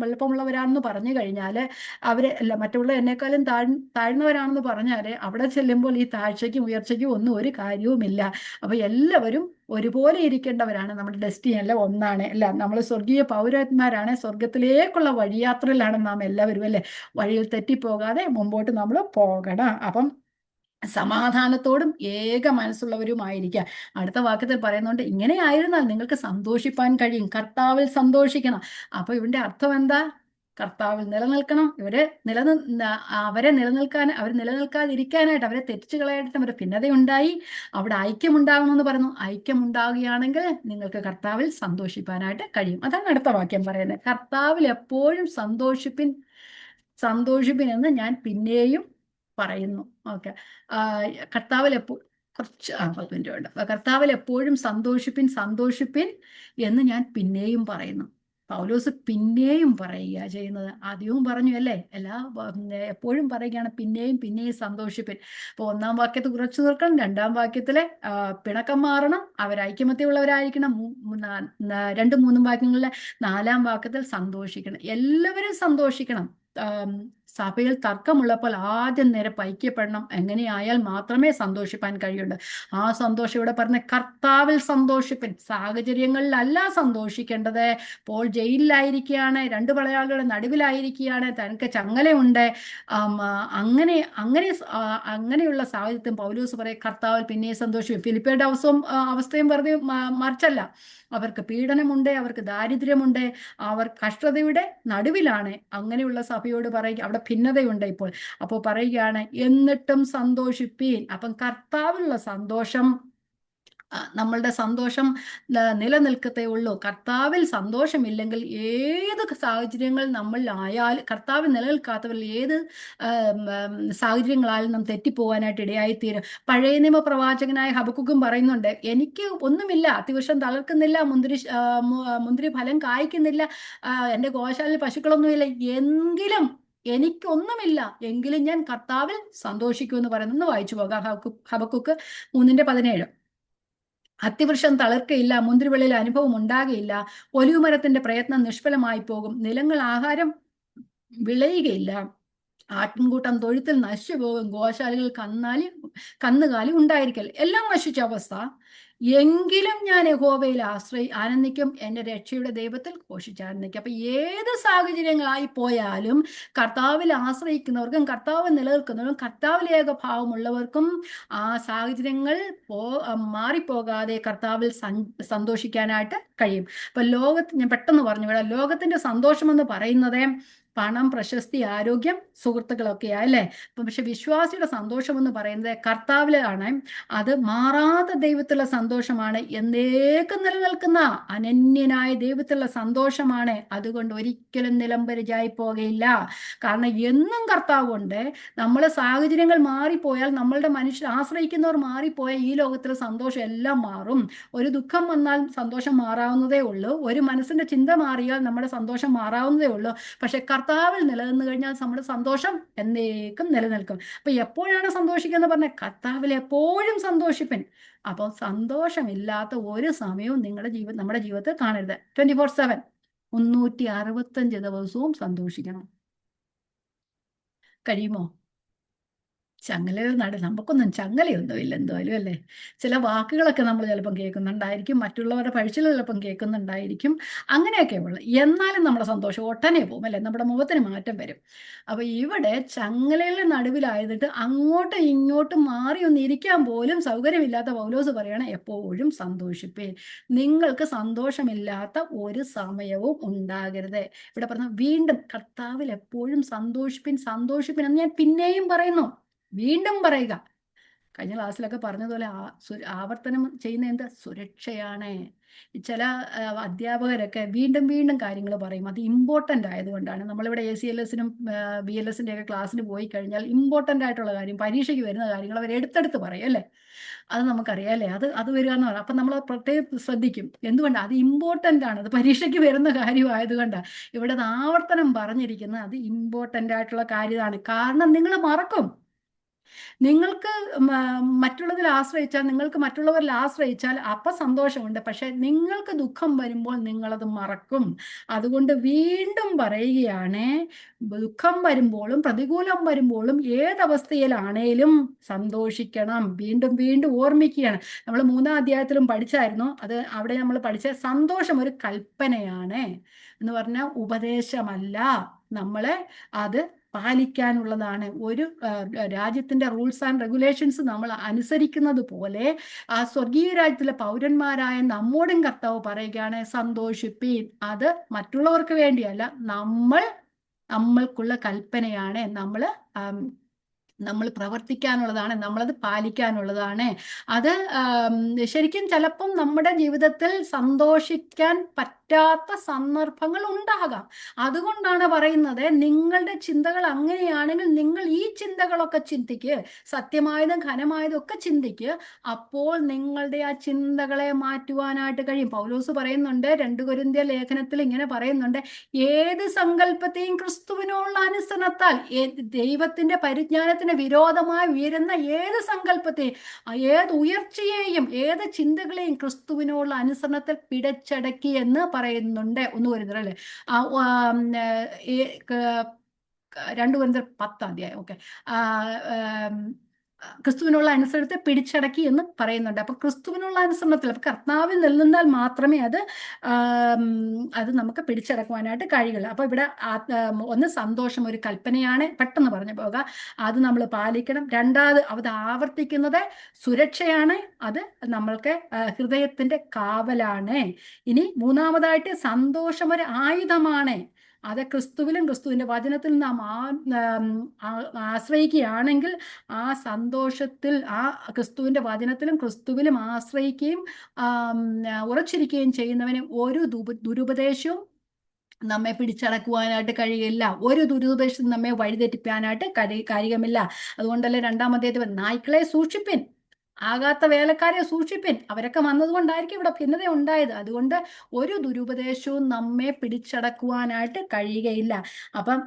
വലിപ്പമുള്ളവരാണെന്ന് പറഞ്ഞു കഴിഞ്ഞാൽ അല്ല, മറ്റുള്ള എന്നെക്കാളും താഴ്ന്നവരാണെന്ന് പറഞ്ഞാൽ അവിടെ ചെല്ലുമ്പോൾ ഈ താഴ്ചയ്ക്കും ഉയർച്ചയ്ക്കും ഒന്നും ഒരു കാര്യവുമില്ല. അപ്പൊ എല്ലാവരും ഒരുപോലെ ഇരിക്കേണ്ടവരാണ്. നമ്മുടെ ഡെസ്റ്റിനി എല്ലാം ഒന്നാണ്, അല്ല? നമ്മൾ സ്വർഗീയ പൗരന്മാരാണ്. സ്വർഗത്തിലേക്കുള്ള വഴിയാത്രയിലാണ് നാം എല്ലാവരും, അല്ലെ? വഴിയിൽ തെറ്റിപ്പോകാതെ മുമ്പോട്ട് നമ്മൾ പോകണം. അപ്പം സമാധാനത്തോടും ഏക മനസ്സുള്ളവരുമായിരിക്കുക. അടുത്ത വാക്യത്തിൽ പറയുന്നുണ്ട്, ഇങ്ങനെയായിരുന്നാൽ നിങ്ങൾക്ക് സന്തോഷിപ്പാൻ കഴിയും, കർത്താവിൽ സന്തോഷിക്കണം. അപ്പൊ ഇതിന്റെ അർത്ഥം എന്താ? കർത്താവിൽ നിലനിൽക്കണം. അവർ നിലനിൽക്കാതിരിക്കാനായിട്ട്, അവരെ തെറ്റിച്ചു കളയാനായിട്ട് അവരുടെ ഭിന്നതയുണ്ടായി. അവിടെ ഐക്യമുണ്ടാകണമെന്ന് പറയുന്നു. ഐക്യമുണ്ടാകുകയാണെങ്കിൽ നിങ്ങൾക്ക് കർത്താവിൽ സന്തോഷിപ്പാനായിട്ട് കഴിയും. അതാണ് അടുത്ത വാക്യം പറയുന്നത്. കർത്താവിൽ എപ്പോഴും സന്തോഷിപ്പിൻ എന്ന് ഞാൻ പിന്നെയും പറയുന്നു. ഓക്കെ. കർത്താവിൽ കുറച്ച് 10 മിനിറ്റ് ഉണ്ട്. കർത്താവിൽ എപ്പോഴും സന്തോഷിപ്പിൻ എന്ന് ഞാൻ പിന്നെയും പറയുന്നു. പൗലോസ് പിന്നെയും പറയുക ചെയ്യുന്നത്. ആദ്യവും പറഞ്ഞു അല്ലേ, എപ്പോഴും പറയുകയാണ് പിന്നെയും സന്തോഷിപ്പിൻ. അപ്പൊ 1-ാം വാക്യത്തിൽ കുറച്ചു നിൽക്കണം, 2-ാം വാക്യത്തിലെ പിണക്കം മാറണം, അവർ ഐക്യമത്യമുള്ളവരായിരിക്കണം, 2-3 വാക്യങ്ങളിലെ 4-ാം വാക്യത്തിൽ സന്തോഷിക്കണം. എല്ലാവരും സന്തോഷിക്കണം. സഭയിൽ തർക്കമുള്ളപ്പോൾ ആദ്യം നേരെ ഐക്യപ്പെടണം. എങ്ങനെയായാൽ മാത്രമേ സന്തോഷിപ്പാൻ കഴിയുള്ളൂ. ആ സന്തോഷം ഇവിടെ പറഞ്ഞ കർത്താവിൽ സന്തോഷിപ്പിൻ. സാഹചര്യങ്ങളിലല്ല സന്തോഷിക്കേണ്ടത്. പോൾ ജയിലിലായിരിക്കുകയാണ്, 2 പടയാളികളുടെ നടുവിലായിരിക്കുകയാണ്, തനിക്ക് ചങ്ങലയുണ്ട്. അങ്ങനെയുള്ള സാഹചര്യത്തിൽ പൗലോസ് പറയും കർത്താവിൽ പിന്നെ സന്തോഷിക്കും. ഫിലിപ്പിയുടെ അവസ്ഥയും വെറുതെ മറിച്ചല്ല. അവർക്ക് പീഡനമുണ്ട്, അവർക്ക് ദാരിദ്ര്യമുണ്ട്, അവർ കഷ്ടതയുടെ നടുവിലാണ്. അങ്ങനെയുള്ള സഭയോട് പറയുക, അവിടെ ഭിന്നതയുണ്ട് ഇപ്പോൾ. അപ്പോൾ പറയുകയാണ് എന്നിട്ടും സന്തോഷിപ്പീൻ. അപ്പം കർത്താവിലുള്ള സന്തോഷം, നമ്മളുടെ സന്തോഷം നിലനിൽക്കത്തേ ഉള്ളൂ. കർത്താവിൽ സന്തോഷമില്ലെങ്കിൽ ഏത് സാഹചര്യങ്ങൾ നമ്മളിലായാലും, കർത്താവിൽ നിലനിൽക്കാത്തവരിൽ ഏത് സാഹചര്യങ്ങളായാലും നാം തെറ്റിപ്പോകാനായിട്ട് ഇടയായിത്തീരും. പഴയ നിയമ പ്രവാചകനായ ഹബക്കുക്കും പറയുന്നുണ്ട്, എനിക്ക് ഒന്നുമില്ല, അത്തിവൃക്ഷം തളർക്കുന്നില്ല, മുന്തിരി ഫലം കായ്ക്കുന്നില്ല, എൻ്റെ ഗോശാലയിൽ പശുക്കളൊന്നുമില്ല, എനിക്കൊന്നുമില്ല, എങ്കിലും ഞാൻ കർത്താവിൽ സന്തോഷിക്കുമെന്ന് പറയുന്നു. വായിച്ചു പോകാം. ഹബക്കുക്ക് 3:17. അത്തിവൃക്ഷം തളർക്കയില്ല, മുന്തിരിവള്ളിയിൽ അനുഭവം ഉണ്ടാകുകയില്ല, ഒലിവുമരത്തിന്റെ പ്രയത്നം നിഷ്ഫലമായി പോകും, നിലങ്ങൾ ആഹാരം വിളയുകയില്ല, ആട്ടിൻകൂട്ടം തൊഴുത്തിൽ നശിച്ചു പോകും, ഗോശാലകൾ കന്നുകാലി ഉണ്ടായിരിക്കൽ, എല്ലാം നശിച്ച അവസ്ഥ. എങ്കിലും ഞാൻ യഹോവയിൽ ആനന്ദിക്കും, എൻ്റെ രക്ഷയുടെ ദൈവത്തിൽ ഘോഷിച്ചാനന്ദിക്കും. അപ്പൊ ഏത് സാഹചര്യങ്ങളായി പോയാലും കർത്താവിൽ ആശ്രയിക്കുന്നവർക്കും കർത്താവ് നിലനിൽക്കുന്നവർക്കും കർത്താവിൽ ഏകഭാവമുള്ളവർക്കും ആ സാഹചര്യങ്ങൾ മാറിപ്പോകാതെ കർത്താവിൽ സന്തോഷിക്കാനായിട്ട് കഴിയും. അപ്പൊ ഞാൻ പെട്ടെന്ന് പറഞ്ഞു വിടാം. ലോകത്തിന്റെ സന്തോഷം എന്ന് പറയുന്നത് പണം, പ്രശസ്തി, ആരോഗ്യം, സുഹൃത്തുക്കളൊക്കെയാ അല്ലേ. പക്ഷെ വിശ്വാസിയുടെ സന്തോഷം എന്ന് പറയുന്നത് കർത്താവിലാണ്. അത് മാറാത്ത ദൈവത്തിലുള്ള സന്തോഷമാണ്, എന്നേക്കും നിലനിൽക്കുന്ന അനന്യനായ ദൈവത്തിലുള്ള സന്തോഷമാണ്. അതുകൊണ്ട് ഒരിക്കലും നിലംപരിചായി പോകയില്ല. കാരണം എന്നും കർത്താവുണ്ട്. നമ്മളെ സാഹചര്യങ്ങൾ മാറിപ്പോയാൽ, നമ്മളുടെ മനുഷ്യർ ആശ്രയിക്കുന്നവർ മാറിപ്പോയാൽ ഈ ലോകത്തിലെ സന്തോഷം എല്ലാം മാറും. ഒരു ദുഃഖം വന്നാൽ സന്തോഷം മാറാവുന്നതേ ഉള്ളൂ. ഒരു മനസ്സിന്റെ ചിന്ത മാറിയാൽ നമ്മുടെ സന്തോഷം മാറാവുന്നതേ ഉള്ളൂ. പക്ഷെ കർത്താവിൽ നിലനിന്ന് കഴിഞ്ഞാൽ നമ്മുടെ സന്തോഷം എന്നേക്കും നിലനിൽക്കും. അപ്പൊ എപ്പോഴാണ് സന്തോഷിക്കുക പറഞ്ഞ കർത്താവിൽ എപ്പോഴും സന്തോഷിപ്പൻ. അപ്പോൾ സന്തോഷമില്ലാത്ത ഒരു സമയവും നമ്മുടെ ജീവിതത്തിൽ കാണരുത്. 24/7 365 ദിവസവും സന്തോഷിക്കണം. കഴിയുമോ? ചങ്ങലകൾ നമുക്കൊന്നും ചങ്ങലയൊന്നുമില്ല എന്തായാലും അല്ലേ. ചില വാക്കുകളൊക്കെ നമ്മൾ ചിലപ്പം കേൾക്കുന്നുണ്ടായിരിക്കും, മറ്റുള്ളവരുടെ പഴിച്ചിൽ ചിലപ്പം കേൾക്കുന്നുണ്ടായിരിക്കും, അങ്ങനെയൊക്കെ ഉള്ളു. എന്നാലും നമ്മുടെ സന്തോഷം ഒട്ടനെ പോകും അല്ലേ, നമ്മുടെ മുഖത്തിന് മാറ്റം വരും. അപ്പൊ ഇവിടെ ചങ്ങലയുടെ നടുവിലായതിട്ട് അങ്ങോട്ടും ഇങ്ങോട്ടും മാറി ഒന്ന് ഇരിക്കാൻ പോലും സൗകര്യമില്ലാത്ത പൗലോസ് പറയണം എപ്പോഴും സന്തോഷിപ്പേ. നിങ്ങൾക്ക് സന്തോഷമില്ലാത്ത ഒരു സമയവും ഉണ്ടാകരുത്. ഇവിടെ പറഞ്ഞ വീണ്ടും കർത്താവിൽ എപ്പോഴും സന്തോഷിപ്പിൻ എന്ന് ഞാൻ പിന്നെയും പറയുന്നു, വീണ്ടും പറയുക. കഴിഞ്ഞ ക്ലാസ്സിലൊക്കെ പറഞ്ഞതുപോലെ ആവർത്തനം ചെയ്യുന്ന എന്താ സുരക്ഷയാണ്. ചില അധ്യാപകരൊക്കെ വീണ്ടും വീണ്ടും കാര്യങ്ങൾ പറയും. അത് ഇമ്പോർട്ടൻ്റ് ആയതുകൊണ്ടാണ്. നമ്മളിവിടെ ACLSനും BLSന്റെ ഒക്കെ ക്ലാസ്സിന് പോയി കഴിഞ്ഞാൽ ഇമ്പോർട്ടൻ്റ് ആയിട്ടുള്ള കാര്യം, പരീക്ഷയ്ക്ക് വരുന്ന കാര്യങ്ങൾ അവർ എടുത്തെടുത്ത് പറയും അല്ലേ. അത് നമുക്കറിയാം അല്ലേ. അത് വരിക എന്ന് പറയാം. അപ്പം നമ്മൾ പ്രത്യേകം ശ്രദ്ധിക്കും. എന്തുകൊണ്ടാണ്? അത് ഇമ്പോർട്ടൻ്റ് ആണ്, അത് പരീക്ഷയ്ക്ക് വരുന്ന കാര്യമായതുകൊണ്ടാണ് ഇവിടെ അത് ആവർത്തനം പറഞ്ഞിരിക്കുന്നത്. അത് ഇമ്പോർട്ടൻ്റ് ആയിട്ടുള്ള കാര്യമാണ്. കാരണം നിങ്ങൾ മറക്കും. നിങ്ങൾക്ക് മറ്റുള്ളവരിൽ ആശ്രയിച്ചാൽ അപ്പം സന്തോഷമുണ്ട്. പക്ഷെ നിങ്ങൾക്ക് ദുഃഖം വരുമ്പോൾ നിങ്ങളത് മറക്കും. അതുകൊണ്ട് വീണ്ടും പറയുകയാണ്, ദുഃഖം വരുമ്പോഴും പ്രതികൂലം വരുമ്പോഴും ഏതവസ്ഥയിലാണേലും സന്തോഷിക്കണം. വീണ്ടും വീണ്ടും ഓർമ്മിക്കുകയാണ്. നമ്മൾ 3-ാം അധ്യായത്തിലും പഠിച്ചായിരുന്നു. അവിടെ നമ്മൾ പഠിച്ച സന്തോഷം ഒരു കൽപ്പനയാണ് എന്ന് പറഞ്ഞാൽ ഉപദേശമല്ല, നമ്മളെ അത് പാലിക്കാനുള്ളതാണ്. ഒരു രാജ്യത്തിന്റെ റൂൾസ് ആൻഡ് റെഗുലേഷൻസ് നമ്മൾ അനുസരിക്കുന്നത് പോലെ ആ സ്വർഗീയ രാജ്യത്തിലെ പൗരന്മാരായ നമ്മോടും കർത്താവ് പറയുകയാണ് സന്തോഷിപ്പീൻ. അത് മറ്റുള്ളവർക്ക് വേണ്ടിയല്ല, നമ്മൾ നമ്മൾക്കുള്ള കൽപ്പനയാണ്. നമ്മൾ പ്രവർത്തിക്കാനുള്ളതാണ്, നമ്മളത് പാലിക്കാനുള്ളതാണ്. അത് ശരിക്കും ചിലപ്പം നമ്മുടെ ജീവിതത്തിൽ സന്തോഷിക്കാൻ പറ്റാത്ത സന്ദർഭങ്ങൾ ഉണ്ടാകാം. അതുകൊണ്ടാണ് പറയുന്നത്, നിങ്ങളുടെ ചിന്തകൾ അങ്ങനെയാണെങ്കിൽ നിങ്ങൾ ഈ ചിന്തകളൊക്കെ ചിന്തിക്ക്, സത്യമായതും ഘനമായതും ഒക്കെ ചിന്തിക്ക്. അപ്പോൾ നിങ്ങളുടെ ആ ചിന്തകളെ മാറ്റുവാനായിട്ട് കഴിയും. പൗലോസ് പറയുന്നുണ്ട്, 2 കൊരിന്ത്യർ ലേഖനത്തിൽ ഇങ്ങനെ പറയുന്നുണ്ട്, ഏത് സങ്കല്പത്തെയും ക്രിസ്തുവിനുള്ള അനുസരണത്താൽ, ദൈവത്തിന്റെ പരിജ്ഞാനത്തിന് വിരോധമായി ഉയരുന്ന ഏത് സങ്കല്പത്തെയും, ഏത് ഉയർച്ചയെയും ഏത് ചിന്തകളെയും ക്രിസ്തുവിനുള്ള അനുസരണത്തിൽ പിടിച്ചടക്കി എന്ന് പറയുന്നുണ്ട്. ഒന്ന് വരുന്നല്ലേ 2 കൊരിന്ത്യർ 10 ഓക്കെ. ക്രിസ്തുവിനുള്ള അനുസരണത്തെ പിടിച്ചടക്കി എന്ന് പറയുന്നുണ്ട്. അപ്പൊ ക്രിസ്തുവിനുള്ള അനുസരണത്തിൽ, അപ്പൊ കർത്താവിൽ നിന്നാൽ മാത്രമേ അത് നമുക്ക് പിടിച്ചടക്കുവാനായിട്ട് കഴിയുള്ളൂ. അപ്പൊ ഇവിടെ ഒന്ന്, സന്തോഷം ഒരു കൽപ്പനയാണ്, പെട്ടെന്ന് പറഞ്ഞു പോകാം, അത് നമ്മൾ പാലിക്കണം. രണ്ടാമത് അത് ആവർത്തിക്കുന്നത് സുരക്ഷയാണ്, അത് നമ്മൾക്ക് ഹൃദയത്തിന്റെ കാവലാണ്. ഇനി മൂന്നാമതായിട്ട് സന്തോഷം ഒരു ആയുധമാണ്. അത് ക്രിസ്തുവിലും ക്രിസ്തുവിന്റെ വചനത്തിൽ നാം ആശ്രയിക്കുകയാണെങ്കിൽ, ആ സന്തോഷത്തിൽ, ആ ക്രിസ്തുവിന്റെ വചനത്തിലും ക്രിസ്തുവിലും ആശ്രയിക്കുകയും ഉറച്ചിരിക്കുകയും ചെയ്യുന്നവന് ഒരു ദുരുപദേശവും നമ്മെ പിടിച്ചടക്കുവാനായിട്ട് കഴിയില്ല. ഒരു ദുരുപദേശം നമ്മെ വഴിതെറ്റിപ്പാനായിട്ട് കഴിയുമില്ല. അതുകൊണ്ടല്ലേ 2-ാം അധ്യായത്തിൽ നായ്ക്കളെ സൂക്ഷിപ്പിൻ, ആകാത്ത വേലക്കാരെ സൂക്ഷിപ്പിൻ, അവരൊക്കെ വന്നതുകൊണ്ടായിരിക്കും ഇവിടെ ഭിന്നത ഉണ്ടായത്. അതുകൊണ്ട് ഒരു ദുരുപദേശവും നമ്മെ പിടിച്ചടക്കുവാനായിട്ട് കഴിയുകയില്ല. അപ്പം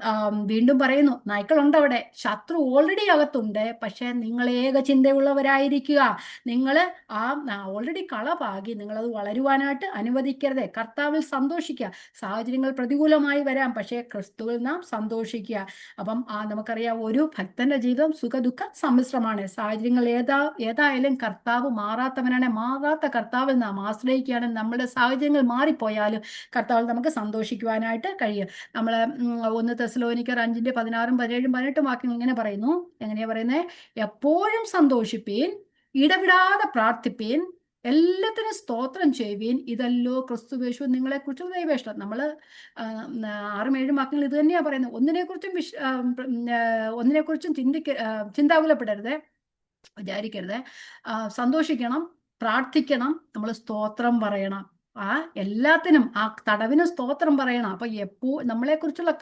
വീണ്ടും പറയുന്നു, നായ്ക്കളുണ്ട് അവിടെ, ശത്രു ഓൾറെഡി അകത്തുണ്ട്. പക്ഷെ നിങ്ങൾ ഏക ചിന്തയുള്ളവരായിരിക്കുക. നിങ്ങൾ ഓൾറെഡി കളപാകി, നിങ്ങളത് വളരുവാനായിട്ട് അനുവദിക്കരുത്. കർത്താവിൽ സന്തോഷിക്കുക. സാഹചര്യങ്ങൾ പ്രതികൂലമായി വരാം, പക്ഷേ ക്രിസ്തുവിൽ നാം സന്തോഷിക്കുക. അപ്പം നമുക്കറിയാം, ഒരു ഭക്തന്റെ ജീവിതം സുഖദുഃഖ സമ്മിശ്രമാണ്. സാഹചര്യങ്ങൾ ഏതായാലും കർത്താവ് മാറാത്തവനാണ്. മാറാത്ത കർത്താവിൽ നാം ആശ്രയിക്കുകയാണെങ്കിൽ നമ്മുടെ സാഹചര്യങ്ങൾ മാറിപ്പോയാലും കർത്താവിൽ നമുക്ക് സന്തോഷിക്കുവാനായിട്ട് കഴിയും. നമ്മൾ 1 തെസ്സലോനിക്കർ 5:16-17-18 വാക്യങ്ങൾ ഇങ്ങനെ പറയുന്നു. എങ്ങനെയാ പറയുന്നത്? എപ്പോഴും സന്തോഷിപ്പീൻ, ഇടവിടാതെ പ്രാർത്ഥിപ്പീൻ, എല്ലാത്തിനും സ്തോത്രം ചെയ്യുവീൻ, ഇതല്ലോ ക്രിസ്തുയേശു നിങ്ങളെ കുറിച്ചുള്ള ദൈവേഷ്ടം. നമ്മൾ 6-7 വാക്യങ്ങൾ ഇത് തന്നെയാ പറയുന്നത്. ഒന്നിനെക്കുറിച്ചും ചിന്താകുലപ്പെടരുത്, വിചാരിക്കരുത്. സന്തോഷിക്കണം, പ്രാർത്ഥിക്കണം, നമ്മൾ സ്തോത്രം പറയണം. എല്ലാത്തിനും, ആ തടവിന് സ്തോത്രം പറയണം. അപ്പൊ നമ്മളെക്കുറിച്ചുള്ള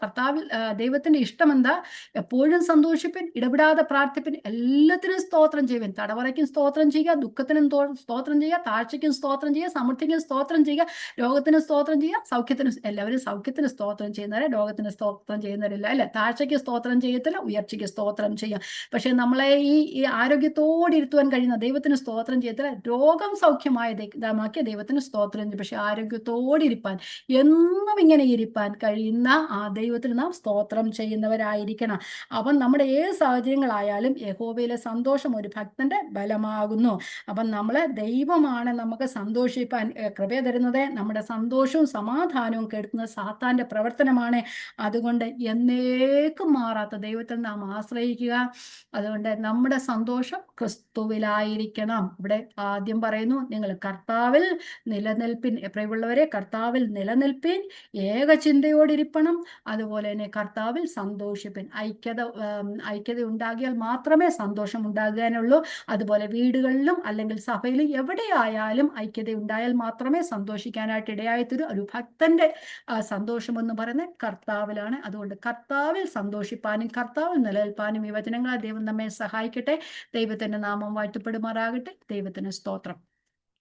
ദൈവത്തിന്റെ ഇഷ്ടം എന്താ? എപ്പോഴും സന്തോഷിപ്പിൻ, ഇടപെടാതെ പ്രാർത്ഥിപ്പിൻ, എല്ലാത്തിനും സ്തോത്രം ചെയ്യുവിൻ. തടവറയ്ക്കും സ്തോത്രം ചെയ്യുക, ദുഃഖത്തിനും സ്തോത്രം ചെയ്യുക, താഴ്ചയ്ക്കും സ്തോത്രം ചെയ്യുക, സമൃദ്ധിക്കും സ്തോത്രം ചെയ്യുക, രോഗത്തിന് സ്തോത്രം ചെയ്യുക, സൗഖ്യത്തിന്. എല്ലാവരും സൗഖ്യത്തിന് സ്തോത്രം ചെയ്യുന്നവരെ, രോഗത്തിന് സ്തോത്രം ചെയ്യുന്നവരില്ല, അല്ലെ? താഴ്ചയ്ക്ക് സ്തോത്രം ചെയ്യത്തില്ല, ഉയർച്ചയ്ക്ക് സ്തോത്രം ചെയ്യാം. പക്ഷെ നമ്മളെ ഈ ആരോഗ്യത്തോടെ ഇരുത്തുവാൻ കഴിയുന്ന ദൈവത്തിന് സ്തോത്രം ചെയ്യത്തില്ല. രോഗം സൗഖ്യമാക്കിയ ദൈവത്തിന് സ്തോത്രം ചെയ്യും. പക്ഷെ ആരോഗ്യത്തോടെ ഇരിപ്പാൻ, എന്നും ഇങ്ങനെ ഇരിപ്പാൻ കഴിയുന്ന ആ ദൈവത്തിന് നാം സ്തോത്രം ചെയ്യുന്നവരായിരിക്കണം. അപ്പം നമ്മുടെ ഏത് സാഹചര്യങ്ങളായാലും യഹോവയിലെ സന്തോഷം ഒരു ഭക്തന്റെ ബലമാകുന്നു. അപ്പം ദൈവമാണ് നമുക്ക് സന്തോഷിപ്പാൻ കൃപ തരുന്നത്. നമ്മുടെ സന്തോഷവും സമാധാനവും കെടുത്തുന്നത് സാത്താന്റെ പ്രവർത്തനമാണ്. അതുകൊണ്ട് എന്നേക്കും മാറാത്ത ദൈവത്തിൽ നാം ആശ്രയിക്കുക. അതുകൊണ്ട് നമ്മുടെ സന്തോഷം ക്രിസ്തുവിലായിരിക്കണം. ഇവിടെ ആദ്യം പറയുന്നു, നിങ്ങൾ കർത്താവിൽ നിലനിൽപ്പിൻ, പ്രിയമുള്ളവരെ, കർത്താവിൽ നിലനിൽപ്പിൻ, ഏകചിന്തയോടിരിക്കണം, അതുപോലെ തന്നെ കർത്താവിൽ സന്തോഷിപ്പിൻ. ഐക്യത ഉണ്ടാകിയാൽ മാത്രമേ സന്തോഷം ഉണ്ടാകാനുള്ളൂ. അതുപോലെ വീടുകളിലും അല്ലെങ്കിൽ സഭയിലും എവിടെയായാലും ഐക്യത ഉണ്ടായാൽ മാത്രമേ സന്തോഷിക്കാനായിട്ട് ഇടയായിത്തീരൂ. ഒരു ഭക്തന്റെ സന്തോഷം എന്ന് പറയുന്നത് കർത്താവിലാണ്. അതുകൊണ്ട് കർത്താവിൽ സന്തോഷിപ്പാനും കർത്താവിൽ നിലനിൽപ്പാനും ഈ വചനങ്ങളാൽ ദൈവം നമ്മെ സഹായിക്കട്ടെ. ദൈവത്തിന്റെ നാമം വാഴ്ത്തപ്പെടുമാറാകട്ടെ. ദൈവത്തിന് സ്തോത്രം.